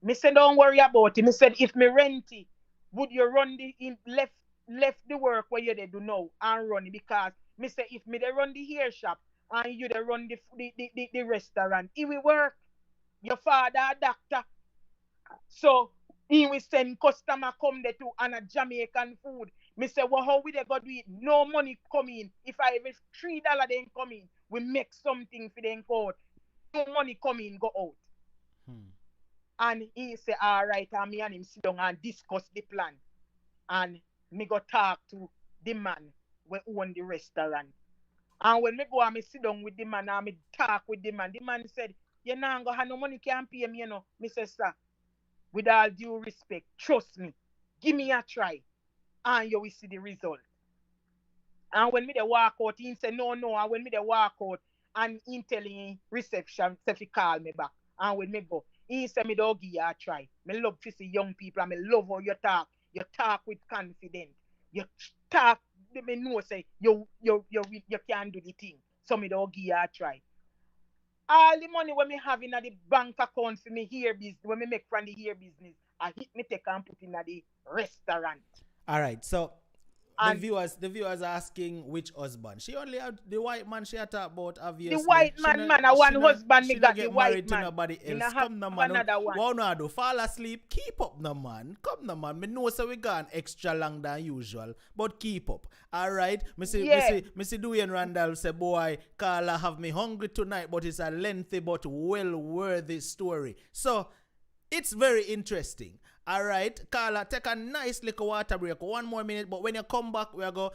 Me said, don't worry about it. Me said, if me rent it, would you run the in left the work where you they do now and run it? Because me say if me they run the hair shop and you they run the restaurant, it will work. Your father a doctor. So he will send customer come there to and a Jamaican food. Me say, well, how we they go do it? No money come in. If I have $3 then come in, we make something for them go out. No money come in, go out. Hmm. And he say, all right, and me and him sit down and discuss the plan. And me go talk to the man we own the restaurant. And when me go and me sit down with the man and me talk with the man said, you know, go have no money can pay me, you know. Me say, sir, with all due respect, trust me, give me a try, and you will see the result. And when me they walk out, he say no, no. And when me they walk out, and he telling reception, say he call me back. And when me go, he say me don't give you a try. Me love to see young people, and me love how you talk. You talk with confidence. You talk, me know say you can do the thing. So me don't give you a try. All the money when me have in the bank account for me hair business, when me make from the hair business, I hit me take and put in the restaurant. All right. So And the viewers are asking which husband. She only had the white man she had talked about, the obviously. white man, man, a one husband me She not got the get white married to man. nobody Me not else. have Come no man. another one. Wow no do fall asleep. Keep up no man. Come no man. Me know so we gone extra long than usual. But keep up. Alright. Yeah. Me see Dwayne Randall say, boy, Carla have me hungry tonight, but it's a lengthy but well worthy story. So it's very interesting. All right, Carla, take a nice little water break. 1 more minute, but when you come back, we're going,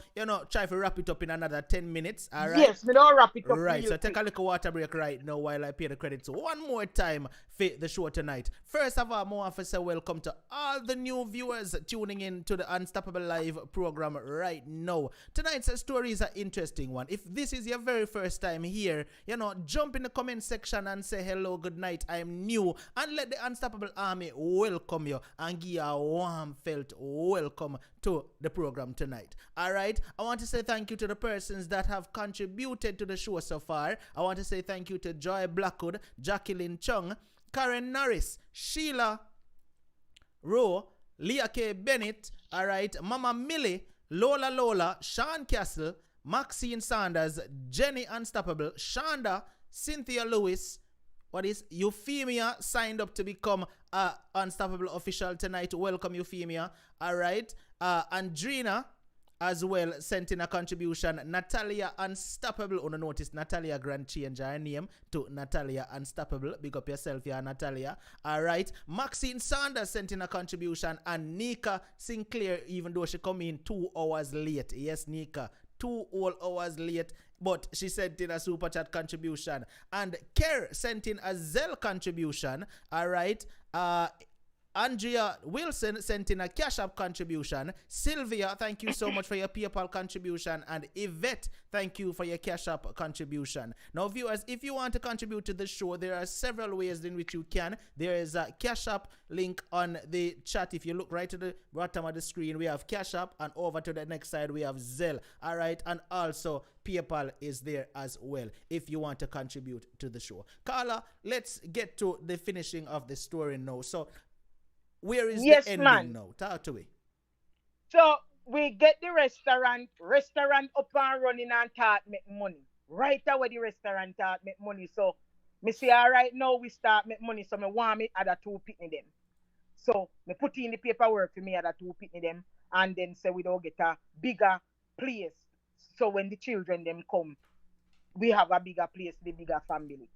try to wrap it up in another 10 minutes. All right. Yes, me don't wrap it up Right, real so take quick. a little water break right now while I pay the credits one more time for the show tonight. First of all, I want to say welcome to all the new viewers tuning in to the Unstoppable Live program right now. Tonight's story is an interesting one. If this is your very first time here, jump in the comment section and say hello, good night, I'm new, and let the Unstoppable Army welcome you and give you a warm felt welcome to the program tonight. All right, I want to say thank you to the persons that have contributed to the show so far. I want to say thank you to Joy Blackwood, Jacqueline Chung, Karen Norris, Sheila Rowe, Leah K. Bennett, all right, Mama Millie, Lola, Sean Castle, Maxine Sanders, Jenny Unstoppable, Shonda, Cynthia Lewis. What is Euphemia signed up to become Unstoppable official tonight? Welcome, Euphemia. All right. Andrina as well sent in a contribution. Natalia Unstoppable. On notice, Natalia Grand change her name to Natalia Unstoppable. Big up yourself, yeah, Natalia. All right. Maxine Sanders sent in a contribution. And Nika Sinclair, even though she come in 2 hours late. Yes, Nika. 2 whole hours late, but she sent in a super chat contribution. And Kerr sent in a Zelle contribution. All right. Andrea Wilson sent in a Cash App contribution. Sylvia, thank you so much for your PayPal contribution. And Yvette, thank you for your Cash App contribution. Now, viewers, if you want to contribute to the show, there are several ways in which you can. There is a Cash App link on the chat. If you look right to the bottom of the screen, we have Cash App, and over to the next side, we have Zelle. All right, and also PayPal is there as well if you want to contribute to the show. Carla, let's get to the finishing of the story now. So, where is the ending now? Talk to me. So we get the restaurant up and running and start make money. Right away the restaurant start make money. So me say all right now we start make money. So me want me other 2 pitney them. So me put in the paperwork for me other 2 pitney them, and then say we don't get a bigger place. So when the children them come, we have a bigger place, the bigger family.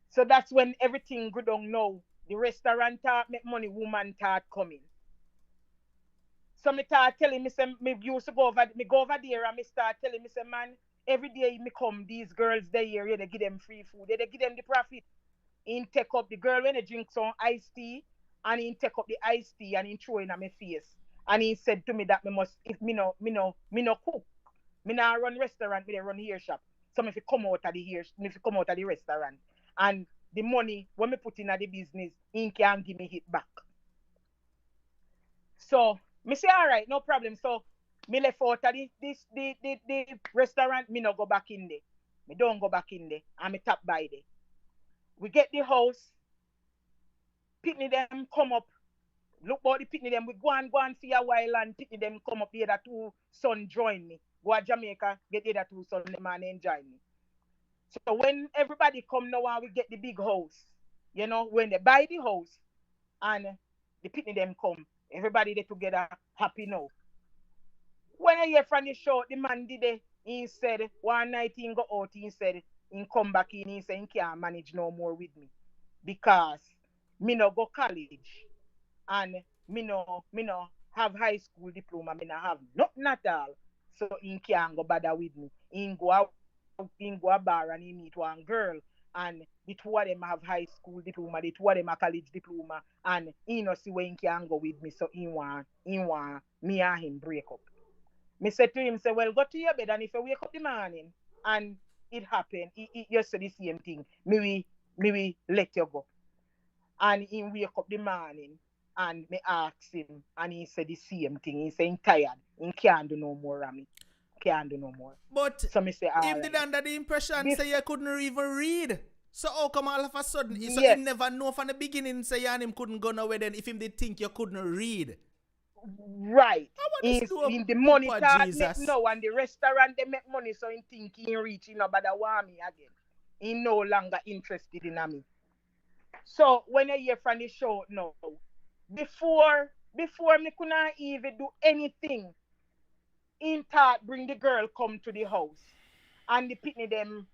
So that's when everything go down now. The restaurant start make money, woman start coming. So me start telling me say me used to go over there and me start telling me say man, every day me come, these girls they here, they give them free food, they give them the profit. In take up the girl when they drink some iced tea, and he take up the iced tea and he throw in at my face. And he said to me that me must, if me no cook, me not run restaurant, me they run hair shop. So me if come out of the hair, me if come out of the restaurant, and the money when me put in at the business, he can give me it back. So me say all right, no problem. So me left out of the restaurant, me no go back in there. Me don't go back in there, and me tap by there. We get the house, pitney them come up. Look about the pitney them. We go and for a while and pitney them come up. The other 2 son join me. Go to Jamaica, get the other 2 son them and enjoy me. So when everybody come now and we get the big house, when they buy the house and the pitney them come, everybody they together happy now. When I hear from the show, the man did it, he said one night he go out, he said he come back in, he said he can't manage no more with me because me no go college and me no have high school diploma, me no have nothing at all. So he can't go bother with me. He go a bar and he meet one girl and the 2 of them have high school diploma, the 2 of them have college diploma, and he no see where he can go with me. So he want me and him break up. Me said to him, say, well, go to your bed, and if you wake up the morning and it happen, you say the same thing, me we let you go. And he wake up the morning and me ask him, and he said the same thing. He say he tired, he can't do no more, Rami. Can't do no more. But so me say, him did under the impression say you couldn't even read. So how come all of a sudden? So Yes. he never know from the beginning say you and him couldn't go nowhere then if him did think you couldn't read. right. I want this In, do in the a money Papa talk make Jesus. now and the restaurant they make money so he think he reach but I want me again. He no longer interested in me. So when I hear from the show now, before me couldn't even do anything, in thought bring the girl come to the house. And the pitney them,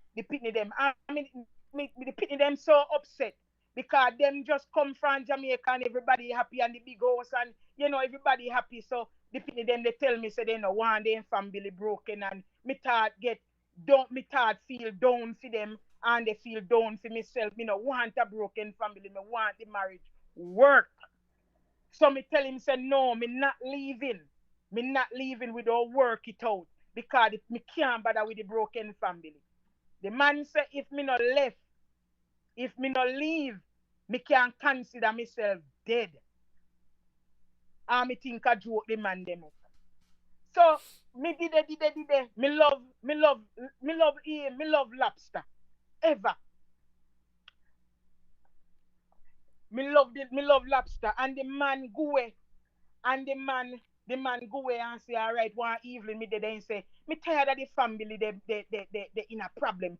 I mean, the pitney them so upset because them just come from Jamaica and everybody happy and the big house and everybody happy. So the pitney them they tell me say they no want their family broken and me thought get don't me thought feel down for them and they feel down for myself. Me no want a broken family. Me want the marriage work. So me tell him say no, me not leaving. Me not leaving without work it out because me can't bother with the broken family. The man say if me not left, if me not leave, me can consider myself dead. And me think I joke the man them up. So me did it. Me love lobster. Ever. Me love lobster. And the man go away. And the man go away and say, all right, one evening me there and say, me tired of the family, they in a problem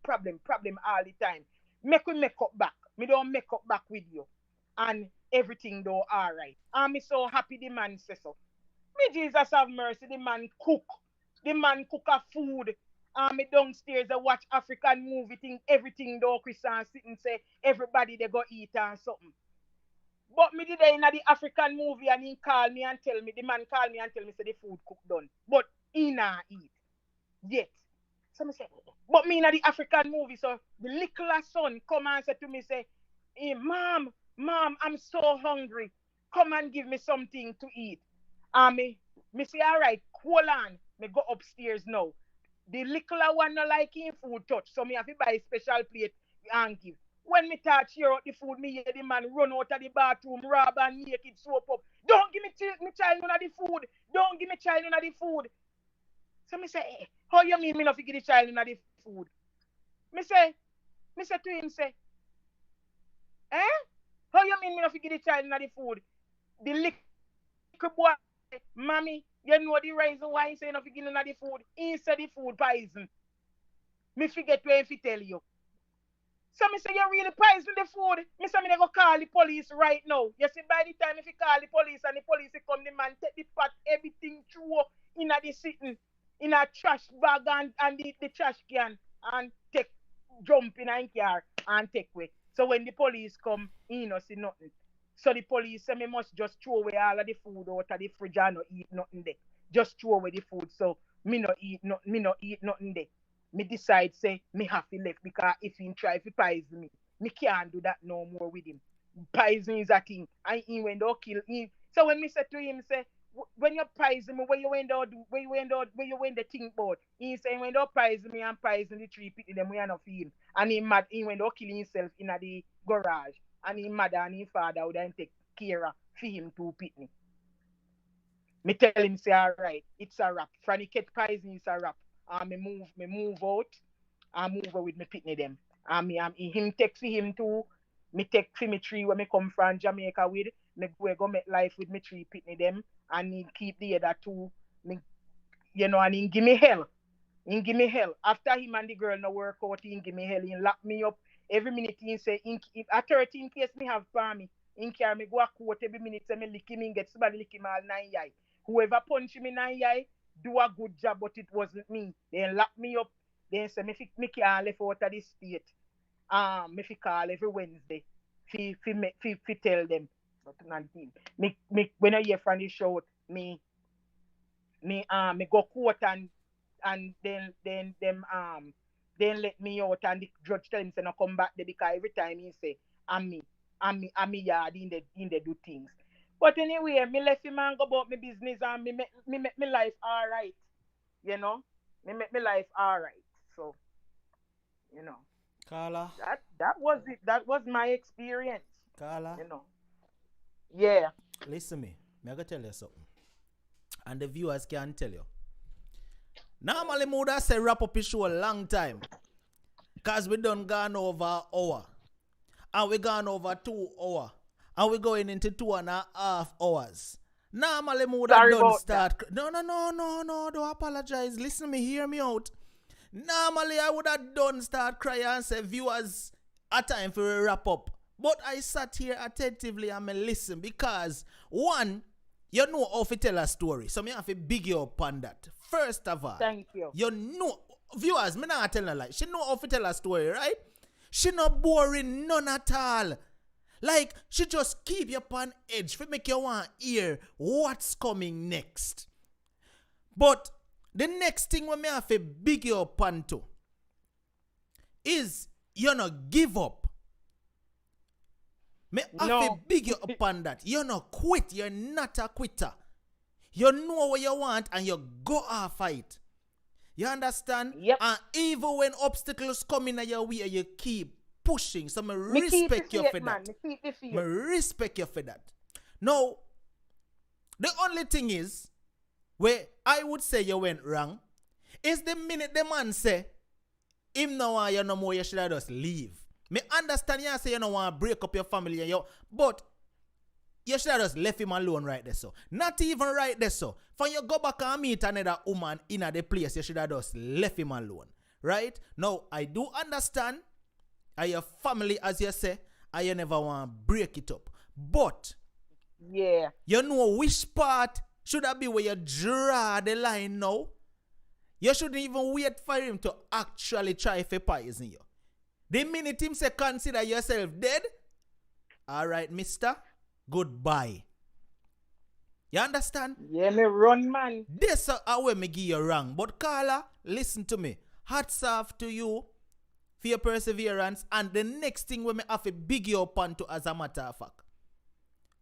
all the time. Make we make up back. Me don't make up back with you. And everything though all right. And me so happy the man says so. Me Jesus have mercy, the man cook. The man cook a food. And me downstairs I watch African movie thing, everything though Christian sitting say everybody they go eat and something. But me did in the African movie and he call me and tell me, the man call me and tell me say the food cook done. But he not eat yet. So me say, but me in the African movie, so the little son come and say to me, say, hey, mom, I'm so hungry. Come and give me something to eat. And me say, all right, hold on. Me go upstairs now. The little one no like him food touch, so me have to buy a special plate and give. When me touch here out the food, me hear the man run out of the bathroom, rob and naked soap up. Don't give me child none of the food. Don't give me child none of the food. So me say, how you mean me not give the child none of the food? Me say, to him say, eh? How you mean me not give the child none of the food? The little boy, mommy, you know the reason why he say not give none of the food? He said the food poison. Me forget where if he tell you. So me say you really poison the food. Me say me they go call the police right now. You see by the time if you call the police and the police come, the man take the pot, everything through in a the sitting in a trash bag and the trash can and take jump in a car and take away. So when the police come, he no see nothing. So the police say me must just throw away all of the food out of the fridge and not eat nothing there. Just throw away the food. So me no eat nothing there. Me decide say me have to left because if he try to poison me can't do that no more with him. Poison is a thing. And he went to kill him. So when me say to him, say, when you poison me, where you went to do, where you went to think about? He say when you poison me and poison the three people, them we are not feel. And he mad, he went to kill himself in the garage. And he mad and his father would then take care of for him to pitney. Me tell him say all right, it's a wrap. From the cat poison, it's a wrap. And me move out and move out with me pitney them. And him take for him too. Me take for me tree where me come from Jamaica with. Me go make life with me tree pitney them. And he keep the other two. Me, and he give me hell. He give me hell. After him and the girl no work out, he give me hell. He lock me up. Every minute he say, at 13 case me have for me. In carry me go a court every minute say me lick him in get somebody lick him all 9 eye. Whoever punch him in 9 eye, do a good job, but it wasn't me. Then lock me up. Then say me can't left out of the state. Me fi call every Wednesday. Fi tell them. But not me when I hear from the show, me go court and then them then let me out and the judge tell him say no come back there because every time he say I'm me yard in the do things. But anyway, me left him and go about my business and me make my life alright. You know? Me make my life alright. So, you know. Carla, That was it. That was my experience. Carla, You know. Yeah. listen me. Me I go tell you something. And the viewers can tell you. Normally, me would have say wrap up his show a long time. Because we done gone over an hour. And we gone over 2 hours. And we going into 2.5 hours. Normally, me would have Sorry done about that. start. No, don't apologize. Listen to me, hear me out. Normally, I would have done start crying and say, viewers, a time for a wrap up. But I sat here attentively and me listen because, one, you know how to tell a story. So me have to big you up on that. First of all, Thank you. you know, viewers, me not tell her like, she know how to tell a story, right? She not boring, none at all. Like, she just keep you upon edge for make you want to hear what's coming next. But the next thing we may have to big you up onto is you not give up. Me have to big you up on that. You not quit. You're not a quitter. You know what you want and you go off it. You understand? Yep. And even when obstacles come in your way, you keep pushing. So I Me respect keep you the for faith, man. that. Me keep the faith. I respect you for that. Now, the only thing is, where I would say you went wrong, is the minute the man say, him no want you no more, you should have just leave. Me understand you say you don't want to break up your family, and but you should have just left him alone right there, so. Not even right there, so. For you go back and meet another woman in the place, you should have just left him alone. Right? Now, I do understand, and your family, as you say, and you never want to break it up. But, yeah, you know which part should that be where you draw the line now? You shouldn't even wait for him to actually try to poison you. The minute him say consider yourself dead, all right, mister, goodbye. You understand? yeah, me run, man. This is where me give you wrong. But Carla, listen to me. Hats off to you for your perseverance. And the next thing we may have to big you up on to, as a matter of fact.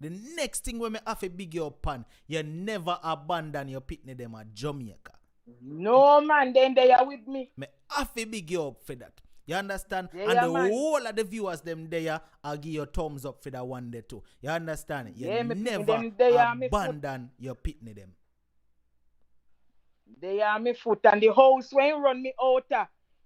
The next thing we may have to big you up on, you never abandon your pitney them at Jamaica. No, man, then they are with me. Me have to big you up for that. You understand? Yeah, and the man. whole of the viewers them there, I'll give you thumbs up for that one day too. You understand? You Yeah, me never them there, me abandon your pitney them. They are me foot and the house when run me out.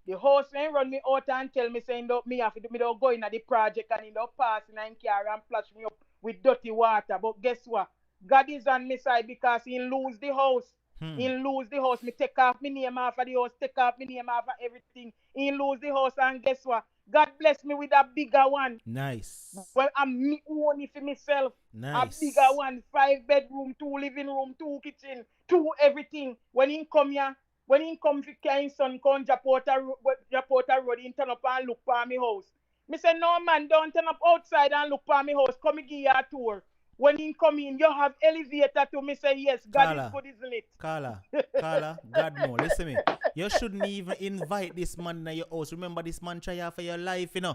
The house when run me out and tell me saying don't me have to me don't go in at the project and in the passing and car and flash me up with dirty water. But guess what? God is on my side because he lose the house. He lose the house. Me take off my name off of the house, take off my name off of everything. He lose the house and guess what? God bless me with a bigger one. Nice. Well, I'm me own it for myself. Nice. A bigger one, 5 bedroom, 2 living room, 2 kitchen, 2 everything. When he come here, when he come for his son, come Japota Road, he turn up and look for me house. Me say, no man, don't turn up outside and look for me house. Come give you a tour. When he come in, you have elevator to me say, yes, God Carla, is good, isn't it? Carla, God no, listen me. You shouldn't even invite this man in your house. Remember this man try for your life, you know.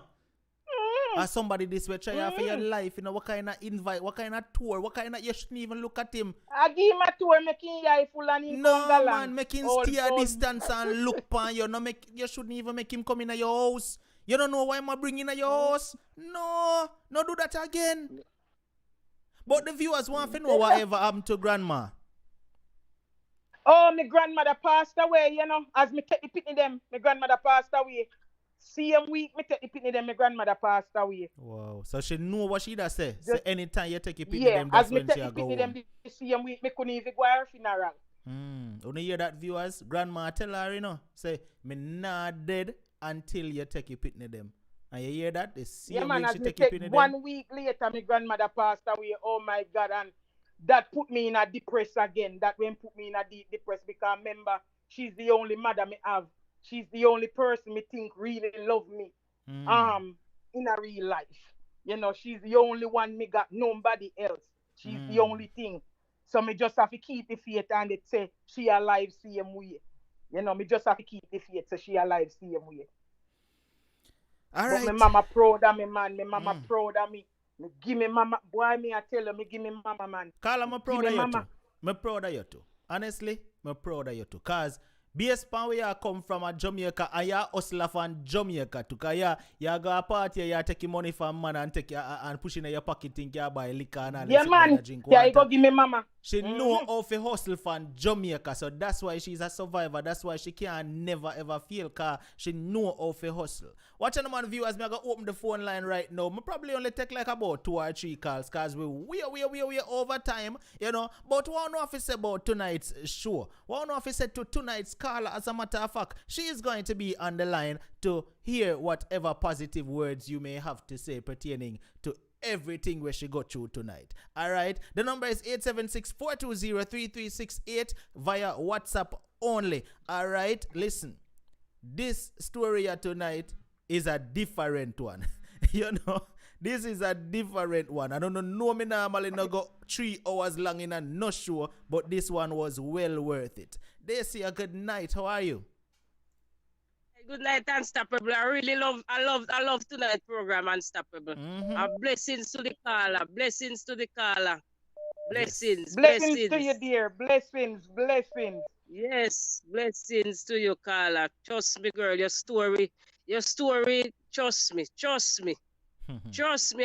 Or somebody this way try for your life, you know. What kind of invite, what kind of tour, what kind of, you shouldn't even look at him. I give him a tour, making you full and in No Congaland. man, make him stay a distance and look pan you. No, you shouldn't even make him come in your house. You don't know why I'm bringing in your house. No do that again. But the viewers want to know whatever happened to grandma. Oh, my grandmother passed away, you know. As me take the pitney them, my grandmother passed away. Same week, me take the pitney them, my grandmother passed away. Wow. So she know what she does say. So anytime you take a pitney Yeah, them, that's as me when take she the go pitney them home. the same week, me couldn't even go to her funeral. You hear that, viewers? Grandma tell her, you know, say, me not dead until you take your pitney them. And you hear that? The same Yeah, man, week as she me take your take pitney 1 them. week later, my grandmother passed away. Oh my God, and that put me in a depress again. That when put me in a deep depress because remember, she's the only mother me have. She's the only person me think really love me. In a real life. You know, she's the only one me got, nobody else. She's the only thing. So me just have to keep the faith and it say she alive same way. You know, me just have to keep the faith so she alive same way. All but right. my mama proud of me, man. My mama proud of me. Me give me mama, boy, me I tell you, me give me mama, man. Carla, I'm proud of you too. I'm proud of you too. Honestly, I'm proud of you too. Because based on where you come from at Jamaica, and you hustler from Jamaica too. Because you go a party, you take money from man and take and push in your pocket, think you buy liquor and all yeah, man. drink Yeah, water. you go give me mama. She know Mm-hmm. how to hustle from Jamaica, so that's why she's a survivor. That's why she can never ever fail, cause she know how to hustle. Watching the man viewers, me I go open the phone line right now. Me probably only take like about 2 or 3 calls, cause we over time, you know. But what know if say about tonight's show? What know if say to tonight's caller? As a matter of fact, she is going to be on the line to hear whatever positive words you may have to say pertaining to everything where she got through tonight. All right. The number is 876-420-3368 via WhatsApp only. All right. Listen, this story here tonight is a different one. you know, this is a different one. I don't know. No, me normally not go 3 hours long in a no show, but this one was well worth it. They say a good night. How are you? Good night, Unstoppable. I love tonight program, Unstoppable. Mm-hmm. Blessings to the caller. Blessings to the caller. Yes. Blessings, Blessings to you, blessings. dear. Blessings, blessings. Yes, blessings to you, caller. Trust me, girl. Your story. Trust me. Trust me.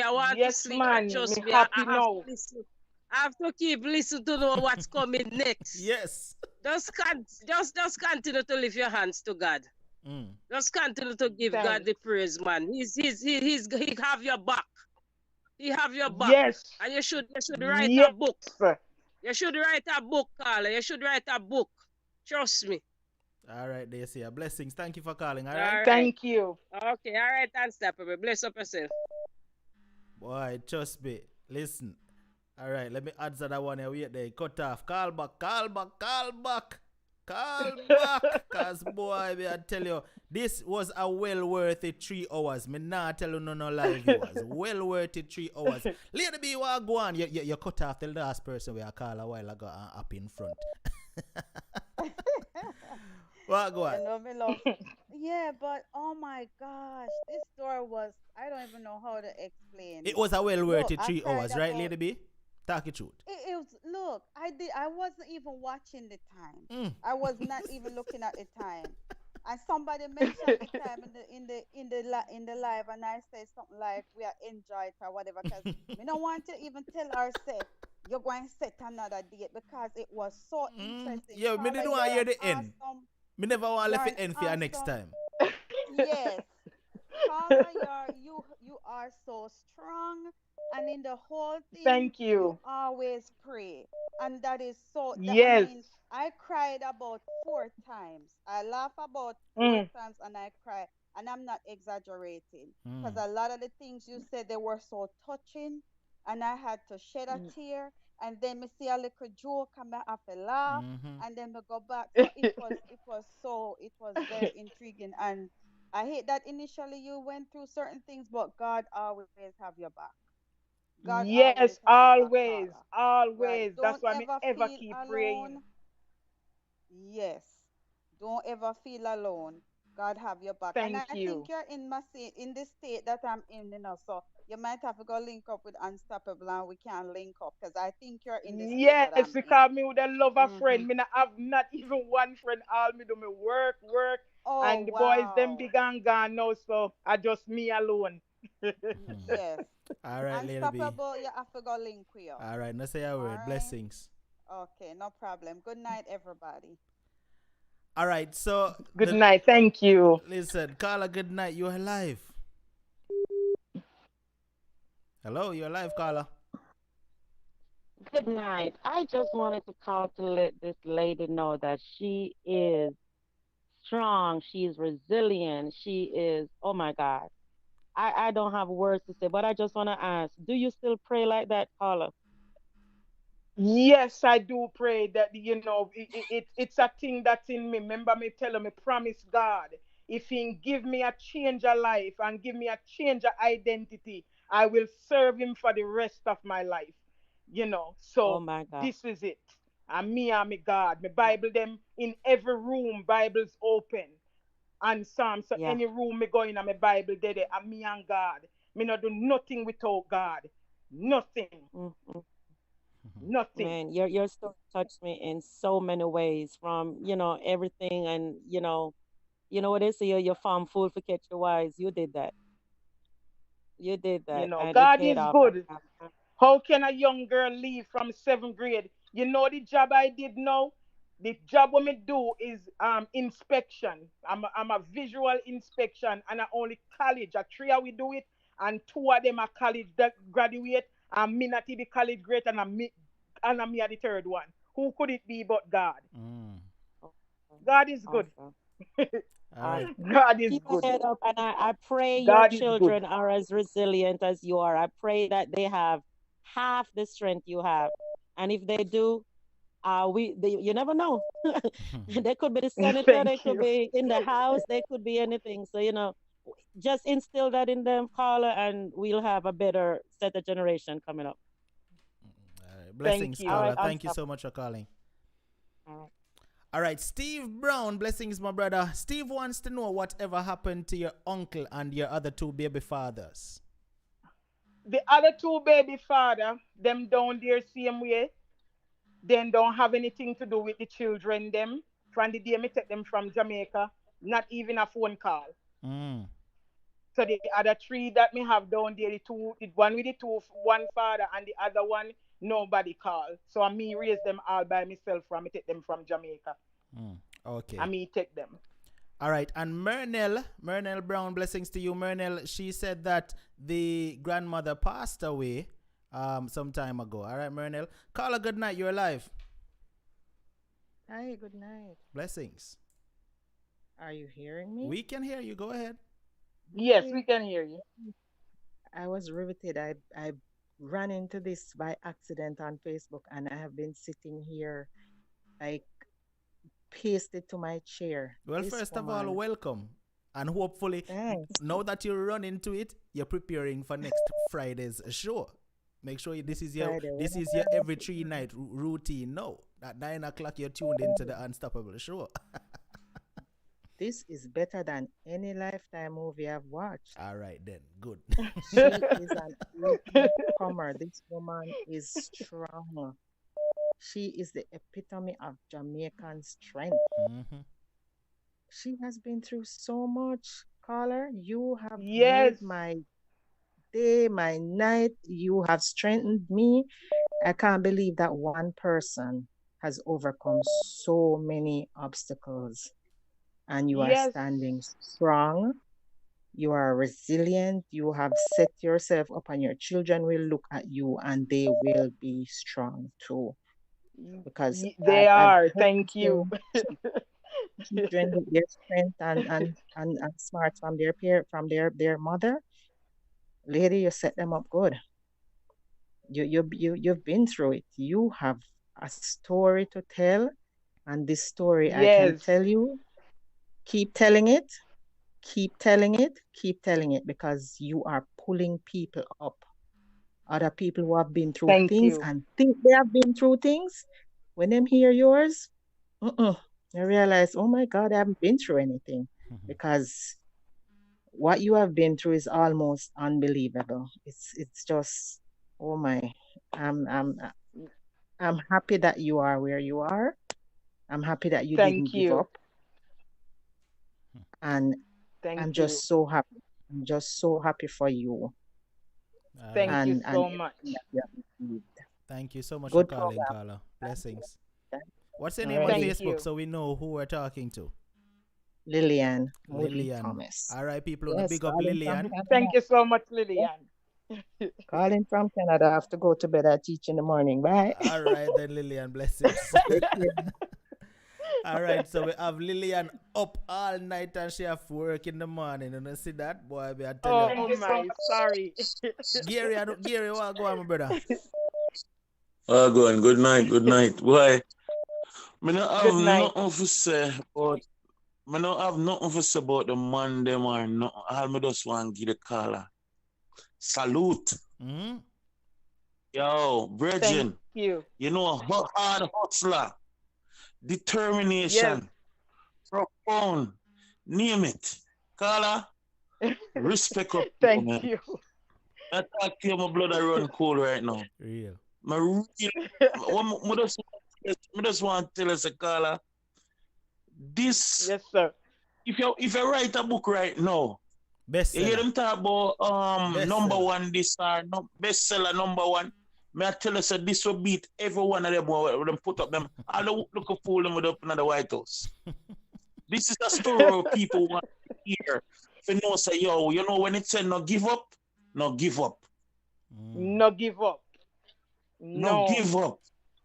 I want to Yes, sleep, but man. Me trust me. I happy have to now. listen. I have to keep listening to know what's coming next. yes. Just continue to lift your hands to God. Mm. Just continue to give God Thanks. the praise, man. He have your back. He have your back. Yes. And you should write a Yes. book. You should write a book, Carla. You should write a book. Trust me. All right, they say blessings. Thank you for calling. All right. All right. Thank you. Okay, all right, Unstoppable. Bless up yourself. Boy, trust me. Listen. All right, let me answer that one. Wait there. Cut off. Call back. Call back. Call back. Call back. Cause boy, me I tell you, this was a well worth it 3 hours. Me not tell you no lie viewers. Well worth it 3 hours. Lady B, what go on? You cut off the last person we I call a while ago and up in front. What go on? You know me love. Yeah, but oh my gosh, this story was I don't even know how to explain It it. was a well worth Look, it I three cried hours, right, about Lady B? Talk it truth. it was look, I wasn't even watching the time. Mm. I was not even looking at the time. And somebody mentioned the time in the live and I said something like we are enjoyed or whatever because we don't want to even tell her say you're going to set another date because it was so interesting. Yo, me Carla, didn't want you're to hear an the end. awesome Me never want to you're left an it end for you next awesome time. yes. Carla, you are so strong, and in the whole thing, Thank you you. always pray, and that is so. That I Yes. mean, I cried about 4 times. I laugh about four Mm. times, and I cry, and I'm not exaggerating, because Mm. a lot of the things you said they were so touching, and I had to shed a tear, and then me see a little joke, and I have to laugh, Mm-hmm. and then we go back. So it was very intriguing and I hate that initially you went through certain things, but God always have your back. God always Yes, have your back, always, Carla. Right? always. That's Don't why me ever ever feel keep praying. alone. Yes. Don't ever feel alone. God have your back. And I Thank think you. you're in the state that I'm in, so you might have to go link up with Unstoppable and we can link up because I think you're in the state that Yes, I'm in. because me would have love a Mm-hmm. friend. Me not have not even one friend. All me do me work, work, Oh, and the boys them wow. big and gone now, so I just me alone. Yes. All right, Lady B. Unstoppable, you have to go link with you. All right, no say a All word. right. Blessings. Okay, no problem. Good night, everybody. All right, so Good night. Thank you. listen, Carla, good night. You're alive. Hello, you're alive, Carla. Good night. I just wanted to call to let this lady know that she is strong. She is resilient. She is, oh my God. I don't have words to say, but I just want to ask, do you still pray like that, Paula? Yes, I do pray that it's a thing that's in me. Remember me telling me promise God. If he give me a change of life and give me a change of identity, I will serve him for the rest of my life. Oh So my God. this is it. And me and me God. My Yeah. Bible them in every room, Bible's open. And Psalm. So Yeah. any room me go in and my Bible there, and me and God. Me not do nothing without God. Nothing. Mm-mm. Nothing. Man, your story touched me in so many ways from, everything and, what they say, you're farm fool for catch your wise. You did that. You did that and it God paid is off. good. How can a young girl leave from seventh grade? You know the job I did now? The job what me do is inspection. I'm a visual inspection and I only college. A three we do it and two of them are college that graduate and me not the college grade and me are the third one. Who could it be but God? Mm. God is good. Awesome. All right. God is Keep your good. head up, and I pray your God is good. children are as resilient as you are. I pray that they have half the strength you have, and if they do, you never know. They could be the senator, Thank they could you. be in the house, they could be anything. So just instill that in them, Carla, and we'll have a better set of generation coming up. All right. Thank Blessings, All you. right, Carla. I'm Thank you stopped. so much for calling. All right. All right, Steve Brown, blessings, my brother. Steve wants to know whatever happened to your uncle and your other two baby fathers. The other two baby father, them down there same way. Then don't have anything to do with the children them. From the day me take them from Jamaica, not even a phone call. Mm. So the other three that me have down there, the one with the two, one father and the other one, nobody call. So I me raise them all by myself from me take them from Jamaica. Mm. Okay. I me take them. All right, and Mernell Brown, blessings to you, Mernell. She said that the grandmother passed away some time ago. All right, Mernell. Carla, good night. You're alive. Hi, good night. Blessings. Are you hearing me? We can hear you. Go ahead. Yes, Okay. we can hear you. I was riveted. I ran into this by accident on Facebook, and I have been sitting here like pasted to my chair. Well, This first of all, woman, welcome. And hopefully, thanks. now that you run into it, you're preparing for next Friday's show. Make sure this is your Friday. every 3 night routine. No, at 9 o'clock you're tuned into the Unstoppable show. This is better than any Lifetime movie I've watched. All right then, good. She is an ultimate comer. This woman is strong. She is the epitome of Jamaican strength. Mhm. She has been through so much, caller. You have Yes. made my day, my night. You have strengthened me. I can't believe that one person has overcome so many obstacles and you are Yes. standing strong. You are resilient. You have set yourself up, and your children will look at you and they will be strong too. Because They I've are. heard Thank you. children get their strength and smart from their mother. Lady, you set them up good. You've been through it. You have a story to tell, and this story I can Yes. tell you. Keep telling it, keep telling it, keep telling it, because you are pulling people up. Other people who have been through Thank things you. and think they have been through things, when them hear yours, they realize, oh my God, I haven't been through anything, because what you have been through is almost unbelievable. It's just, oh my, I'm happy that you are where you are. I'm happy that you Thank didn't give you. up, and Thank I'm you. just so happy. I'm just so happy for you, All Thank right. you and so everything much. that you have achieved. Thank you so much Good for calling, program. Carla. Blessings. What's your All name on right, Thank Facebook you. so we know who we're talking to? Lillian Woodley Lillian. Thomas. All right, people, wanna Yes, big up calling from Lillian. Canada. Thank you so much, Lillian. Calling from Canada. I have to go to bed. I teach in the morning. Bye. All right then, Lillian. Blessings. Take care. All right, so we have Lillian up all night and she have to work in the morning. You know, see that? Boy, I tell you. Oh my, sorry. Gary, what go on, my brother? Oh, good night, good night. Why? Me not have Good night. nothing to say about. Me not have nothing to say about the man them or nothing. All me just want to give the caller salute. Mm-hmm. Yo, Thank Virgin, you. you know a hard hustler, Yes. determination, profound, name it. Caller, respect up to you, Thank man. you. I talk to you, my blood I run cold right now. Real. My real, I just want to tell us, caller, this. Yes, sir. If you write a book right now, you hear Bestseller. them talk about number Bestseller. one this or no, bestseller number one. May I tell us that this will beat every one of them when them put up them. I don't look a fool them with up in the White House. This is a story where people want to hear. If you know, say, yo, you know when it said no give up, no give up. No give up. No No. give up.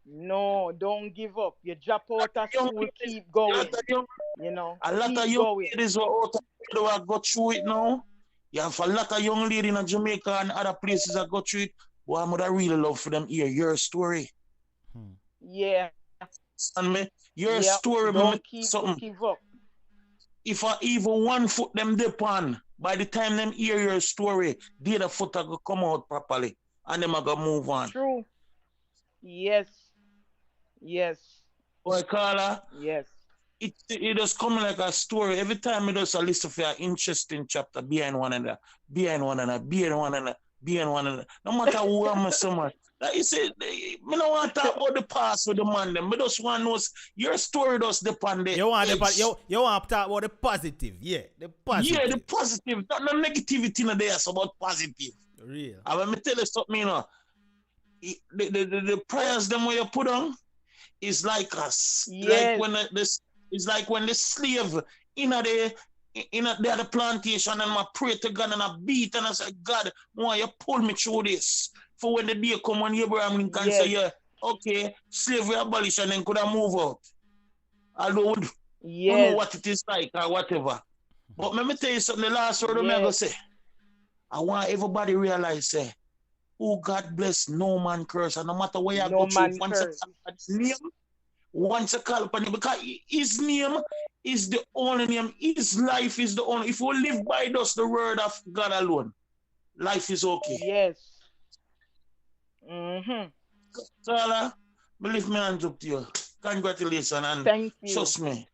No, don't give up. You drop out of Young school, ladies, keep a going. lot of young, You know, a lot of keep young going. ladies were out of who have got through it now. You have a lot of young ladies in Jamaica and other places that got through it. Well, I would really love for them hear your story. Yeah, Understand me? Your yeah. story, me Don't something. give up. If I even one foot them dip on, by the time them hear your story, the other foot will come out properly. And them are going to move on. True. Yes. Yes. Boy, Carla, Yes. it just come like a story. Every time it does a list of an interesting chapter behind one another, behind one another, behind one another, behind one another. No matter who I'm so much. Like you said, me don't want to talk about the past with the man them. Me just want to know your story does depend the You want edge. you want to talk about the positive, yeah, the positive. Yeah, the positive, not no negativity in there. It's about positive. Real. And when me tell you something, you know, the prayers them where you put on is like us. Yes. Like when it's like when the slave in the plantation and I pray to God and I beat and I say, God, why you pull me through this? For when the day come on Abraham Lincoln say, yeah, okay, slavery abolished and then could I move out. Although you know what it is like or whatever. But let me tell you something, the last word I'm going to say. I want everybody realize, say, who God bless, no man curse. And no matter where you go through, once you call upon him, because his name is the only name, his life is the only. If we live by just the word of God alone, life is okay. Yes. So, I lift my hands up to you. Congratulations and thank you. Trust me.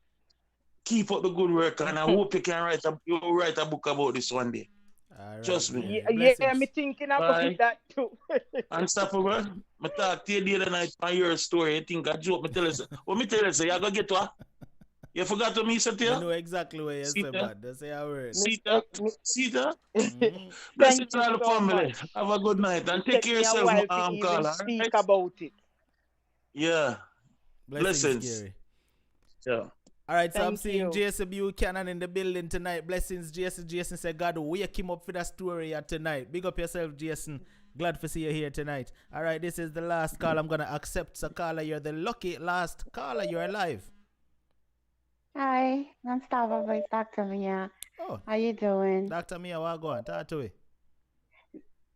Keep up the good work and I hope you can write a book about this one day. Right, trust me. Yeah, me thinking about that too. Unstoppable. I talk to you the other night on your story. I think I joke. Me tell you, what me tell you, say, you go get what? You forgot what me said to you? I know exactly where you say, man. That's a word. See that? Thank you all the so family. much. Have a good night and It take took care of me a yourself, while to even Carla. speak Right? about it. Yeah. Blessings. Yeah. All right, so I'm Thank seeing you. Jason Buchanan in the building tonight. Blessings, Jason. Jason said, God, wake him up for that story here tonight. Big up yourself, Jason. Glad to see you here tonight. All right, this is the last call I'm going to accept. So, caller, you're the lucky last caller. You're alive. Hi, Unstoppable. It's Dr. Mia. Oh. How you doing? Dr. Mia, what go on? Talk to me.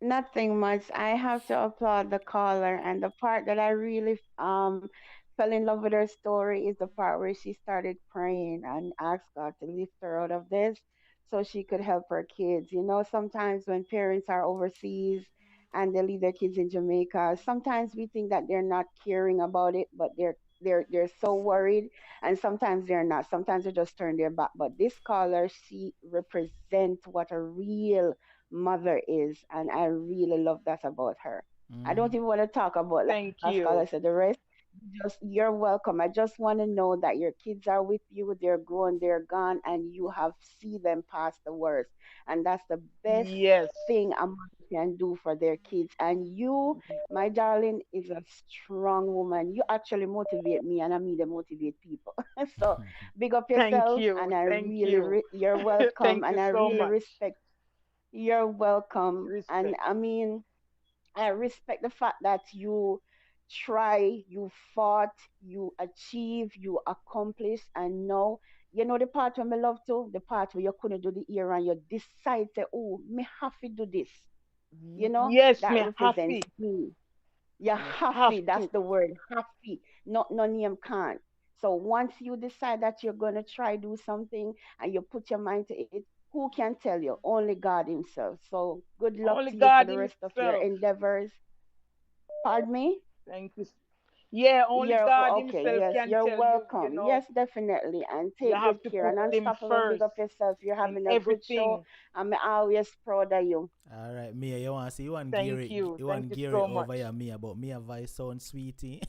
Nothing much. I have to applaud the caller, and the part that I really fell in love with her story is the part where she started praying and asked God to lift her out of this so she could help her kids. You know, sometimes when parents are overseas and they leave their kids in Jamaica, sometimes we think that they're not caring about it, but they're so worried, and sometimes they're not. Sometimes they just turn their back. But this caller, she represents what a real mother is, and I really love that about her. I don't even want to talk about, like Thank as scholar you. said, the rest. Just you're welcome. I just want to know that your kids are with you, they're grown, they're gone, and you have see them past the worst. And that's the best Yes. thing a mother can do for their kids. And you, my darling, is a strong woman. You actually motivate me, and I mean to motivate people. So big up Thank yourself, you. and I Thank really, you. you're welcome, Thank you and I so really much. respect. You're welcome, and Respect. I mean, I respect the fact that you try, you fought, you achieve, you accomplish, and now you know the part where I love to, the part where you couldn't do the ear and you decide to, oh, me have to do this. You know, Yes, that me represents happy. me. You're Me have happy. That's to. the word, happy. Not no name can't. So once you decide that you're gonna try do something and you put your mind to it, who can tell you? Only God Himself. So good luck Only to you for God the rest of your Himself. endeavors. Pardon me? Thank you. Yeah, only You're God okay. Himself Yes, can you're tell you, welcome. Yes, definitely. And you take have good to care. put And Him unstoppable, big first up yourself. You're in having a good show. everything. I'm always proud of you. All right, Mia, you want to see Thank you. you Thank want you Gary so over much. here, Mia, but Mia voice sound sweetie.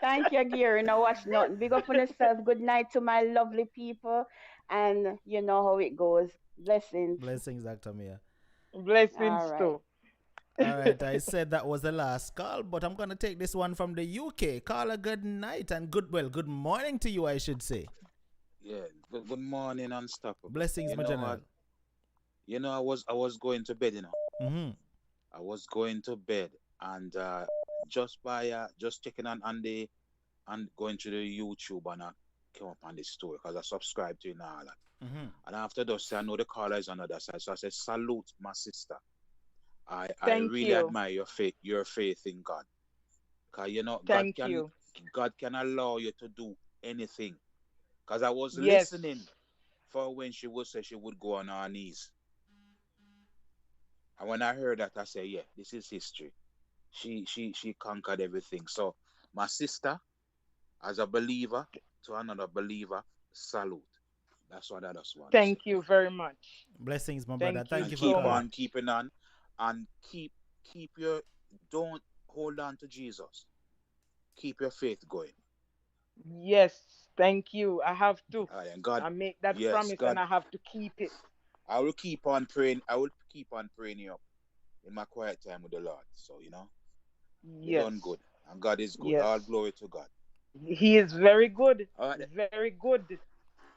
Thank you, Gary. No watch nothing. Big up on yourself. Good night to my lovely people. And you know how it goes. Blessings. Blessings, Dr. Mia. Blessings All right. too. All right, I said that was the last call, but I'm gonna take this one from the UK. Caller, good night and good morning to you, I should say. Yeah, good morning, Unstoppable. Blessings, my general. I was going to bed, Mm-hmm. I was going to bed, and just checking on the and going to the YouTube, and I came up on this story because I subscribe to it and all that. Mm-hmm. And after that, I know the caller is on the other side, so I said, "Salute, my sister. I Thank really you. admire your faith in God, because God Thank can you. allow you to do anything. Because I was Yes. listening for when she would say she would go on her knees. And when I heard that, I said, yeah, this is history. She conquered everything. So my sister, as a believer to another believer, salute. That's what I just want to say. Thank you very much. Blessings, my brother. Thank you Thank And you for so keep calling. on much. keeping on, and keep your don't hold on to Jesus. Keep your faith going. Yes. Thank you. I have to. And God, I make that yes, promise and God, I have to keep it. I will keep on praying. I will keep on praying you up in my quiet time with the Lord. So you done Yes. good, and God is good. All Yes. glory to God. He is very good. All right, Very good.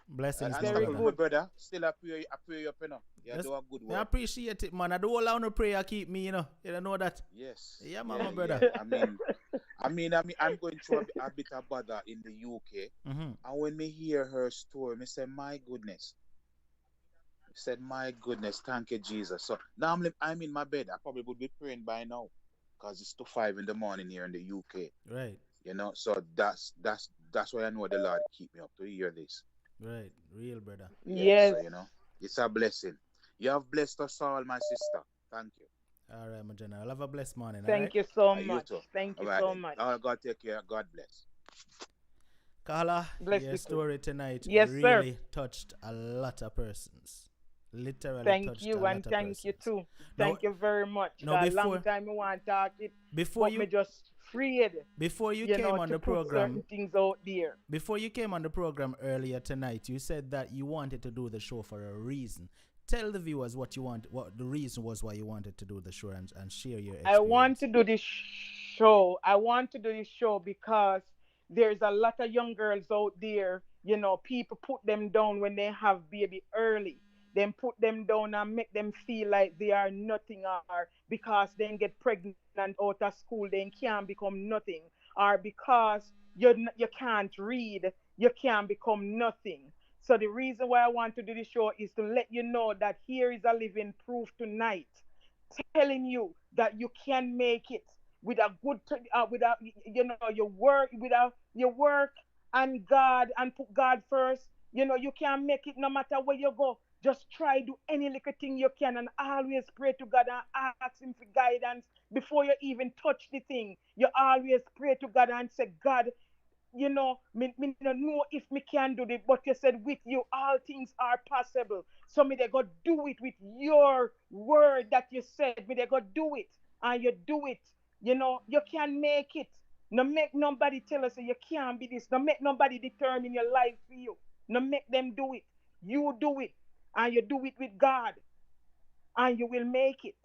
Blessings, my Very unstoppable, brother. my good. brother. Still I pray you up, You Yes, do a good I work. appreciate it, man. I don't allow no prayer keep me, You don't know that. Yes, Yeah, man, yeah, my yeah. brother. I'm going through a bit of bother in the UK, Mm-hmm. and when me hear her story, me say, my goodness. I said, my goodness, thank you, Jesus. So now I'm in my bed. I probably would be praying by now, because it's 2:05 in the morning here in the UK. Right, So that's why I know the Lord keep me up to hear this. right. Real brother. Yeah, Yes. so it's a blessing. You have blessed us all, my sister. Thank you. All right, my general. Have a blessed morning, all right? Thank you so You much. too. Thank All you right so then. much. God take care. God bless. Carla, Bless your you too. story tonight Yes, sir. really touched a lot of persons. Literally Thank touched a you and lot of thank you persons. too. Now, Thank you very much. now Cause long time I want to talk it, before but me you just afraid, before you came on to the put certain program, things out there. before you came on the program earlier tonight, you said that you wanted to do the show for a reason. Tell the viewers what you want, what the reason was why you wanted to do the show, and share your I want experience. to do this show. I want to do this show because there's a lot of young girls out there. People put them down when they have baby early. Then put them down and make them feel like they are nothing, or because they get pregnant out of school, they can't become nothing, or because you can't read, you can't become nothing. So the reason why I want to do this show is to let you know that here is a living proof tonight, telling you that you can make it with a with a your work, your work and God, and put God first. You can make it no matter where you go. Just try do any little thing you can, and always pray to God and ask Him for guidance before you even touch the thing. You always pray to God and say, God, me don't know if me can do it, but you said with you all things are possible. So me they go do it with your word that you said. Me they go do it, and you do it. You can make it. No make nobody tell us you can't be this. No make nobody determine your life for you. No make them do it. You do it, and you do it with God, and you will make it.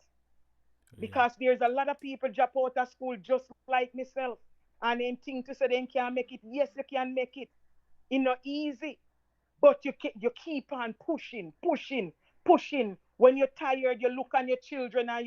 Real. Because there's a lot of people drop out of school just like myself, and then think to say they can't make it. Yes, you can make it. It's not easy, but you keep on pushing, pushing, pushing. When you're tired, you look on your children, and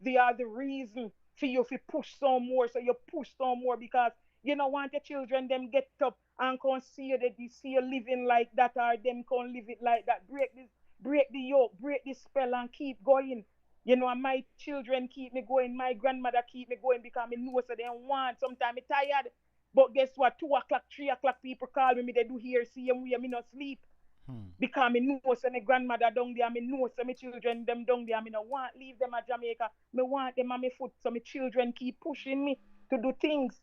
they are the reason for you to push some more. So you push some more because you don't want your children them get up and can see you, that you see you living like that, or them can live it like that. Break the yoke, break the spell, and keep going. And my children keep me going. My grandmother keep me going because I know so they want. Sometimes I'm tired. But guess what? 2 o'clock, 3 o'clock, people call me. They do hear, see, and me not sleep. Hmm. Because me know so my grandmother down there, me know so my children them down there. Me no want leave them at Jamaica. Me want them on my foot. So my children keep pushing me to do things.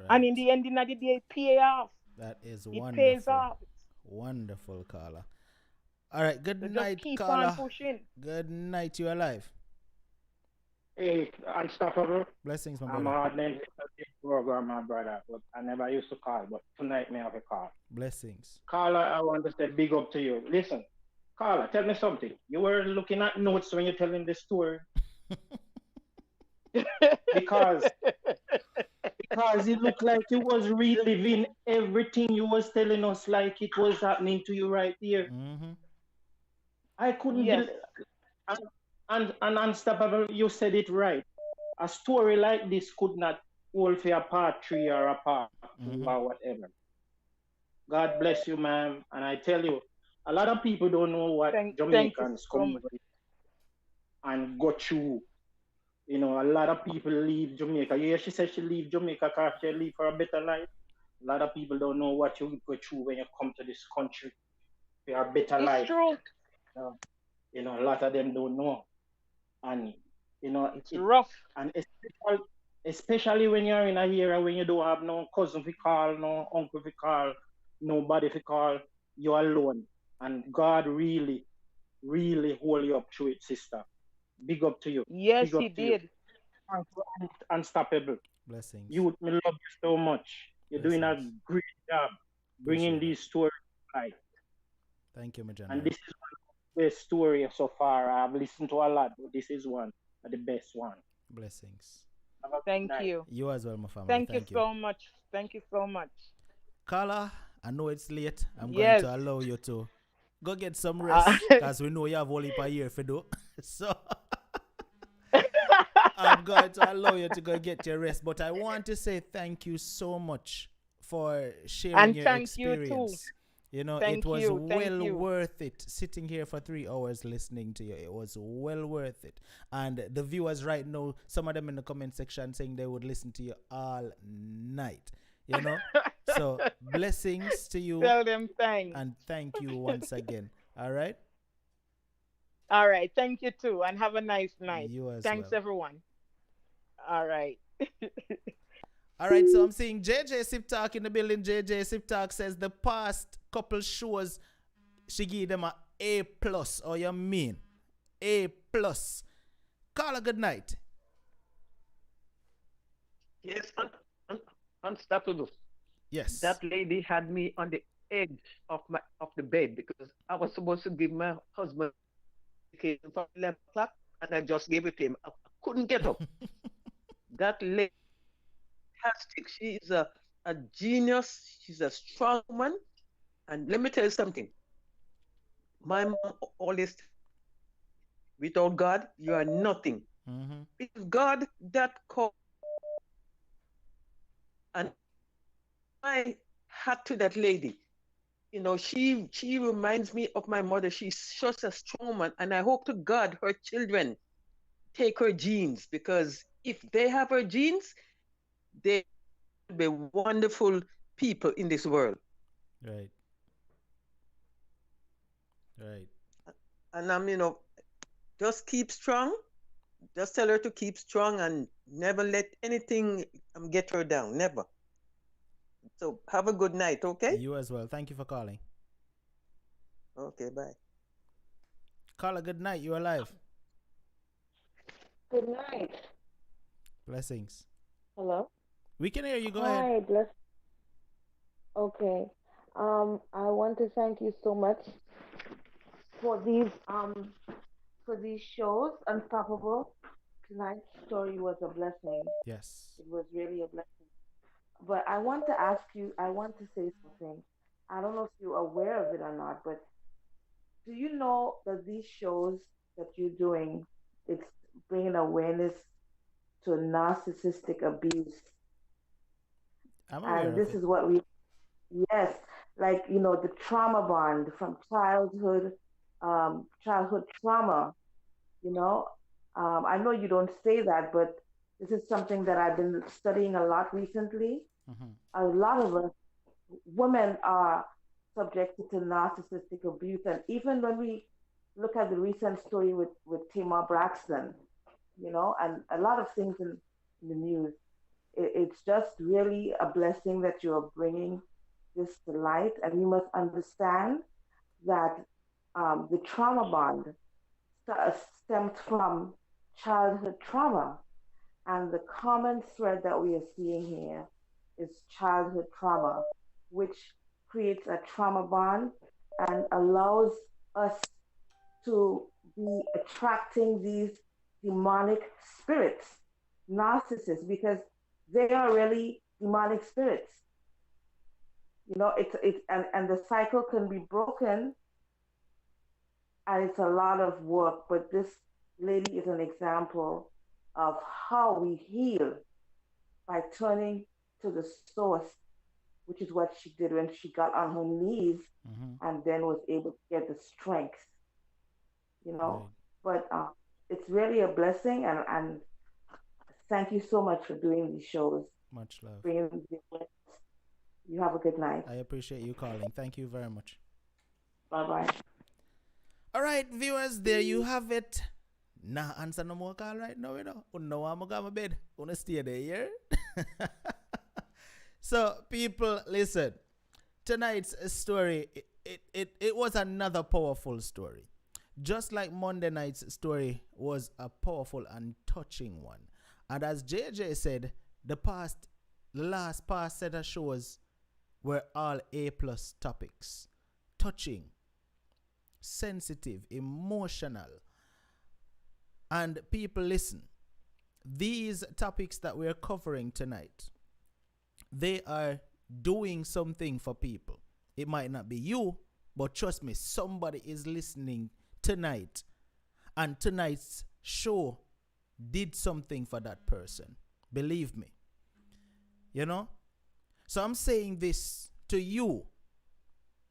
And in Right. the ending of the day, it pay off. That is It pays wonderful. off. Wonderful, Carla. All right. Good So just night, keep on Carla. pushing. Good night. You alive. Hey, Unstoppable. Blessings, my I'm brother. a hard name to this program, my brother, but I never used to call, but tonight me have a call. Blessings. Carla, I want to say big up to you. Listen, Carla, tell me something. You were looking at notes when you're telling the story. because it looked like you was reliving everything you was telling us like it was happening to you right here. Mm-hmm. I couldn't Yes. believe, and unstoppable. You said it right. A story like this could not hold for a part three or a part two Mm-hmm. or whatever. God bless you, ma'am. And I tell you, a lot of people don't know what Thank you Jamaicans so come much. over and go through. You know, a lot of people leave Jamaica. Yeah, she said she leave Jamaica because she leave for a better life. A lot of people don't know what you go through when you come to this country for a better It's life. true. Uh, a lot of them don't know. And, It's rough. and especially when you're in a era when you don't have no cousin to call, no uncle to call, nobody to call, you're alone. And God really, really hold you up through it, sister. Big up to you. Yes, Big he up to you. did. Unstoppable. Blessings. You, me love you so much. You're doing a Blessings. great job bringing Appreciate it. these stories to light. Thank you, my And general. this is one of the best story so far. I've listened to a lot, but this is one of the best one. Blessings. Have a good Thank night. you. You as well, my family. Thank you Thank you. so much. Thank you so much. Carla, I know it's late. I'm going Yes. to allow you to go get some Uh, rest because we know you have only a year for do. So I'm going to allow you to go get your rest. But I want to say thank you so much for sharing and your thank you too. experience. You know, it Thank was you. Thank well you. worth it sitting here for 3 hours listening to you. It was well worth it. And the viewers right now, some of them in the comment section saying they would listen to you all night. You know? So blessings to you Tell them thanks. and thank you once again. All right? All right. Thank you too. And have a nice night. You as Thanks, well. everyone. All right. All right, so I'm seeing JJ Sip Talk in the building. JJ Sip Talk says the past couple shows she gave them A plus. Or you mean A plus? Call a good night. Yes, unstoppable. Yes. That lady had me on the edge of the bed because I was supposed to give my husband medication for 11 o'clock, and I just gave it to him. I couldn't get up. That lady, fantastic. She is a genius. She's a strong woman. And let me tell you something. My mom always, without God, you are nothing. Mm-hmm. It's God that called. And I had to that lady. She reminds me of my mother. She's such a strong woman, and I hope to God her children take her genes, because if they have her genes, they will be wonderful people in this world. Right. Right. And just keep strong. Just tell her to keep strong and never let anything get her down. Never. So have a good night, okay? You as well. Thank you for calling. Okay, bye. Call a good night. You're alive. Good night. Blessings. Hello. We can hear you. Go ahead. Hi, bless. Okay. I want to thank you so much for these shows. Unstoppable. Tonight's story was a blessing. Yes. It was really a blessing. But I want to ask you. I want to say something. I don't know if you're aware of it or not, but do you know that these shows that you're doing, it's bringing awareness to narcissistic abuse, I'm aware and of this it. is what we, yes, like the trauma bond from childhood trauma. You know, I know you don't say that, but this is something that I've been studying a lot recently. Mm-hmm. A lot of us women are subjected to narcissistic abuse, and even when we look at the recent story with Tamar Braxton, and a lot of things in the news, it's just really a blessing that you're bringing this to light, and you must understand that the trauma bond stems from childhood trauma. And the common thread that we are seeing here is childhood trauma, which creates a trauma bond and allows us to be attracting these demonic spirits. narcissists because they are really demonic spirits. And the cycle can be broken, and it's a lot of work. But this lady is an example of how we heal by turning to the source, which is what she did when she got on her knees and then was able to get the strength, Right. But it's really a blessing, and thank you so much for doing these shows, Much love. bringing these awareness. You have a good night. I appreciate you calling. Thank you very much. Bye-bye. All right, viewers, there you have it. Nah, answer no more call right now, No, I'm going to my bed. Wanna stay there, yeah? So, people, listen. Tonight's story, it was another powerful story. Just like Monday night's story was a powerful and touching one. And as JJ said, the last past set of shows were all A+ topics. Touching, sensitive, emotional. And people, listen. These topics that we're covering tonight, they are doing something for people. It might not be you, but trust me, somebody is listening tonight, and tonight's show did something for that person. Believe me. So I'm saying this to you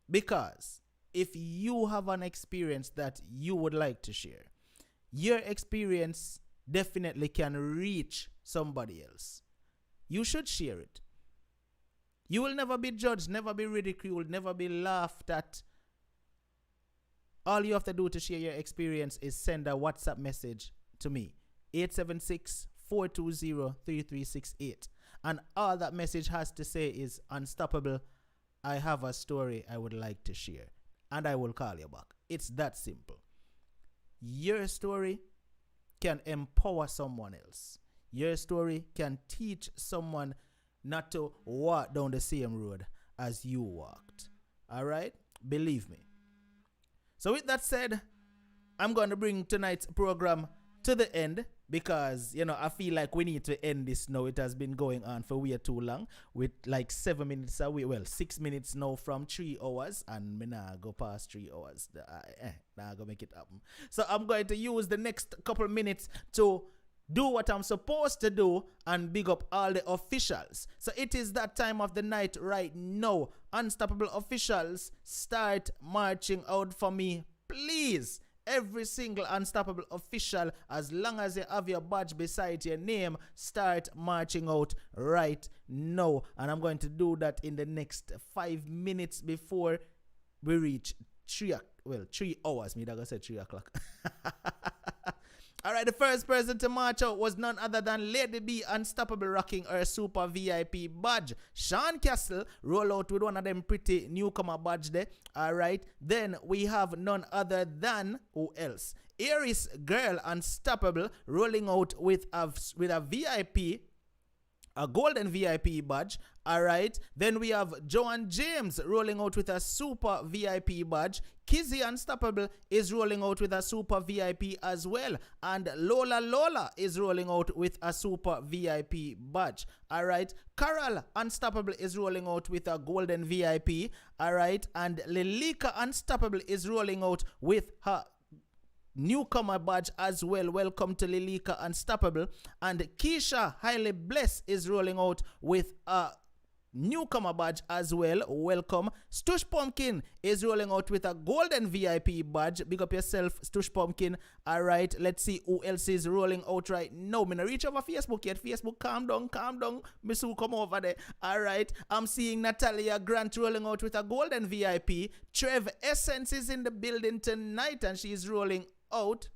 because if you have an experience that you would like to share, your experience definitely can reach somebody else. You should share it. You will never be judged, never be ridiculed, never be laughed at. All you have to do to share your experience is send a WhatsApp message to me, 876-420-3368. And all that message has to say is, Unstoppable, I have a story I would like to share. And I will call you back. It's that simple. Your story can empower someone else. Your story can teach someone not to walk down the same road as you walked. All right? Believe me. So with that said, I'm going to bring tonight's program to the end because, I feel like we need to end this now. It has been going on for way too long with like 7 minutes away. Well, 6 minutes now from 3 hours, and me nah go past 3 hours. Nah go make it happen. So I'm going to use the next couple minutes to do what I'm supposed to do and big up all the officials. So it is that time of the night right now. Unstoppable officials, start marching out for me, please. Every single Unstoppable official, as long as you have your badge beside your name, start marching out right now. And I'm going to do that in the next 5 minutes before we reach 3 hours. Me that I said 3 o'clock. All right, the first person to march out was none other than Lady B, Unstoppable, rocking her super VIP badge. Sean Castle roll out with one of them pretty newcomer badge there. All right, then we have none other than, who else? Aries Girl, Unstoppable, rolling out with a VIP, a golden VIP badge. All right, then we have Joan James rolling out with a super VIP badge. Kizzy Unstoppable is rolling out with a super VIP as well. And Lola is rolling out with a super VIP badge. All right, Carol Unstoppable is rolling out with a golden VIP. All right, and Lilika Unstoppable is rolling out with her newcomer badge as well. Welcome to Lilika Unstoppable. And Keisha Highly Blessed is rolling out with a newcomer badge as well. Welcome. Stush Pumpkin is rolling out with a golden VIP badge. Big up yourself, Stush Pumpkin. All right, let's see who else is rolling out right now. Me not reach over Facebook yet. Facebook, calm down. Me soon come over there. All right, I'm seeing Natalia Grant rolling out with a golden VIP. Trev Essence is in the building tonight and she's rolling out.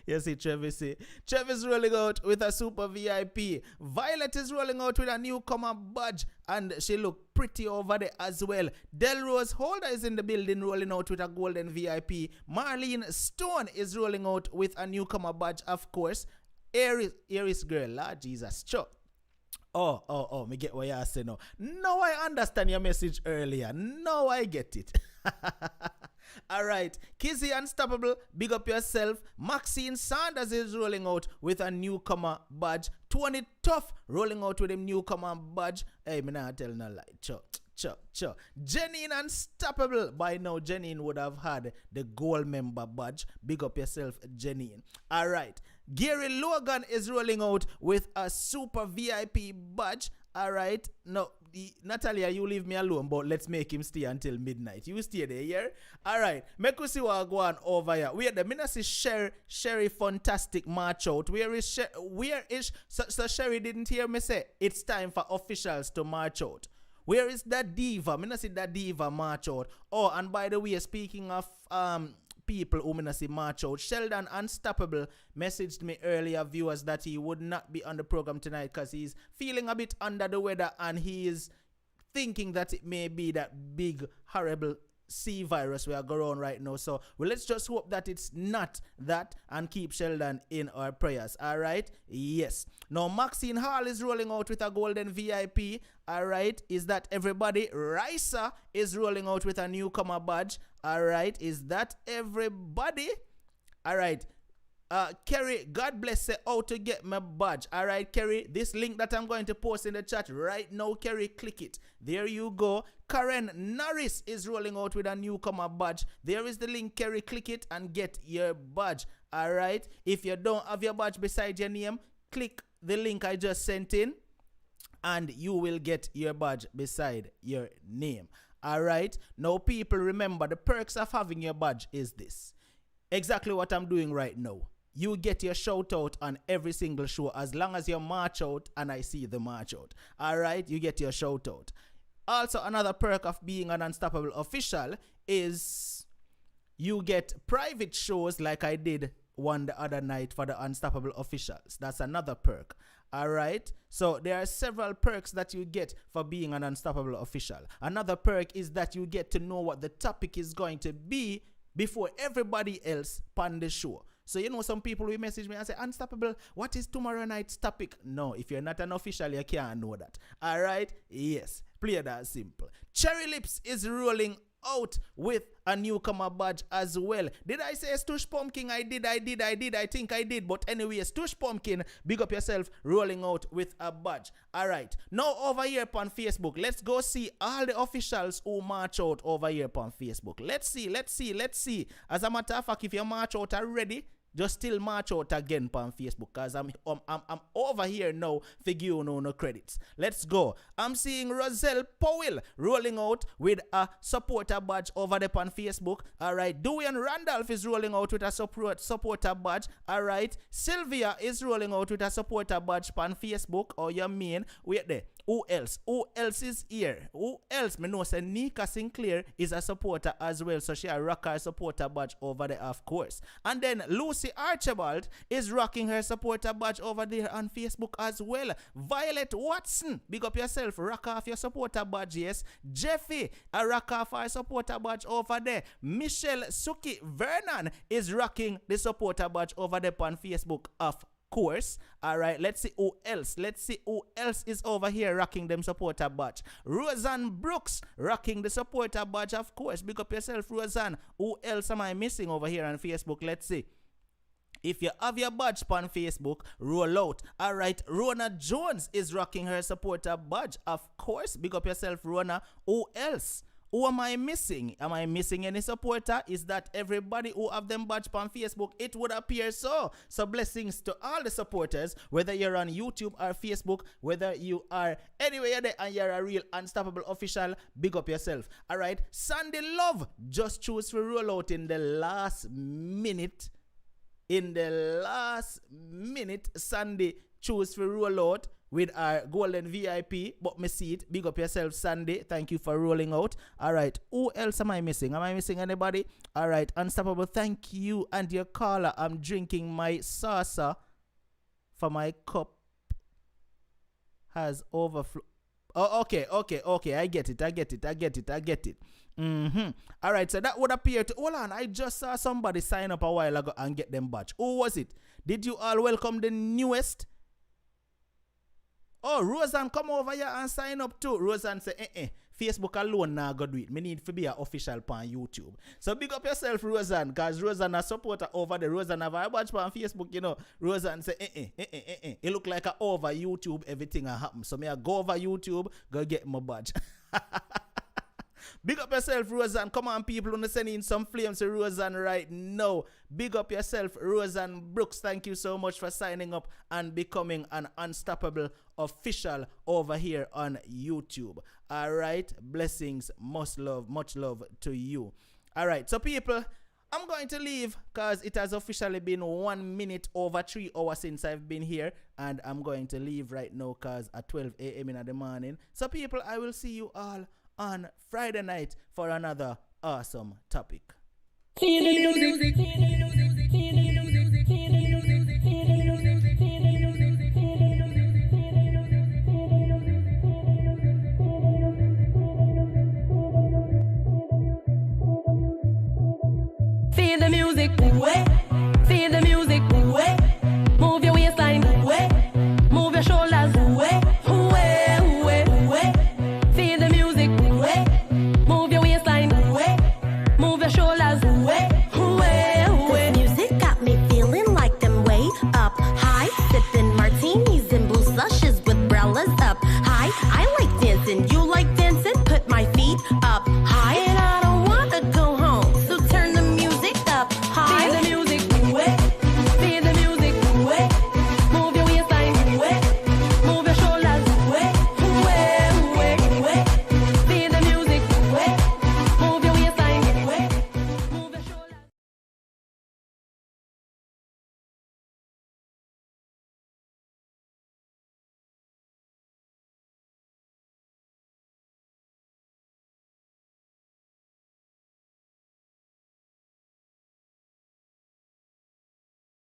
You see, Travis is rolling out with a super VIP. Violet is rolling out with a newcomer badge, and she look pretty over there as well. Delrose Holder is in the building rolling out with a golden VIP. Marlene Stone is rolling out with a newcomer badge, of course. Aries Girl, Lord Jesus, sure. Oh, me get what you're saying now. Now I understand your message earlier. Now I get it. All right. Kizzy Unstoppable, big up yourself. Maxine Sanders is rolling out with a newcomer badge. Tony Tough rolling out with a newcomer badge. Hey, me not tell no lie. Cho. Janine Unstoppable. By now, Janine would have had the gold member badge. Big up yourself, Janine. All right. Gary Logan is rolling out with a super VIP badge. All right. No, Natalia, you leave me alone, but let's make him stay until midnight. You stay there, yeah? All right. Make us see what go on over here. We are the Minasi Sherry Fantastic March out. Where is so Sherry didn't hear me say it's time for officials to march out. Where is that diva? Me not see that diva march out. Oh, and by the way, speaking of people who me not see march out, Sheldon Unstoppable messaged me earlier, viewers, that he would not be on the program tonight because he's feeling a bit under the weather and he is thinking that it may be that big, horrible C virus we are going on right now. So let's just hope that it's not that and keep Sheldon in our prayers. All right? Yes. Now Maxine Hall is rolling out with a golden VIP. All right? Is that everybody? Risa is rolling out with a newcomer badge. All right? Is that everybody? All right. Kerry, God bless you. How to get my badge. All right, Kerry, this link that I'm going to post in the chat right now, Kerry, click it. There you go. Karen Norris is rolling out with a newcomer badge. There is the link, Kerry, click it and get your badge. All right. If you don't have your badge beside your name, click the link I just sent in and you will get your badge beside your name. All right. Now, people, remember the perks of having your badge is this. Exactly what I'm doing right now. You get your shout out on every single show as long as you march out and I see the march out. All right, you get your shout out. Also, another perk of being an Unstoppable official is you get private shows like I did one the other night for the Unstoppable officials. That's another perk. All right. So there are several perks that you get for being an Unstoppable official. Another perk is that you get to know what the topic is going to be before everybody else on the show. So, you know, some people will message me and say, Unstoppable, what is tomorrow night's topic? No, if you're not an official, you can't know that. All right? Yes. Play that simple. Cherry Lips is rolling out with a newcomer badge as well. Did I say Stush Pumpkin? I did. I think I did. But anyway, Stush Pumpkin, big up yourself, rolling out with a badge. All right. Now over here on Facebook, let's go see all the officials who march out over here on Facebook. Let's see. As a matter of fact, if you march out already, just still march out again on Facebook because I'm over here now for you no credits. Let's go. I'm seeing Roselle Powell rolling out with a supporter badge over there on Facebook. All right. Dwayne Randolph is rolling out with a supporter badge. All right. Sylvia is rolling out with a supporter badge on Facebook. Or you mean, wait there. Who else? Who else is here? Who else? Me know say Nika Sinclair is a supporter as well. So she a rock her supporter badge over there, of course. And then Lucy Archibald is rocking her supporter badge over there on Facebook as well. Violet Watson, big up yourself, rock off your supporter badge, yes. Jeffy, a rock off her supporter badge over there. Michelle Suki Vernon is rocking the supporter badge over there on Facebook, of course. All right, let's see who else. Is over here rocking them supporter badge. Roseanne Brooks rocking the supporter badge, of course. Big up yourself, Roseanne. Who else am I missing over here on Facebook? Let's see. If you have your badge on Facebook, roll out. All right, Rona Jones is rocking her supporter badge, of course. Big up yourself, Rona. Who else? Who am I missing? Am I missing any supporter? Is that everybody who have them badge on Facebook? It would appear so. So blessings to all the supporters, whether you're on YouTube or Facebook, whether you are anywhere you're there and you're a real Unstoppable official, big up yourself. All right, Sandy Love just choose to roll out in the last minute. Sandy choose to roll out with our golden VIP, but me see it. Big up yourself, Sandy. Thank you for rolling out. All right. Who else am I missing? Am I missing anybody? All right. Unstoppable. Thank you and your caller. I'm drinking my saucer for my cup has overflow. Oh, okay. I get it. All right. So that would appear to... Hold on. I just saw somebody sign up a while ago and get them badge. Who was it? Did you all welcome the newest? Oh, Roseanne, come over here and sign up too. Roseanne say, Facebook alone now go do it. Me need to be an official on YouTube. So big up yourself, Roseanne, because Roseanne a supporter over there. Roseanne have a watch on Facebook, you know. Roseanne say, It look like a over YouTube, everything a happen. So me I go over YouTube, go get my badge. Big up yourself, Roseanne. Come on, people, want to send in some flames to Roseanne right now. Big up yourself, Roseanne Brooks. Thank you so much for signing up and becoming an unstoppable official over here on YouTube. All right, blessings, much love to you. All right, so people, I'm going to leave because it has officially been 1 minute over 3 hours since I've been here, and I'm going to leave right now because at 12 a.m. in the morning. So people, I will see you all on Friday night for another awesome topic. Feel the music. Feel the music. Feel the music.